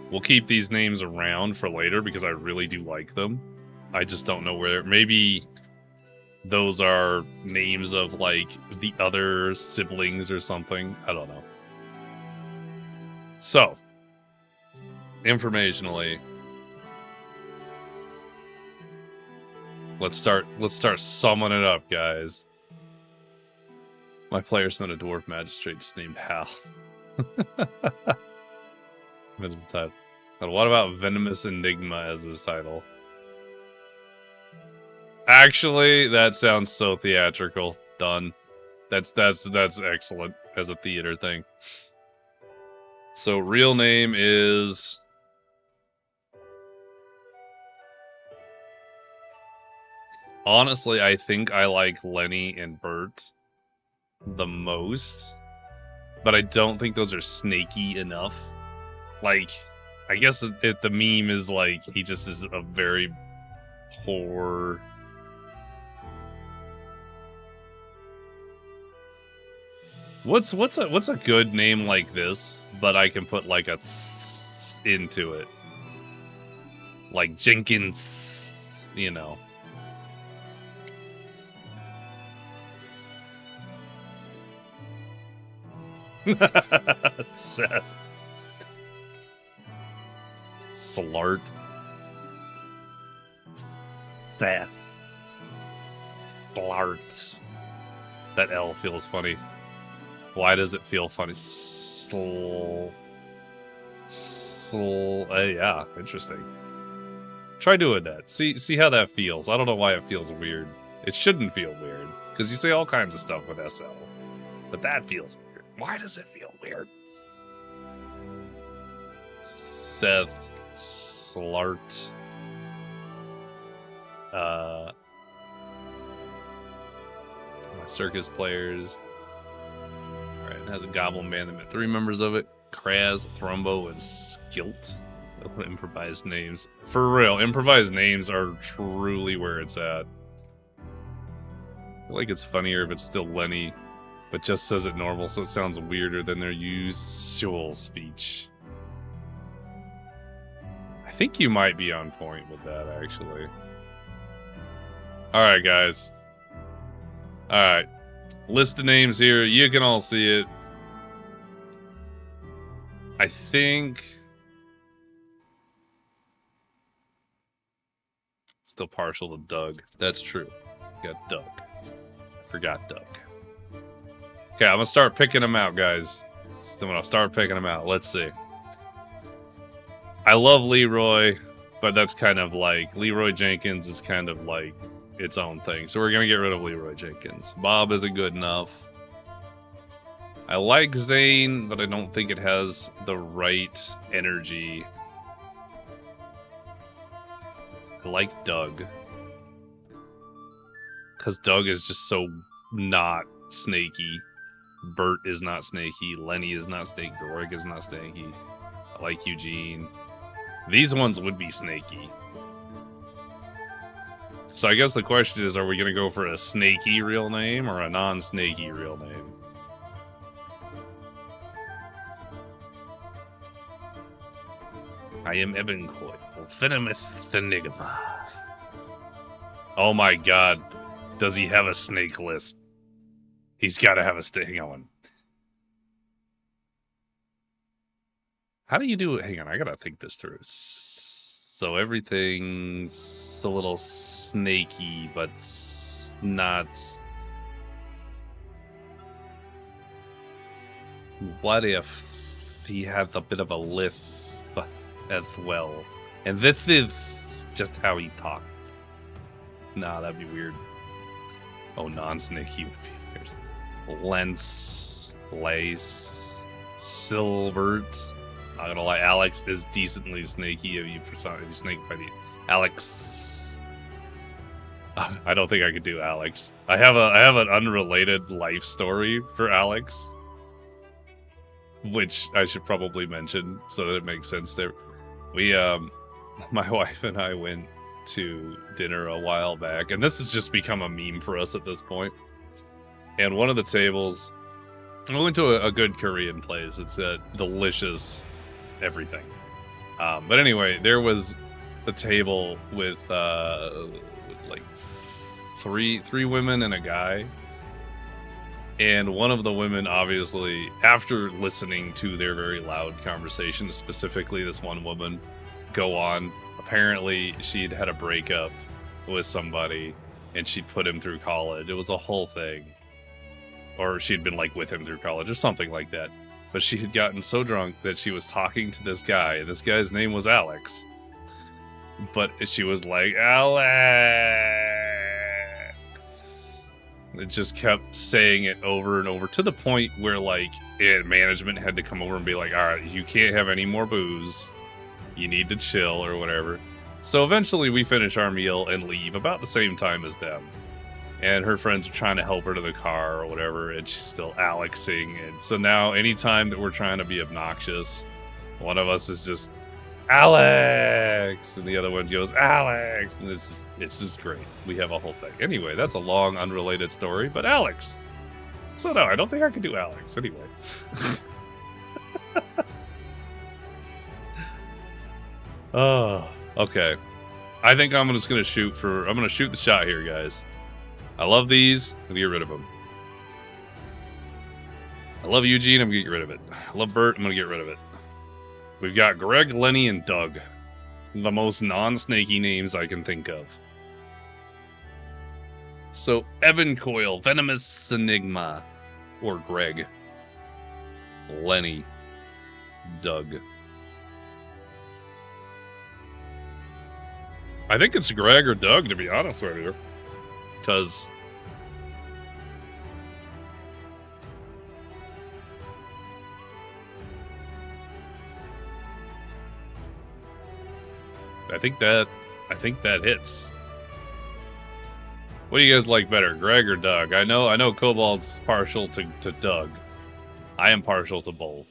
[SPEAKER 2] We'll keep these names around for later because I really do like them. I just don't know where... Maybe those are names of, like, the other siblings or something. I don't know. So, informationally, let's start summing it up, guys. My player's met a dwarf magistrate just named Hal. What is the title? And what about Venomous Enigma as his title? Actually, that sounds so theatrical. Done. That's excellent as a theater thing. So real name is... Honestly, I think I like Lenny and Bert the most, but I don't think those are snaky enough. Like, I guess if the meme is like he just is a very poor... What's a good name like this, but I can put like a into it, like Jenkins, you know. Seth. Slart. Seth. Slart. That L feels funny. Why does it feel funny? Yeah, interesting. Try doing that. See how that feels. I don't know why it feels weird. It shouldn't feel weird, because you say all kinds of stuff with SL. But that feels weird. Why does it feel weird? Seth Slart. My circus players. Alright, it has a goblin band that met 3 members of it. Kraz, Thrumbo, and Skilt. Improvised names. For real, improvised names are truly where it's at. I feel like it's funnier if it's still Lenny, but just says it normal, so it sounds weirder than their usual speech. I think you might be on point with that, actually. Alright, guys. Alright. List of names here. You can all see it. I think... Still partial to Doug. That's true. Got Doug. Forgot Doug. Okay, I'm gonna start picking them out, guys. I'm gonna start picking them out. Let's see. I love Leroy, but that's kind of like... Leroy Jenkins is kind of like its own thing. So we're gonna get rid of Leroy Jenkins. Bob isn't good enough. I like Zane, but I don't think it has the right energy. I like Doug. Because Doug is just so not snaky. Bert is not snaky. Lenny is not snaky. Greg is not snaky. I like Eugene. These ones would be snaky. So I guess the question is, are we going to go for a snaky real name or a non-snaky real name? I am Evan Coyle, Venomous Enigma. Oh my god, does he have a snake lisp? He's got to have a snake. Hang on. How do you do it? Hang on, I gotta think this through. So everything's a little snaky, but not. What if he has a bit of a lisp as well? And this is just how he talks. Nah, that'd be weird. Oh, non-snaky would be weird. Lens, Lace, Silbert. Not gonna lie, Alex is decently snaky. If you snake by the Alex, I don't think I could do Alex. I have an unrelated life story for Alex, which I should probably mention so that it makes sense there. We, my wife and I went to dinner a while back, and this has just become a meme for us at this point. And one of the tables, we went to a good Korean place. It's a delicious everything. But anyway, there was a table with like three women and a guy. And one of the women, obviously, after listening to their very loud conversation, specifically this one woman go on, apparently she'd had a breakup with somebody and she'd put him through college. It was a whole thing. Or she'd been like with him through college or something like that. But she had gotten so drunk that she was talking to this guy, and this guy's name was Alex. But she was like, Alex. It just kept saying it over and over to the point where, like, management had to come over and be like, all right, you can't have any more booze. You need to chill or whatever. So eventually we finish our meal and leave about the same time as them. And her friends are trying to help her to the car or whatever, and she's still Alexing. And so now, anytime that we're trying to be obnoxious, one of us is just, Alex! And the other one goes, Alex! And it's just great. We have a whole thing. Anyway, that's a long, unrelated story, but Alex! So no, I don't think I can do Alex, anyway. Oh, okay. I think I'm just gonna shoot the shot here, guys. I love these. I'm gonna get rid of them. I love Eugene. I'm gonna get rid of it. I love Bert. I'm gonna get rid of it. We've got Greg, Lenny, and Doug. The most non-snaky names I can think of. So, Evan Coyle, Venomous Enigma, or Greg. Lenny. Doug. I think it's Greg or Doug, to be honest with you. Because I think that hits. What do you guys like better, Greg or Doug? I know Cobalt's partial to Doug. I am partial to both,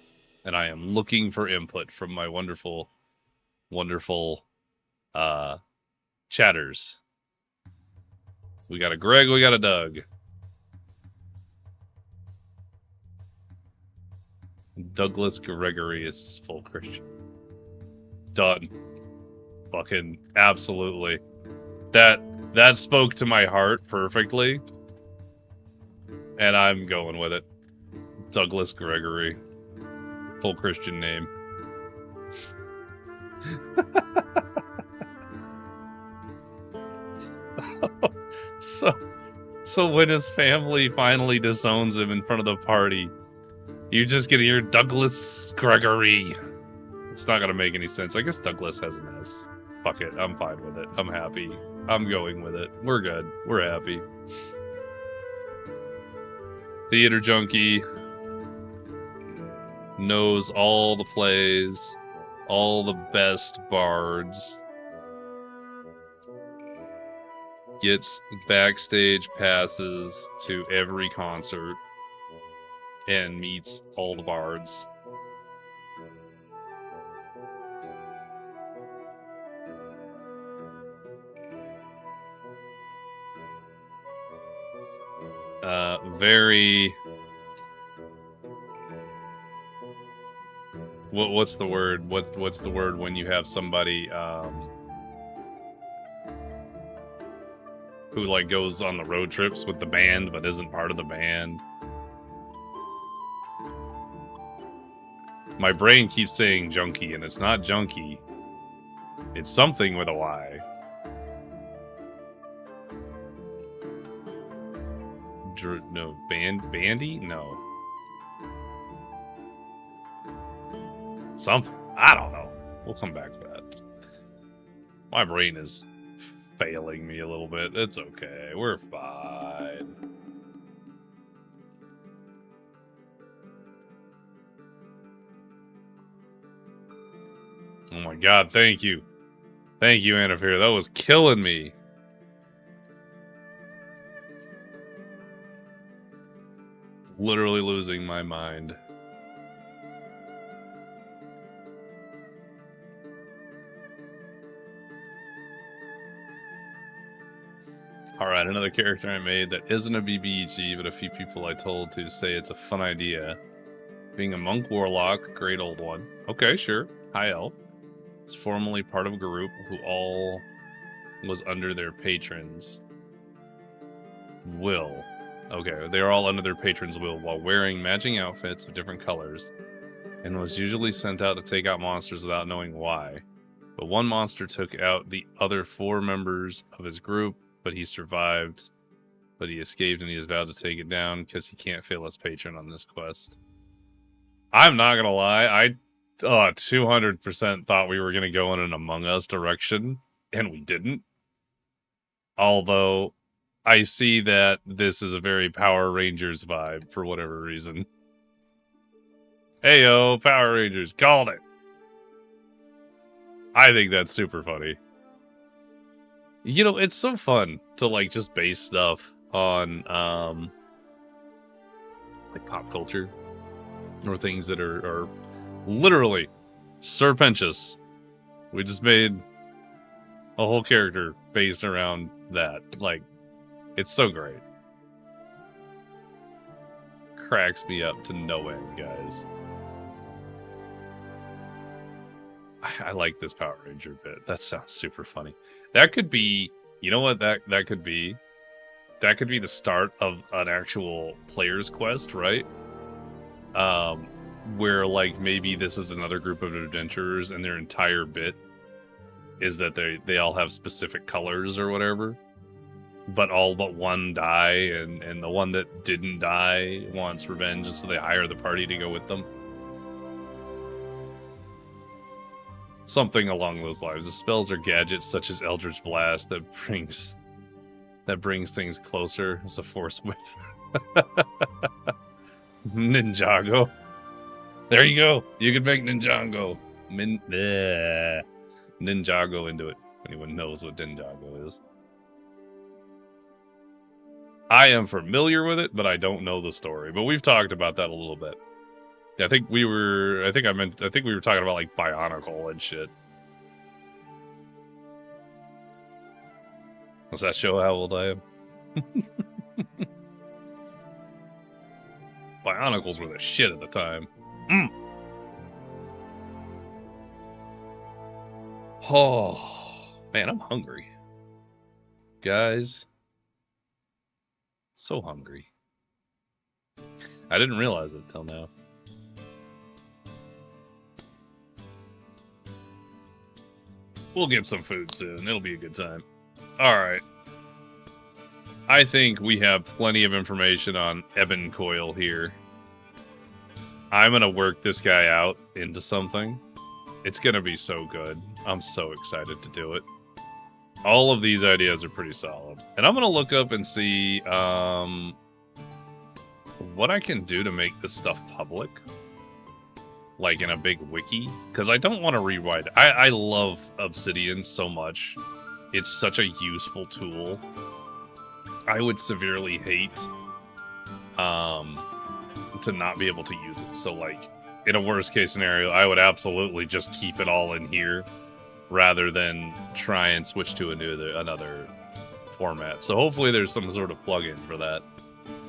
[SPEAKER 2] and I am looking for input from my wonderful chatters. We got a Greg, we got a Doug. Douglas Gregory is full Christian. Done. Fucking absolutely. That spoke to my heart perfectly. And I'm going with it. Douglas Gregory. Full Christian name. So when his family finally disowns him in front of the party, you just get to hear Douglas Gregory. It's not gonna make any sense. I guess Douglas has an S. Fuck it, I'm fine with it. I'm happy. I'm going with it. We're good. We're happy. Theater junkie knows all the plays, all the best bards, gets backstage passes to every concert, and meets all the bards. Very... What's the word? What's the word when you have somebody who like goes on the road trips with the band but isn't part of the band? My brain keeps saying junkie, and it's not junkie. It's something with a Y. No, bandy? No. Something. I don't know. We'll come back to that. My brain is failing me a little bit. It's okay. We're fine. Oh my god, thank you. Thank you, Anafir. That was killing me. Literally losing my mind. Alright, another character I made that isn't a BBEG, but a few people I told to say it's a fun idea. Being a monk warlock, great old one. Okay, sure. High elf. It's formerly part of a group who all was under their patrons' will. Okay, they are all under their patron's will while wearing matching outfits of different colors, and was usually sent out to take out monsters without knowing why. But one monster took out the other 4 members of his group, but he survived. But he escaped, and he has vowed to take it down because he can't fail his patron on this quest. I'm not gonna lie, I 200% thought we were gonna go in an Among Us direction, and we didn't. Although I see that this is a very Power Rangers vibe for whatever reason. Heyo, Power Rangers, called it! I think that's super funny. You know, it's so fun to, like, just base stuff on, like, pop culture. Or things that are literally serpentious. We just made a whole character based around that. Like, it's so great. Cracks me up to no end, guys. I like this Power Ranger bit. That sounds super funny. That could be, you know what that could be? That could be the start of an actual player's quest, right? Where, like, maybe this is another group of adventurers and their entire bit is that they all have specific colors or whatever. But all but one die, and the one that didn't die wants revenge, and so they hire the party to go with them. Something along those lines. The spells are gadgets such as Eldritch Blast that brings things closer as a force whip. Ninjago. There you go. You can make Ninjago. Ninjago into it. Anyone knows what Ninjago is. I am familiar with it, but I don't know the story. But we've talked about that a little bit. I think we were talking about, like, Bionicle and shit. Does that show how old I am? Bionicles were the shit at the time. Oh, man, I'm hungry. Guys. So hungry. I didn't realize it till now. We'll get some food soon. It'll be a good time. Alright. I think we have plenty of information on Ebon Coil here. I'm gonna work this guy out into something. It's gonna be so good. I'm so excited to do it. All of these ideas are pretty solid. And I'm going to look up and see what I can do to make this stuff public. Like in a big wiki. Because I don't want to rewrite it. I love Obsidian so much. It's such a useful tool. I would severely hate to not be able to use it. So like, in a worst case scenario, I would absolutely just keep it all in here. Rather than try and switch to another format. So hopefully there's some sort of plugin for that.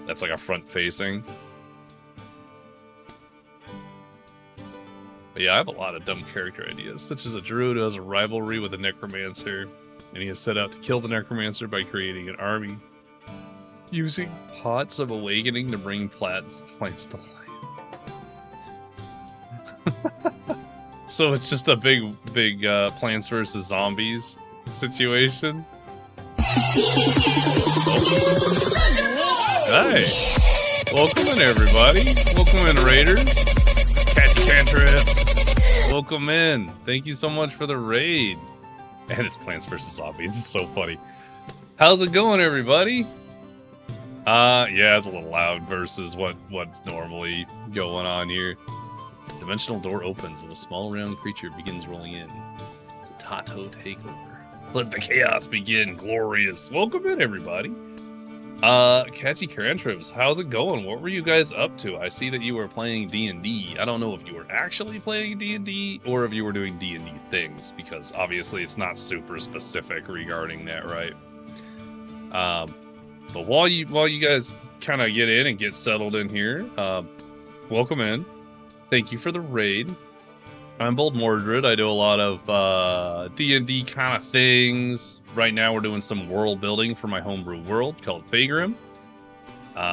[SPEAKER 2] That's like a front-facing. But yeah, I have a lot of dumb character ideas, such as a druid who has a rivalry with a necromancer, and he has set out to kill the necromancer by creating an army, using pots of awakening to bring plants to life. So it's just a big Plants vs. Zombies situation. Hi. Welcome in, everybody. Welcome in, Raiders. Catchy Cantrips. Welcome in. Thank you so much for the raid. And it's Plants vs. Zombies. It's so funny. How's it going, everybody? Yeah, it's a little loud versus what's normally going on here. Dimensional door opens and a small round creature begins rolling in. The Tato takeover. Let the chaos begin. Glorious. Welcome in, everybody. Catchy Cantrips, how's it going? What were you guys up to? I see that you were playing D&D. I don't know if you were actually playing D&D or if you were doing D&D things, because obviously it's not super specific regarding that, right? But while you guys kind of get in and get settled in here, welcome in. Thank you for the raid. I'm Boldmordred. I do a lot of D&D kind of things. Right now we're doing some world building for my homebrew world called Faegrimm.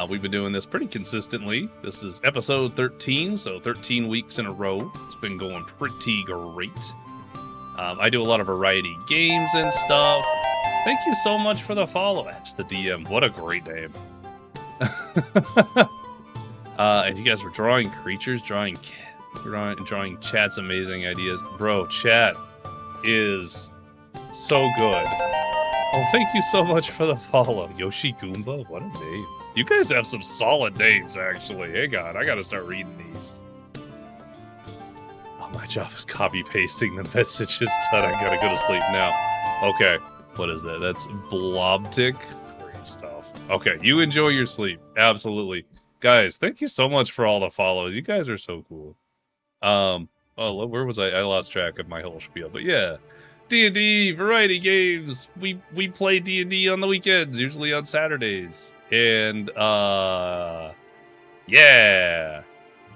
[SPEAKER 2] We've been doing this pretty consistently. This is episode 13, so 13 weeks in a row. It's been going pretty great. I do a lot of variety games and stuff. Thank you so much for the follow. That's the DM. What a great name. And you guys were drawing creatures, drawing chat's amazing ideas. Bro, chat is so good. Oh, thank you so much for the follow. Yoshi Goomba, what a name. You guys have some solid names, actually. Hey, God, I gotta start reading these. Oh, my job is copy-pasting the messages that I gotta go to sleep now. Okay, what is that? That's Blobtic. Great stuff. Okay, you enjoy your sleep. Absolutely. Guys, thank you so much for all the follows. You guys are so cool. Oh, where was I? I lost track of my whole spiel. But yeah, D&D, variety games. We play D&D on the weekends, usually on Saturdays. And, yeah.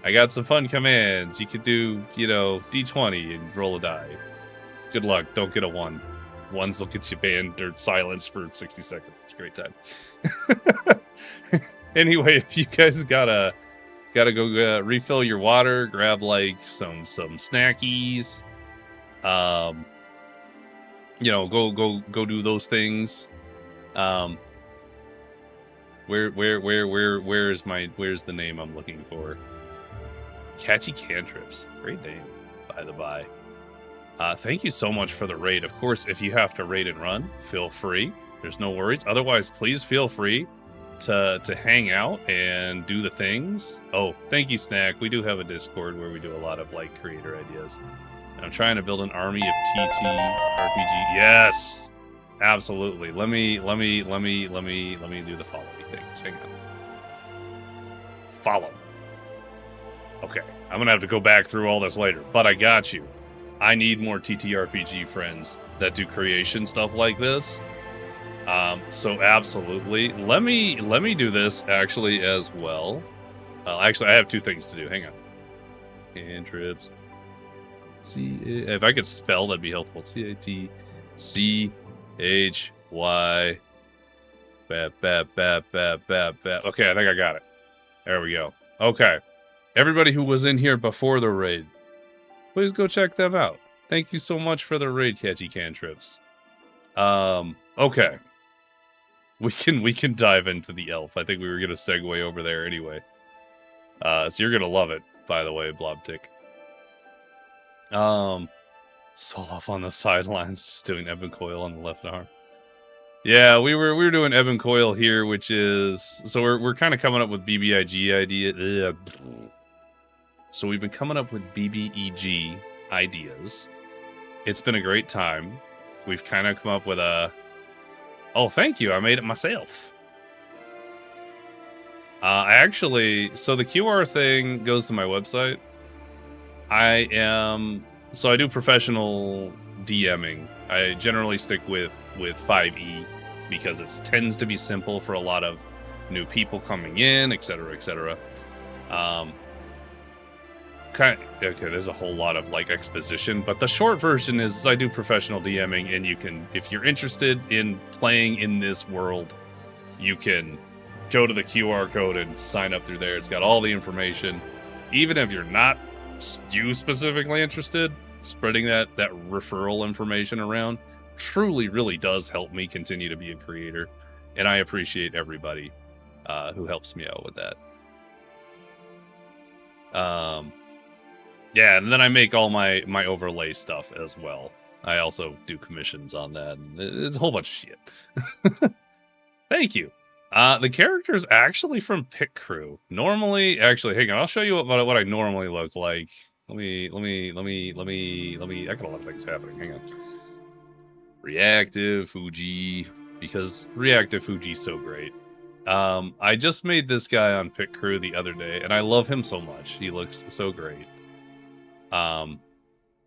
[SPEAKER 2] I got some fun commands. You could do, D20 and roll a die. Good luck. Don't get a 1. 1s will get you banned or silenced for 60 seconds. It's a great time. Anyway, if you guys gotta go refill your water, grab like some snackies, go do those things. Where's the name I'm looking for? Catchy Cantrips, great name, by the by. Thank you so much for the raid. Of course, if you have to raid and run, feel free. There's no worries. Otherwise, please feel free to hang out and do the things. Oh, thank you, Snack. We do have a Discord where we do a lot of like creator ideas. And I'm trying to build an army of TT RPG. Yes, absolutely. Let me do the following things. Hang on. Follow. Okay, I'm gonna have to go back through all this later, but I got you. I need more TTRPG friends that do creation stuff like this. So absolutely. Let me do this actually as well. Actually, I have 2 things to do. Hang on. Cantrips. If I could spell, that'd be helpful. CATCHY. Bap. Okay, I think I got it. There we go. Okay. Everybody who was in here before the raid, please go check them out. Thank you so much for the raid, Catchy Cantrips. Okay. We can dive into the elf. I think we were gonna segue over there anyway. So you're gonna love it, by the way, Blobtic. Soloff on the sidelines, just doing Evan Coil on the left arm. Yeah, we were doing ebb and coil here, which is so we're kind of coming up with BBIG idea. So we've been coming up with BBEG ideas. It's been a great time. We've kind of come up with a. Oh, thank you! I made it myself. I actually, so the QR thing goes to my website. So I do professional DMing. I generally stick with 5e because it tends to be simple for a lot of new people coming in, etc., etc. Okay, there's a whole lot of like exposition, but the short version is I do professional DMing, and you can, if you're interested in playing in this world, you can go to the QR code and sign up through there. It's got all the information. Even if you're not you specifically interested, spreading that referral information around truly really does help me continue to be a creator, and I appreciate everybody who helps me out with that. Yeah, and then I make all my overlay stuff as well. I also do commissions on that. It's a whole bunch of shit. Thank you. The character is actually from Pit Crew. Normally, actually, hang on, I'll show you what I normally look like. Let me. I got a lot of things happening. Hang on. Reactive Fuji, because Reactive Fuji's so great. I just made this guy on Pit Crew the other day, and I love him so much. He looks so great.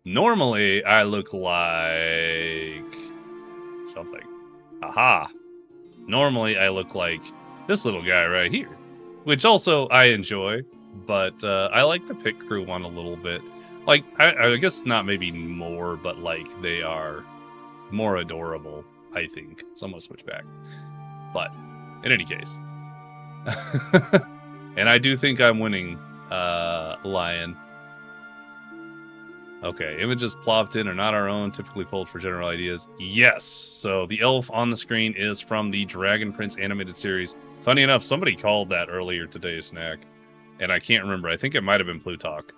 [SPEAKER 2] Normally I look like something. Aha. Normally I look like this little guy right here, which also I enjoy, but I like the Pit Crew one a little bit. Like, I guess not maybe more, but like they are more adorable, I think. So I'm gonna switch back. But in any case. And I do think I'm winning, Lion. Okay, images plopped in are not our own, typically pulled for general ideas. Yes, so the elf on the screen is from the Dragon Prince animated series. Funny enough, somebody called that earlier today, Snack, and I can't remember. I think it might have been Plutarch.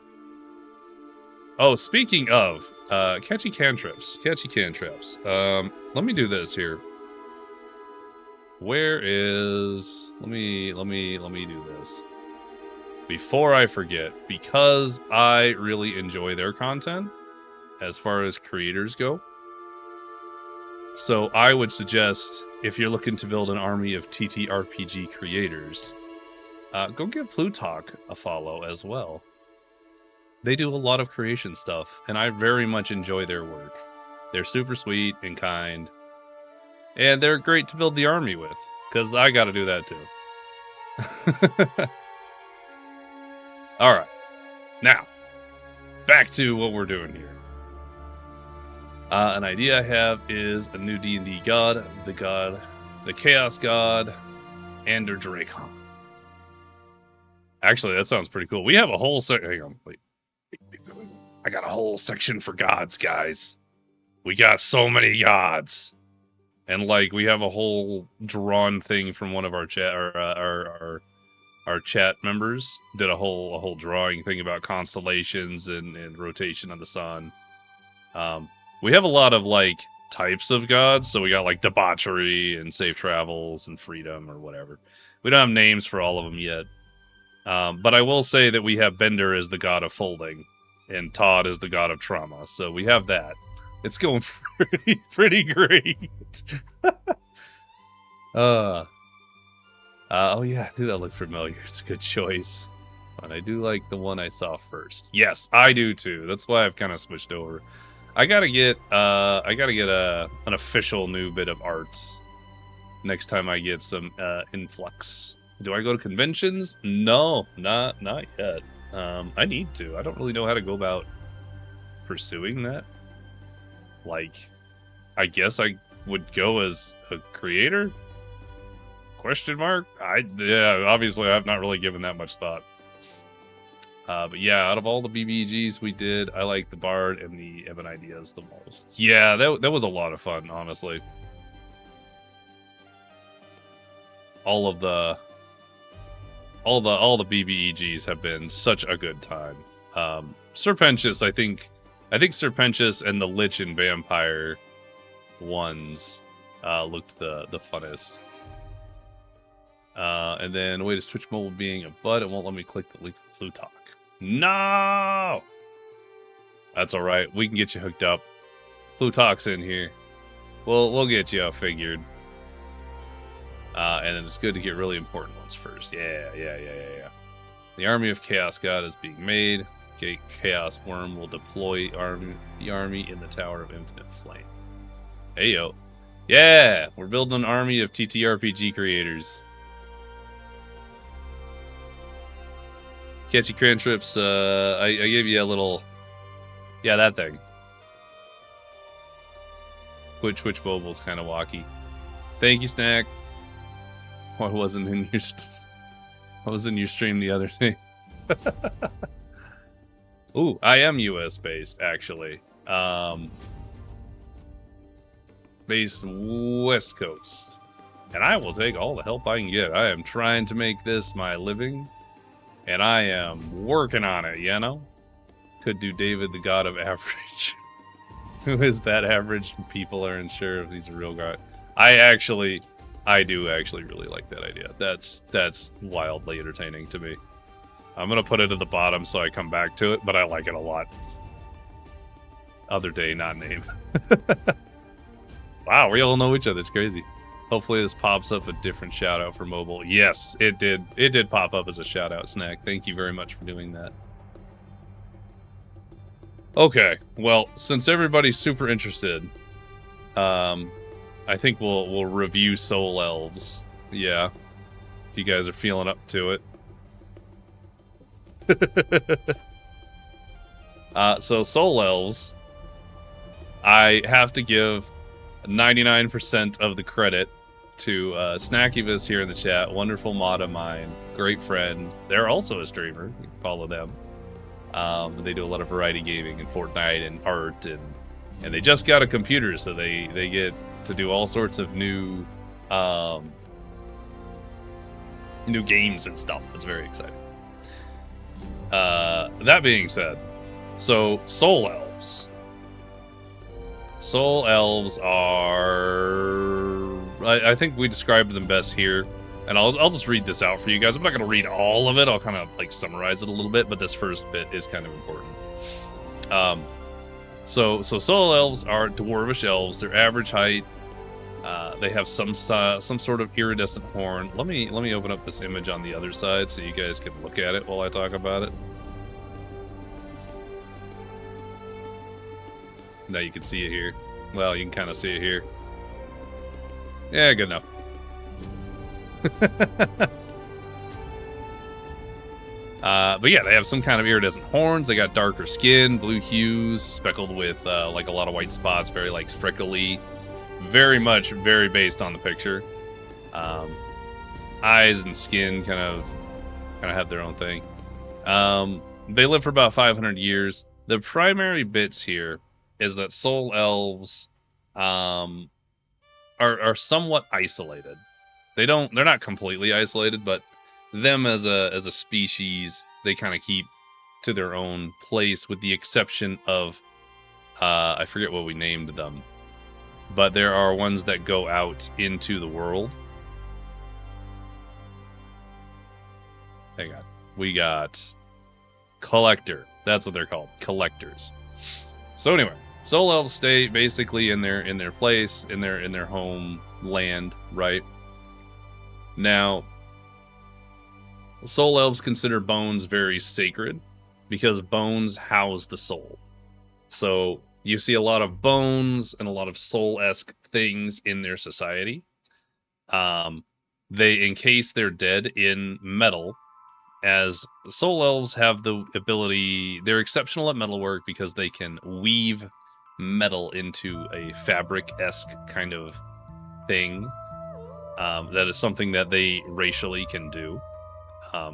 [SPEAKER 2] Oh, speaking of, catchy cantrips. Let me do this here. Where is... Let me do this. Before I forget, because I really enjoy their content as far as creators go. So I would suggest, if you're looking to build an army of TTRPG creators, go give Plutarch a follow as well. They do a lot of creation stuff, and I very much enjoy their work. They're super sweet and kind, and they're great to build the army with, because I gotta do that too. Alright, now, back to what we're doing here. An idea I have is a new D&D god, the Chaos God, Ander Drakon. Actually, that sounds pretty cool. We have a whole hang on, wait. I got a whole section for gods, guys. We got so many gods. And, like, we have a whole drawn thing from one of our chat, our chat members did a whole drawing thing about constellations and rotation of the sun. We have a lot of like types of gods, so we got like debauchery and safe travels and freedom or whatever. We don't have names for all of them yet, but I will say that we have Bender as the god of folding and Todd is the god of trauma, so we have that. It's going pretty great. Oh yeah, do that look familiar? It's a good choice. And I do like the one I saw first. Yes, I do too. That's why I've kind of switched over. I gotta get an official new bit of art next time I get some influx. Do I go to conventions? No, not yet. I need to. I don't really know how to go about pursuing that. Like, I guess I would go as a creator? Question mark? Yeah, obviously I've not really given that much thought. But yeah, out of all the BBGs we did, I like the Bard and the Ebon ideas the most. Yeah, that was a lot of fun, honestly. All the BBEGs have been such a good time. Serpentious, I think Serpentious and the Lich and Vampire ones looked the funnest. And then wait, is Twitch mobile being a bud? It won't let me click the link to Plutalk. No! That's alright. We can get you hooked up. Plutalk's in here. We'll get you figured. And then it's good to get really important ones first. Yeah. The army of Chaos God is being made. Chaos Worm will deploy the army in the Tower of Infinite Flame. Hey yo. Yeah! We're building an army of TTRPG creators. Catchy cantrips, I gave you a little... Yeah, that thing. Twitch mobile's kind of wacky. Thank you, Snack. I wasn't in your stream the other day. Ooh, I am US based, actually. Based West Coast. And I will take all the help I can get. I am trying to make this my living. And I am working on it, you know? Could do David, the God of Average. Who is that average? People aren't sure if he's a real guy. I do actually really like that idea. That's wildly entertaining to me. I'm gonna put it at the bottom so I come back to it, but I like it a lot. Other day, not name. Wow, we all know each other. It's crazy. Hopefully this pops up a different shout out for mobile. Yes, it did. It did pop up as a shout out, Snack. Thank you very much for doing that. Okay, well, since everybody's super interested, I think we'll review Soul Elves. Yeah, if you guys are feeling up to it. So Soul Elves, I have to give 99% of the credit to Snackyvis here in the chat. Wonderful mod of mine, great friend. They're also a streamer. You can follow them. They do a lot of variety gaming and Fortnite and art, and they just got a computer, so they get to do all sorts of new games and stuff. It's very exciting. That being said, so Soul Elves. Soul Elves are... I think we described them best here. And I'll just read this out for you guys. I'm not going to read all of it. I'll kind of like summarize it a little bit, but this first bit is kind of important. So Soul Elves are dwarvish elves. Their average height. They have some sort of iridescent horn. Let me open up this image on the other side so you guys can look at it while I talk about it. Now you can see it here. Well, you can kind of see it here. Yeah, good enough. But yeah, they have some kind of iridescent horns. They got darker skin, blue hues, speckled with like a lot of white spots, very like freckly, very based on the picture. Eyes and skin kind of have their own thing. They live for about 500 years. The primary bits here is that Soul Elves are somewhat isolated. They're not completely isolated, but them as a species, they kind of keep to their own place, with the exception of I forget what we named them, but there are ones that go out into the world. Hang on, we got Collector. That's what they're called, collectors. So anyway, Soul Elves stay basically in their place, in their homeland, right? Now, Soul Elves consider bones very sacred because bones house the soul. So you see a lot of bones and a lot of soul-esque things in their society. They encase their dead in metal, as Soul Elves have the ability... They're exceptional at metalwork because they can weave metal into a fabric-esque kind of thing. That is something that they racially can do.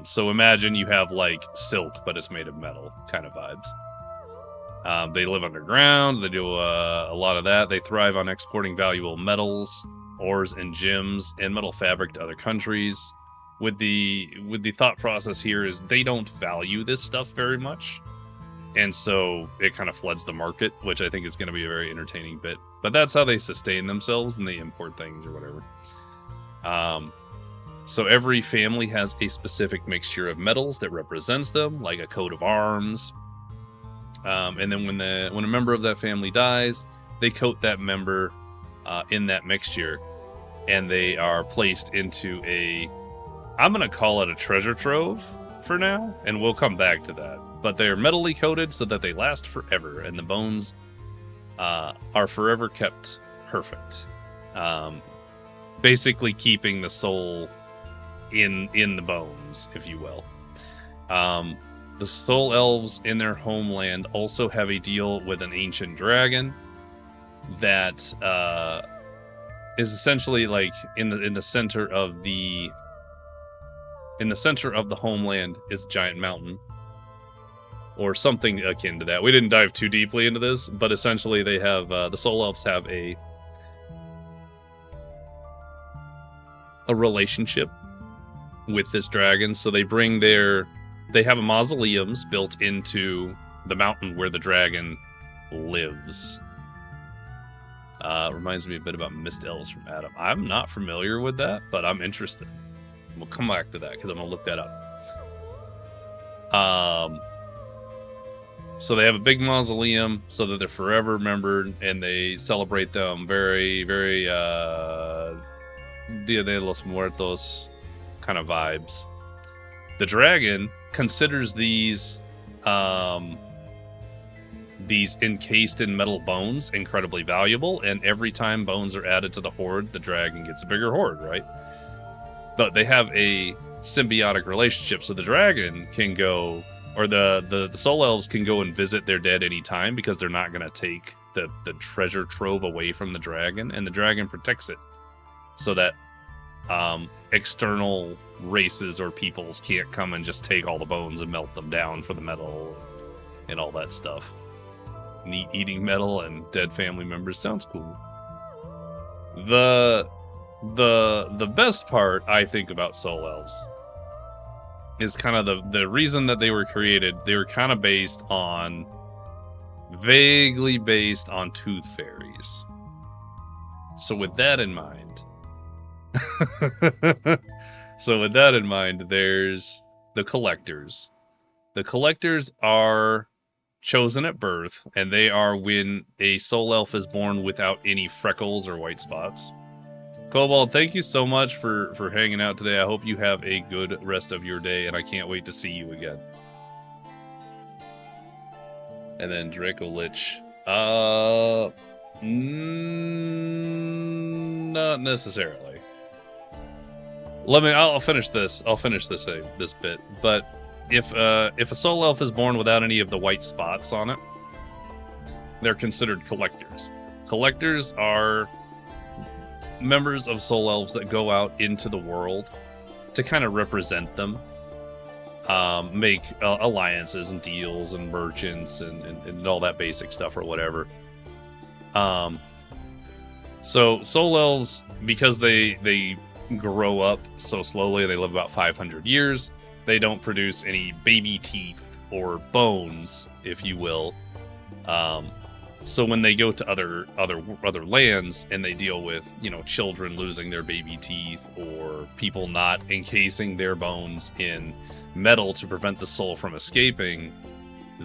[SPEAKER 2] So imagine you have like silk, but it's made of metal kind of vibes. They live underground. They do a lot of that. They thrive on exporting valuable metals, ores, and gems, and metal fabric to other countries. With the thought process here is they don't value this stuff very much. And so it kind of floods the market, which I think is going to be a very entertaining bit. But that's how they sustain themselves, and they import things or whatever. So every family has a specific mixture of metals that represents them, like a coat of arms. And then when a member of that family dies, they coat that member in that mixture, and they are placed into I'm going to call it a treasure trove for now, and we'll come back to that. But they're metally coated so that they last forever, and the bones are forever kept perfect. Basically keeping the soul in the bones, if you will. The soul elves in their homeland also have a deal with an ancient dragon that is essentially like in the center of the homeland is a giant mountain, or something akin to that. We didn't dive too deeply into this, but essentially they have the soul elves have a relationship with this dragon. So they have a mausoleums built into the mountain where the dragon lives. Reminds me a bit about Mist Elves from Adam. I'm not familiar with that, but I'm interested. We'll come back to that because I'm gonna look that up. So they have a big mausoleum so that they're forever remembered, and they celebrate them very, very Dia de los Muertos kind of vibes. The dragon considers these encased in metal bones incredibly valuable, and every time bones are added to the hoard, the dragon gets a bigger hoard, right? But they have a symbiotic relationship, so the dragon can go, or the soul elves can go and visit their dead anytime, because they're not going to take the treasure trove away from the dragon, and the dragon protects it so that external races or peoples can't come and just take all the bones and melt them down for the metal and all that stuff. Neat eating metal and dead family members sounds cool. The best part I think about soul elves is kind of the reason that they were created. They were kind of vaguely based on tooth fairies. So with that in mind, there's the collectors. The collectors are chosen at birth, and they are when a soul elf is born without any freckles or white spots. Cobalt, thank you so much for hanging out today. I hope you have a good rest of your day, and I can't wait to see you again. And then Draco Lich. Not necessarily. I'll finish this bit. But if a soul elf is born without any of the white spots on it, they're considered collectors. Collectors are members of soul elves that go out into the world to kind of represent them, make alliances and deals and merchants and all that basic stuff or whatever. So soul elves, because they grow up so slowly, they live about 500 years. They don't produce any baby teeth or bones, if you will. So when they go to other lands and they deal with, children losing their baby teeth or people not encasing their bones in metal to prevent the soul from escaping,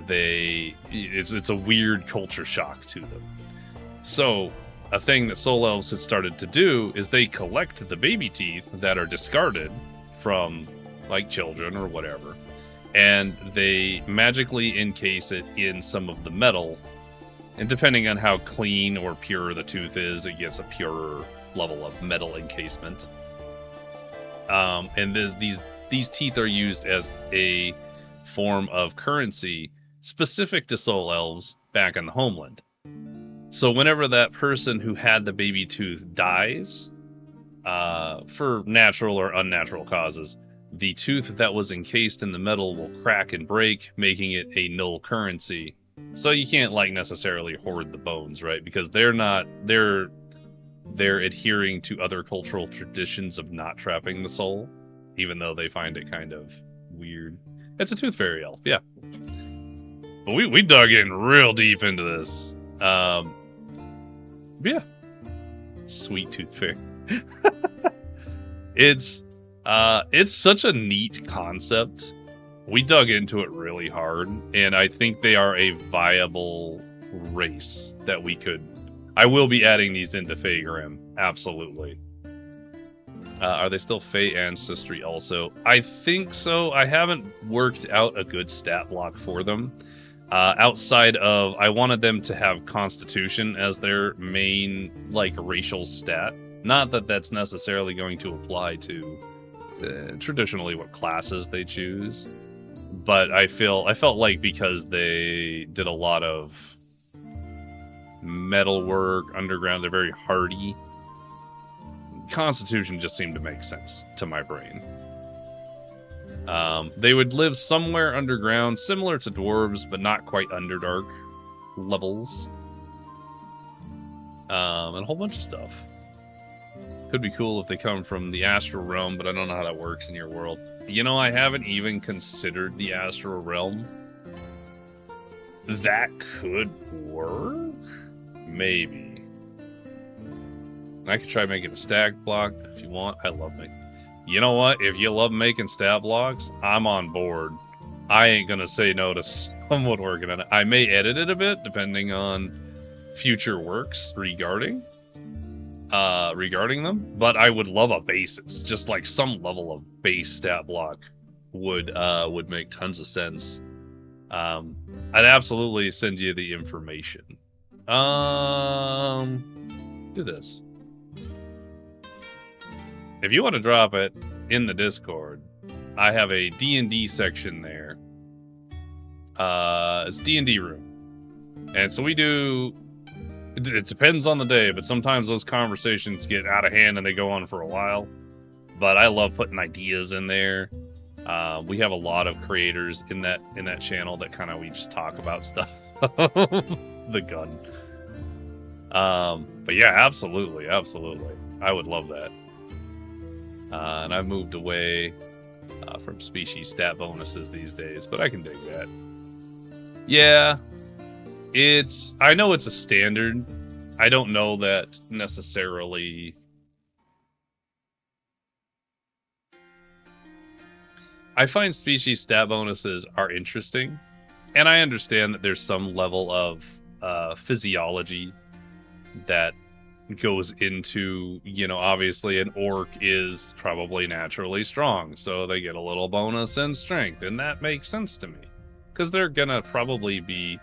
[SPEAKER 2] it's a weird culture shock to them. So a thing that soul elves had started to do is they collect the baby teeth that are discarded from like children or whatever, and they magically encase it in some of the metal. And depending on how clean or pure the tooth is, it gets a purer level of metal encasement. And these teeth are used as a form of currency specific to soul elves back in the homeland. So whenever that person who had the baby tooth dies, for natural or unnatural causes, the tooth that was encased in the metal will crack and break, making it a null currency. So you can't necessarily hoard the bones, right? Because they're adhering to other cultural traditions of not trapping the soul, even though they find it kind of weird. It's a tooth fairy elf, yeah. we dug in real deep into this. Yeah. Sweet Tooth Fairy. It's such a neat concept. We dug into it really hard, and I think they are a viable race that we could... I will be adding these into Faegrimm, absolutely. Are they still Fae Ancestry also? I think so. I haven't worked out a good stat block for them. Outside of, I wanted them to have Constitution as their main, like, racial stat. Not that that's necessarily going to apply to traditionally what classes they choose. But I felt like because they did a lot of metal work, underground, they're very hardy. Constitution just seemed to make sense to my brain. They would live somewhere underground, similar to dwarves, but not quite Underdark levels. And a whole bunch of stuff. Could be cool if they come from the Astral Realm, but I don't know how that works in your world. You know, I haven't even considered the Astral Realm. That could work? Maybe. I could try making a stack block if you want. I love making... You know what? If you love making stat blocks, I'm on board. I ain't gonna say no to someone working on it. I may edit it a bit, depending on future works regarding them, but I would love a basis. Just like some level of base stat block would make tons of sense. I'd absolutely send you the information. Do this. If you want to drop it in the Discord, I have a D&D section there. It's D&D room. And so we do... It depends on the day, but sometimes those conversations get out of hand and they go on for a while. But I love putting ideas in there. We have a lot of creators in that channel that kind of we just talk about stuff. The gun. But yeah, absolutely. I would love that. And I've moved away from species stat bonuses these days, but I can dig that. Yeah, I know it's a standard. I don't know that necessarily. I find species stat bonuses are interesting, and I understand that there's some level of physiology that goes into, you know, obviously an orc is probably naturally strong, so they get a little bonus in strength, and that makes sense to me. Because they're gonna probably be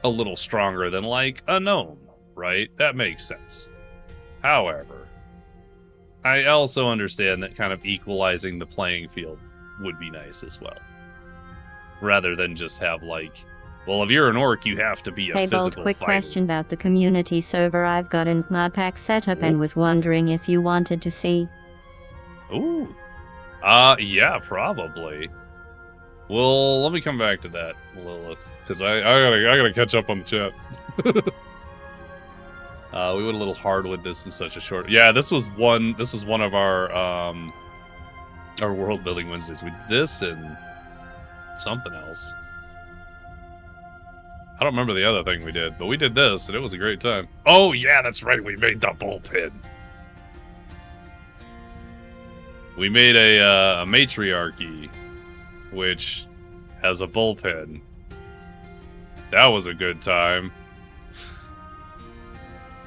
[SPEAKER 2] a little stronger than, like, a gnome, right? That makes sense. However, I also understand that kind of equalizing the playing field would be nice as well. Rather than just have, like, well, if you're an orc, you have to be a physical fighter. Hey, Bolt, quick
[SPEAKER 1] question about the community server. I've got a mod pack set up and was wondering if you wanted to see.
[SPEAKER 2] Ooh. Yeah, probably. Well, let me come back to that, Lilith, because I gotta catch up on the chat. We went a little hard with this in such a short... Yeah, this is one of our World Building Wednesdays. We did this and something else. I don't remember the other thing we did, but we did this, and it was a great time. Oh, yeah, that's right, we made the bullpen. We made a matriarchy, which has a bullpen. That was a good time.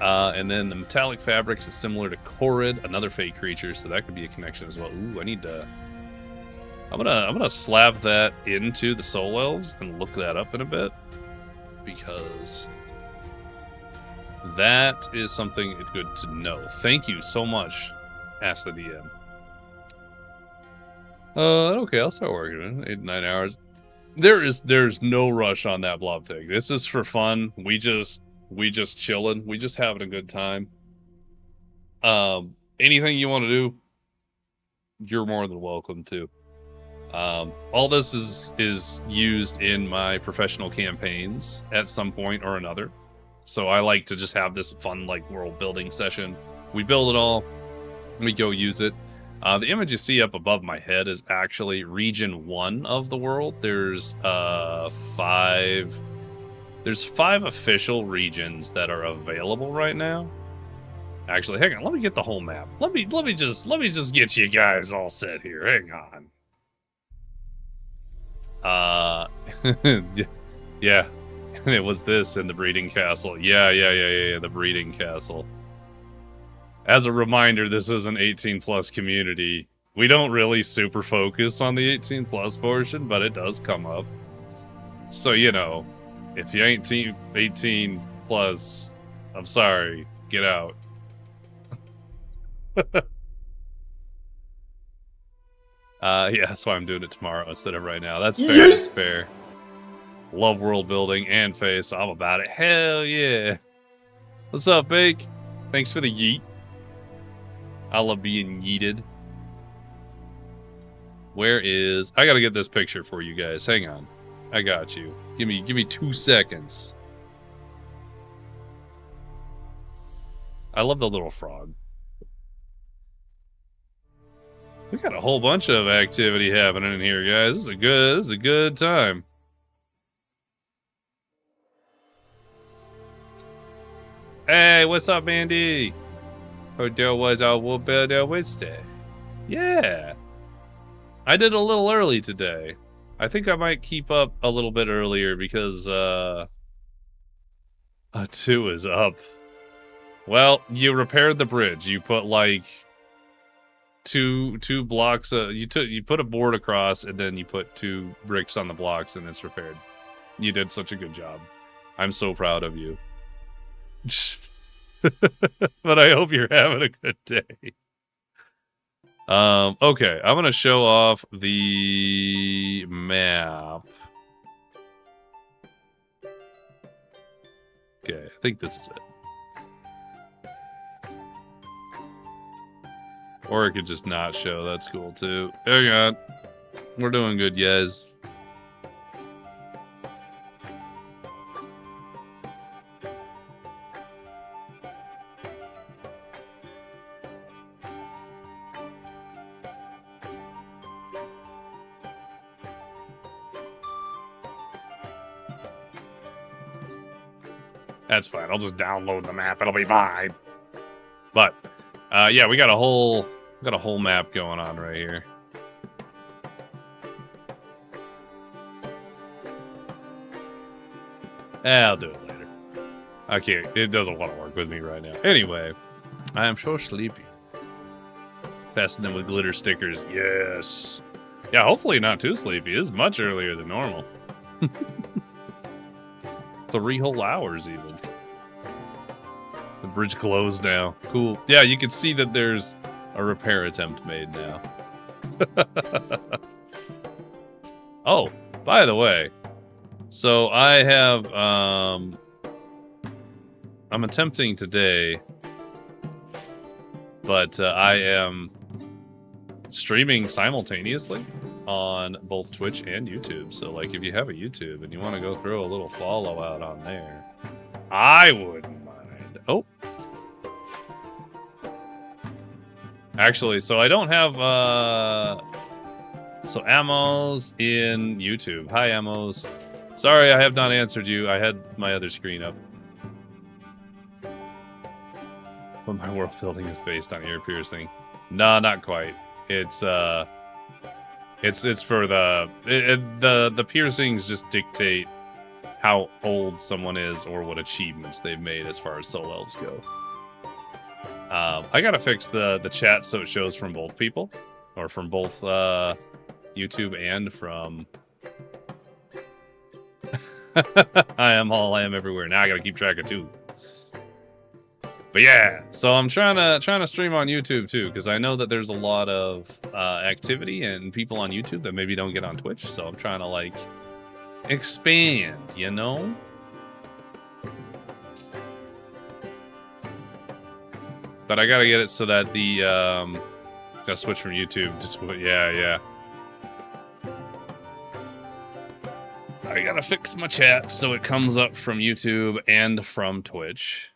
[SPEAKER 2] And then the metallic fabrics is similar to Korrid, another fake creature, so that could be a connection as well. Ooh, I need to... I'm gonna slap that into the Soul Elves and look that up in a bit. Because that is something good to know. Thank you so much, Ask the DM. Okay, I'll start working. 8 to 9 hours. There's no rush on that blob thing. This is for fun. We just chilling. We just having a good time. Anything you want to do, you're more than welcome to. All this is used in my professional campaigns at some point or another. So I like to just have this fun, like, world building session. We build it all, we go use it. The image you see up above my head is actually region 1 of the world. There's 5 official regions that are available right now. Actually, hang on, let me get the whole map. Let me just get you guys all set here. Hang on. Yeah. It was this in the breeding castle. Yeah, the breeding castle. As a reminder, this is an 18 plus community. We don't really super focus on the 18 plus portion, but it does come up. So, you know, if you ain't 18 plus, I'm sorry, get out. Yeah, that's why I'm doing it tomorrow instead of right now. That's fair, that's fair. Love world building and face. I'm about it. Hell yeah. What's up, Bake? Thanks for the yeet. I love being yeeted. Where is... I gotta get this picture for you guys. Hang on. I got you. Give me 2 seconds. I love the little frog. We got a whole bunch of activity happening in here, guys. This is a good time. Hey, what's up, Andy? Oh, there was a Worldbuilding Wednesday. Yeah. I did a little early today. I think I might keep up a little bit earlier because, 2 is up. Well, you repaired the bridge. You put, like, two blocks, you put a board across, and then you put 2 bricks on the blocks, and it's repaired. You did such a good job. I'm so proud of you. But I hope you're having a good day. Okay, I'm gonna show off the map. Okay, I think this is it. Or it could just not show, that's cool too. Hang on. We're doing good, guys. That's fine. I'll just download the map. It'll be fine. But, yeah, we got a whole map going on right here. I'll do it later. I can't. It doesn't want to work with me right now. Anyway, I am so sleepy. Fasten them with glitter stickers. Yes. Yeah, hopefully not too sleepy. This is much earlier than normal. 3 whole hours even. The bridge closed now. Cool. Yeah, you can see that there's a repair attempt made now. Oh, by the way, so I have, I'm attempting today, but I am streaming simultaneously on both Twitch and YouTube. So, like, if you have a YouTube and you want to go throw a little follow out on there, I wouldn't mind. Oh. Actually, so I don't have, so Ammos in YouTube. Hi, Ammos. Sorry, I have not answered you. I had my other screen up. But my world building is based on ear piercing. No, not quite. It's for the piercings just dictate how old someone is or what achievements they've made as far as soul elves go. I gotta fix the chat so it shows from both people, or from both YouTube and from. I am everywhere. Now I gotta keep track of 2. But yeah, so I'm trying to stream on YouTube too, because I know that there's a lot of activity and people on YouTube that maybe don't get on Twitch. So I'm trying to, like, expand, you know. But I gotta get it so that the gotta switch from YouTube to Twitch. Yeah. I gotta fix my chat so it comes up from YouTube and from Twitch.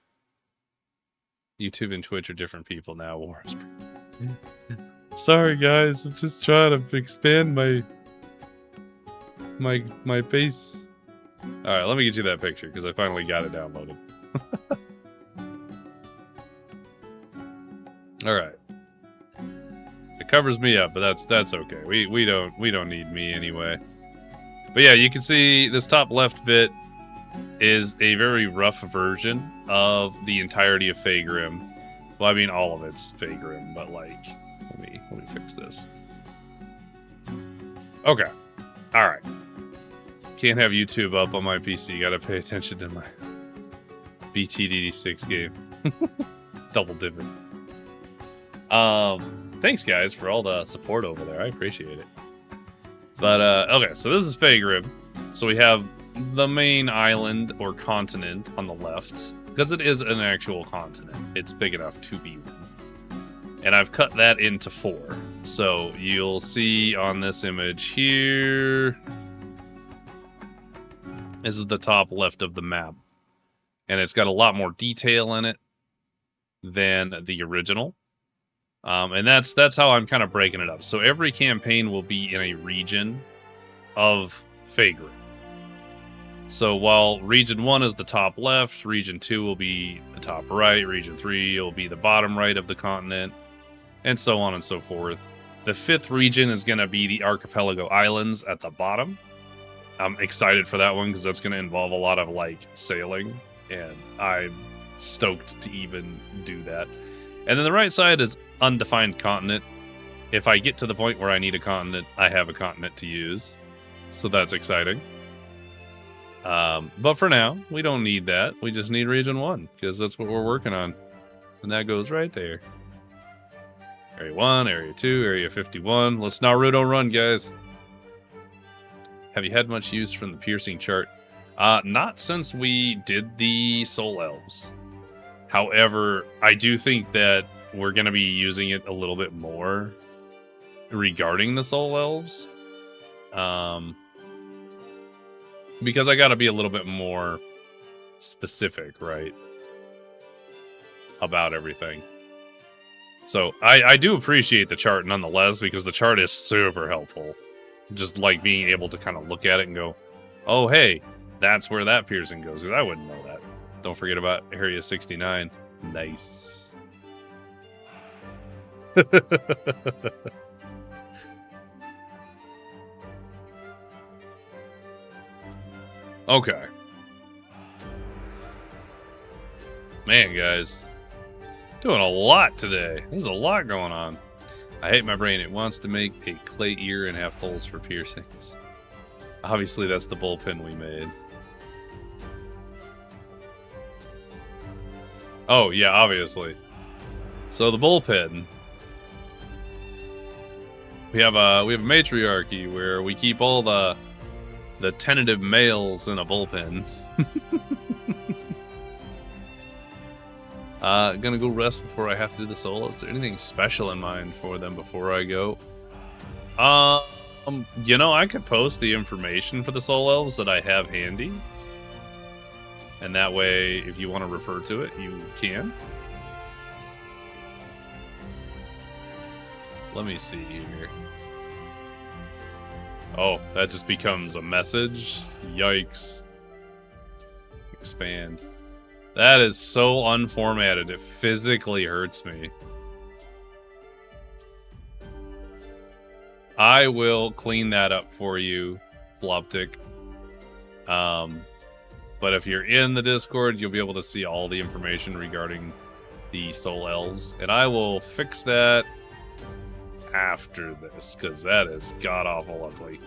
[SPEAKER 2] YouTube and Twitch are different people now, Wars. Sorry guys, I'm just trying to expand my base. Alright, let me get you that picture, because I finally got it downloaded. Alright. It covers me up, but that's okay. We don't need me anyway. But yeah, you can see this top left bit is a very rough version of the entirety of Faegrimm. Well, I mean all of it's Faegrimm, but like let me fix this. Okay. Alright. Can't have YouTube up on my PC, gotta pay attention to my BTDD6 game. Double dipping. Thanks guys for all the support over there, I appreciate it. But, okay, so this is Faegrimm. So we have the main island or continent on the left, because it is an actual continent. It's big enough to be one. And I've cut that into 4. So you'll see on this image here, this is the top left of the map. And it's got a lot more detail in it than the original. And that's how I'm kind of breaking it up. So every campaign will be in a region of Faegrimm. So while Region 1 is the top left, Region 2 will be the top right, Region 3 will be the bottom right of the continent, and so on and so forth. The 5th region is going to be the Archipelago Islands at the bottom. I'm excited for that one because that's going to involve a lot of, like, sailing, and I'm stoked to even do that. And then the right side is undefined continent. If I get to the point where I need a continent, I have a continent to use. So that's exciting. But for now, we don't need that. We just need Region 1, because that's what we're working on. And that goes right there. Area 1, Area 2, Area 51. Let's Naruto run, guys. Have you had much use from the piercing chart? Not since we did the Soul Elves. However, I do think that we're going to be using it a little bit more regarding the Soul Elves. Because I got to be a little bit more specific, right? About everything. So, I do appreciate the chart nonetheless, because the chart is super helpful. Just like being able to kind of look at it and go, oh, hey, that's where that piercing goes, because I wouldn't know that. Don't forget about Area 69. Nice. Okay. Man, guys. Doing a lot today. There's a lot going on. I hate my brain. It wants to make a clay ear and have holes for piercings. Obviously, that's the bullpen we made. Oh, yeah, obviously. So the bullpen. We have a matriarchy where we keep all the tentative males in a bullpen. Gonna go rest before I have to do the solo. Is there anything special in mind for them before I go? You know, I could post the information for the Soul Elves that I have handy. And that way, if you want to refer to it, you can. Let me see here. Oh, that just becomes a message? Yikes. Expand. That is so unformatted, it physically hurts me. I will clean that up for you, Bloptic. But if you're in the Discord, you'll be able to see all the information regarding the Soul Elves. And I will fix that after this, because that is god-awful ugly.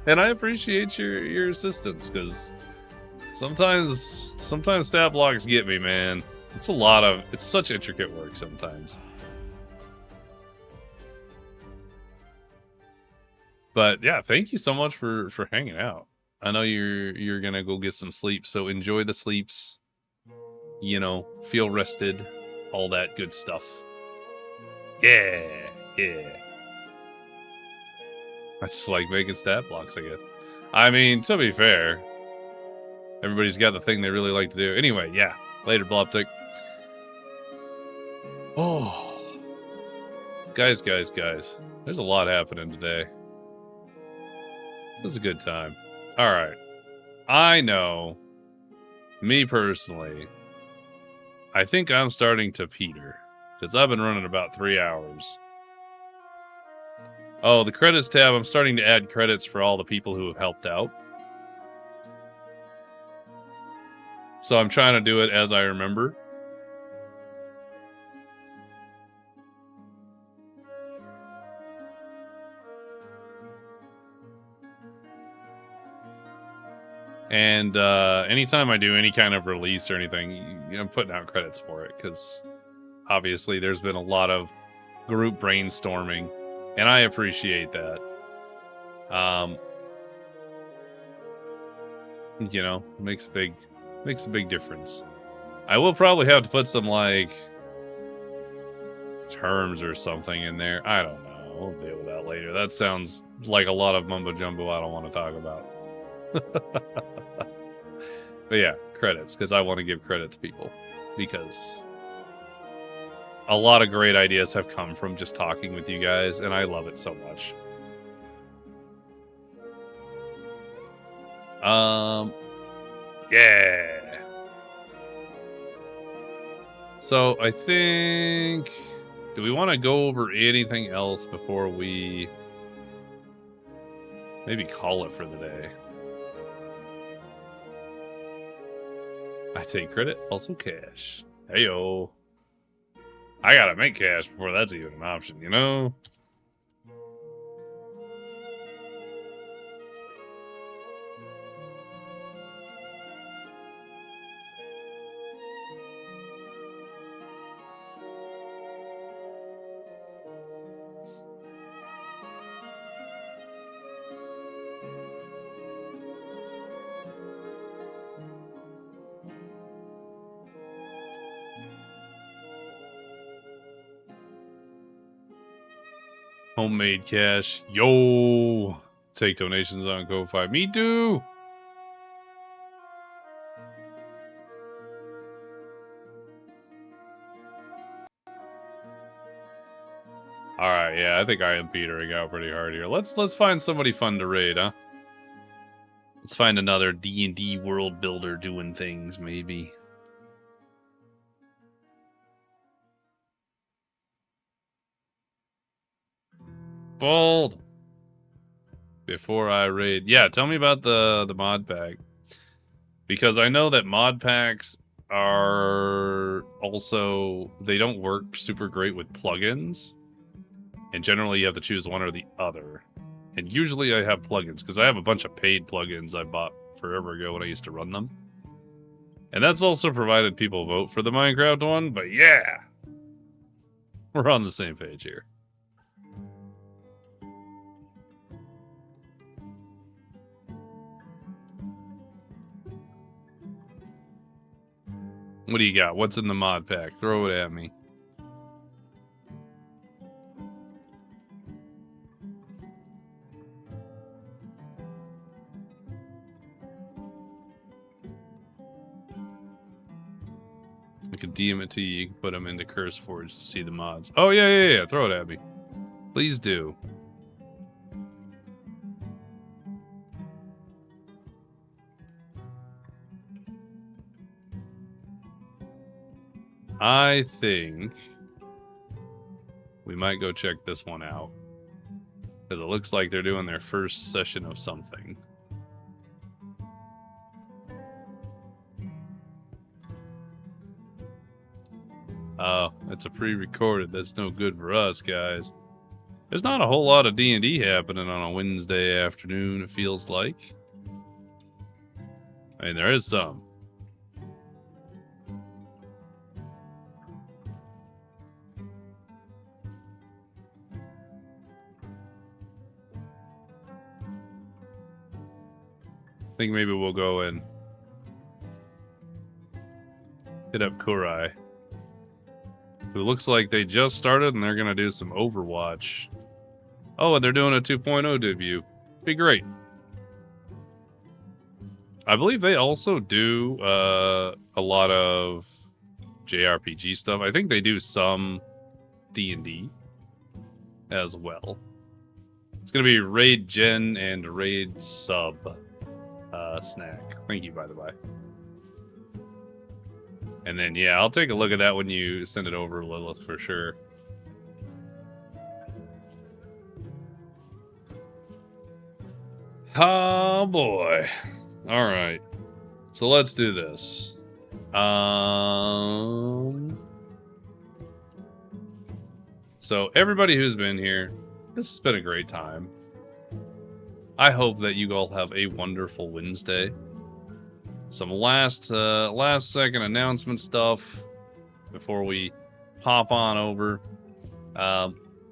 [SPEAKER 2] And I appreciate your assistance, because sometimes stat blocks get me, man. It's such intricate work sometimes. But yeah, thank you so much for hanging out. I know you're gonna go get some sleep, so enjoy the sleeps. You know, feel rested, all that good stuff. Yeah. I just like making stat blocks, I guess. I mean, to be fair, everybody's got the thing they really like to do. Anyway, yeah. Later, Bloptic. Oh. Guys. There's a lot happening today. This is a good time. Alright. I know, me personally, I think I'm starting to peter. Because I've been running about 3 hours. Oh, the credits tab, I'm starting to add credits for all the people who have helped out. So I'm trying to do it as I remember. And anytime I do any kind of release or anything, I'm putting out credits for it. Because obviously there's been a lot of group brainstorming. And I appreciate that. You know, makes a big difference. I will probably have to put some, like, terms or something in there. I don't know. We'll deal with that later. That sounds like a lot of mumbo jumbo I don't want to talk about. But yeah, credits, because I want to give credit to people. Because a lot of great ideas have come from just talking with you guys, and I love it so much. Yeah. So I think, do we want to go over anything else before we maybe call it for the day? I take credit, also cash. Heyo. I gotta make cash before that's even an option, you know? Homemade cash. Yo! Take donations on Ko-Fi. Me too! Alright, yeah, I think I am petering out pretty hard here. Let's find somebody fun to raid, huh? Let's find another D&D world builder doing things, maybe. Bold! Before I raid. Yeah, tell me about the mod pack. Because I know that mod packs are also, they don't work super great with plugins. And generally you have to choose one or the other. And usually I have plugins, because I have a bunch of paid plugins I bought forever ago when I used to run them. And that's also provided people vote for the Minecraft one, but yeah! We're on the same page here. What do you got? What's in the mod pack? Throw it at me. I can DM it to you. You can put them into CurseForge to see the mods. Oh, yeah. Throw it at me. Please do. I think we might go check this one out. Because it looks like they're doing their first session of something. Oh, it's a pre-recorded. That's no good for us, guys. There's not a whole lot of D&D happening on a Wednesday afternoon, it feels like. I mean, there is some. I think maybe we'll go and hit up Kurai, who looks like they just started and they're going to do some Overwatch. Oh, and they're doing a 2.0 debut. Be great. I believe they also do a lot of JRPG stuff. I think they do some D&D. as well. It's going to be Raid Gen and Raid Sub snack. Thank you, by the way. And then, yeah, I'll take a look at that when you send it over, Lilith, for sure. Oh, boy. All right. So let's do this. So everybody who's been here, this has been a great time. I hope that you all have a wonderful Wednesday. Some last second announcement stuff before we hop on over.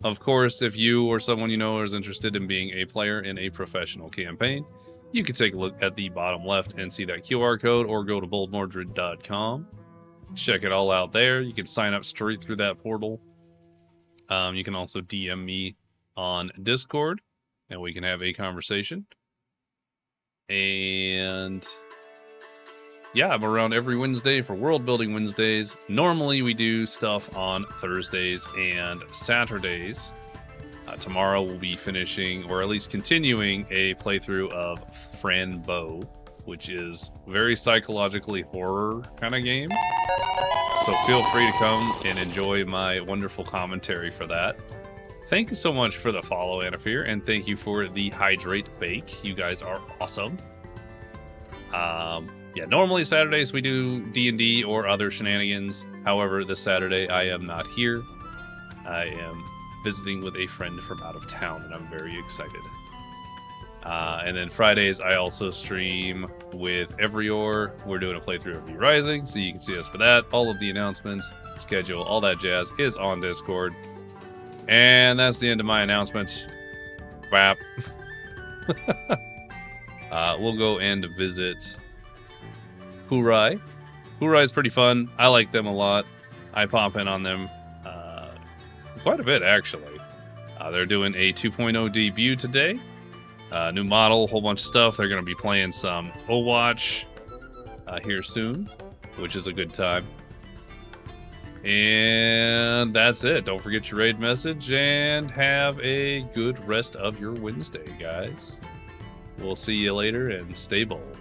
[SPEAKER 2] Of course, if you or someone you know is interested in being a player in a professional campaign, you can take a look at the bottom left and see that QR code, or go to boldmordred.com. Check it all out there. You can sign up straight through that portal. You can also DM me on Discord, and we can have a conversation. And yeah, I'm around every Wednesday for World Building Wednesdays. Normally we do stuff on Thursdays and Saturdays. Tomorrow we'll be finishing, or at least continuing, a playthrough of Fran Bow, which is very psychologically horror kind of game. So feel free to come and enjoy my wonderful commentary for that. Thank you so much for the follow, Anafir, and thank you for the Hydrate Bake. You guys are awesome. Yeah, normally Saturdays we do D&D or other shenanigans. However, this Saturday I am not here. I am visiting with a friend from out of town, and I'm very excited. And then Fridays I also stream with Evrior. We're doing a playthrough of V Rising, so you can see us for that. All of the announcements, schedule, all that jazz is on Discord. And that's the end of my announcement. Bap. We'll go and visit Hurai. Hurai is pretty fun. I like them a lot. I pop in on them quite a bit, actually. They're doing a 2.0 debut today. New model, whole bunch of stuff. They're going to be playing some Overwatch here soon, which is a good time. And that's it. Don't forget your raid message, and have a good rest of your Wednesday, guys. We'll see you later, and stay bold.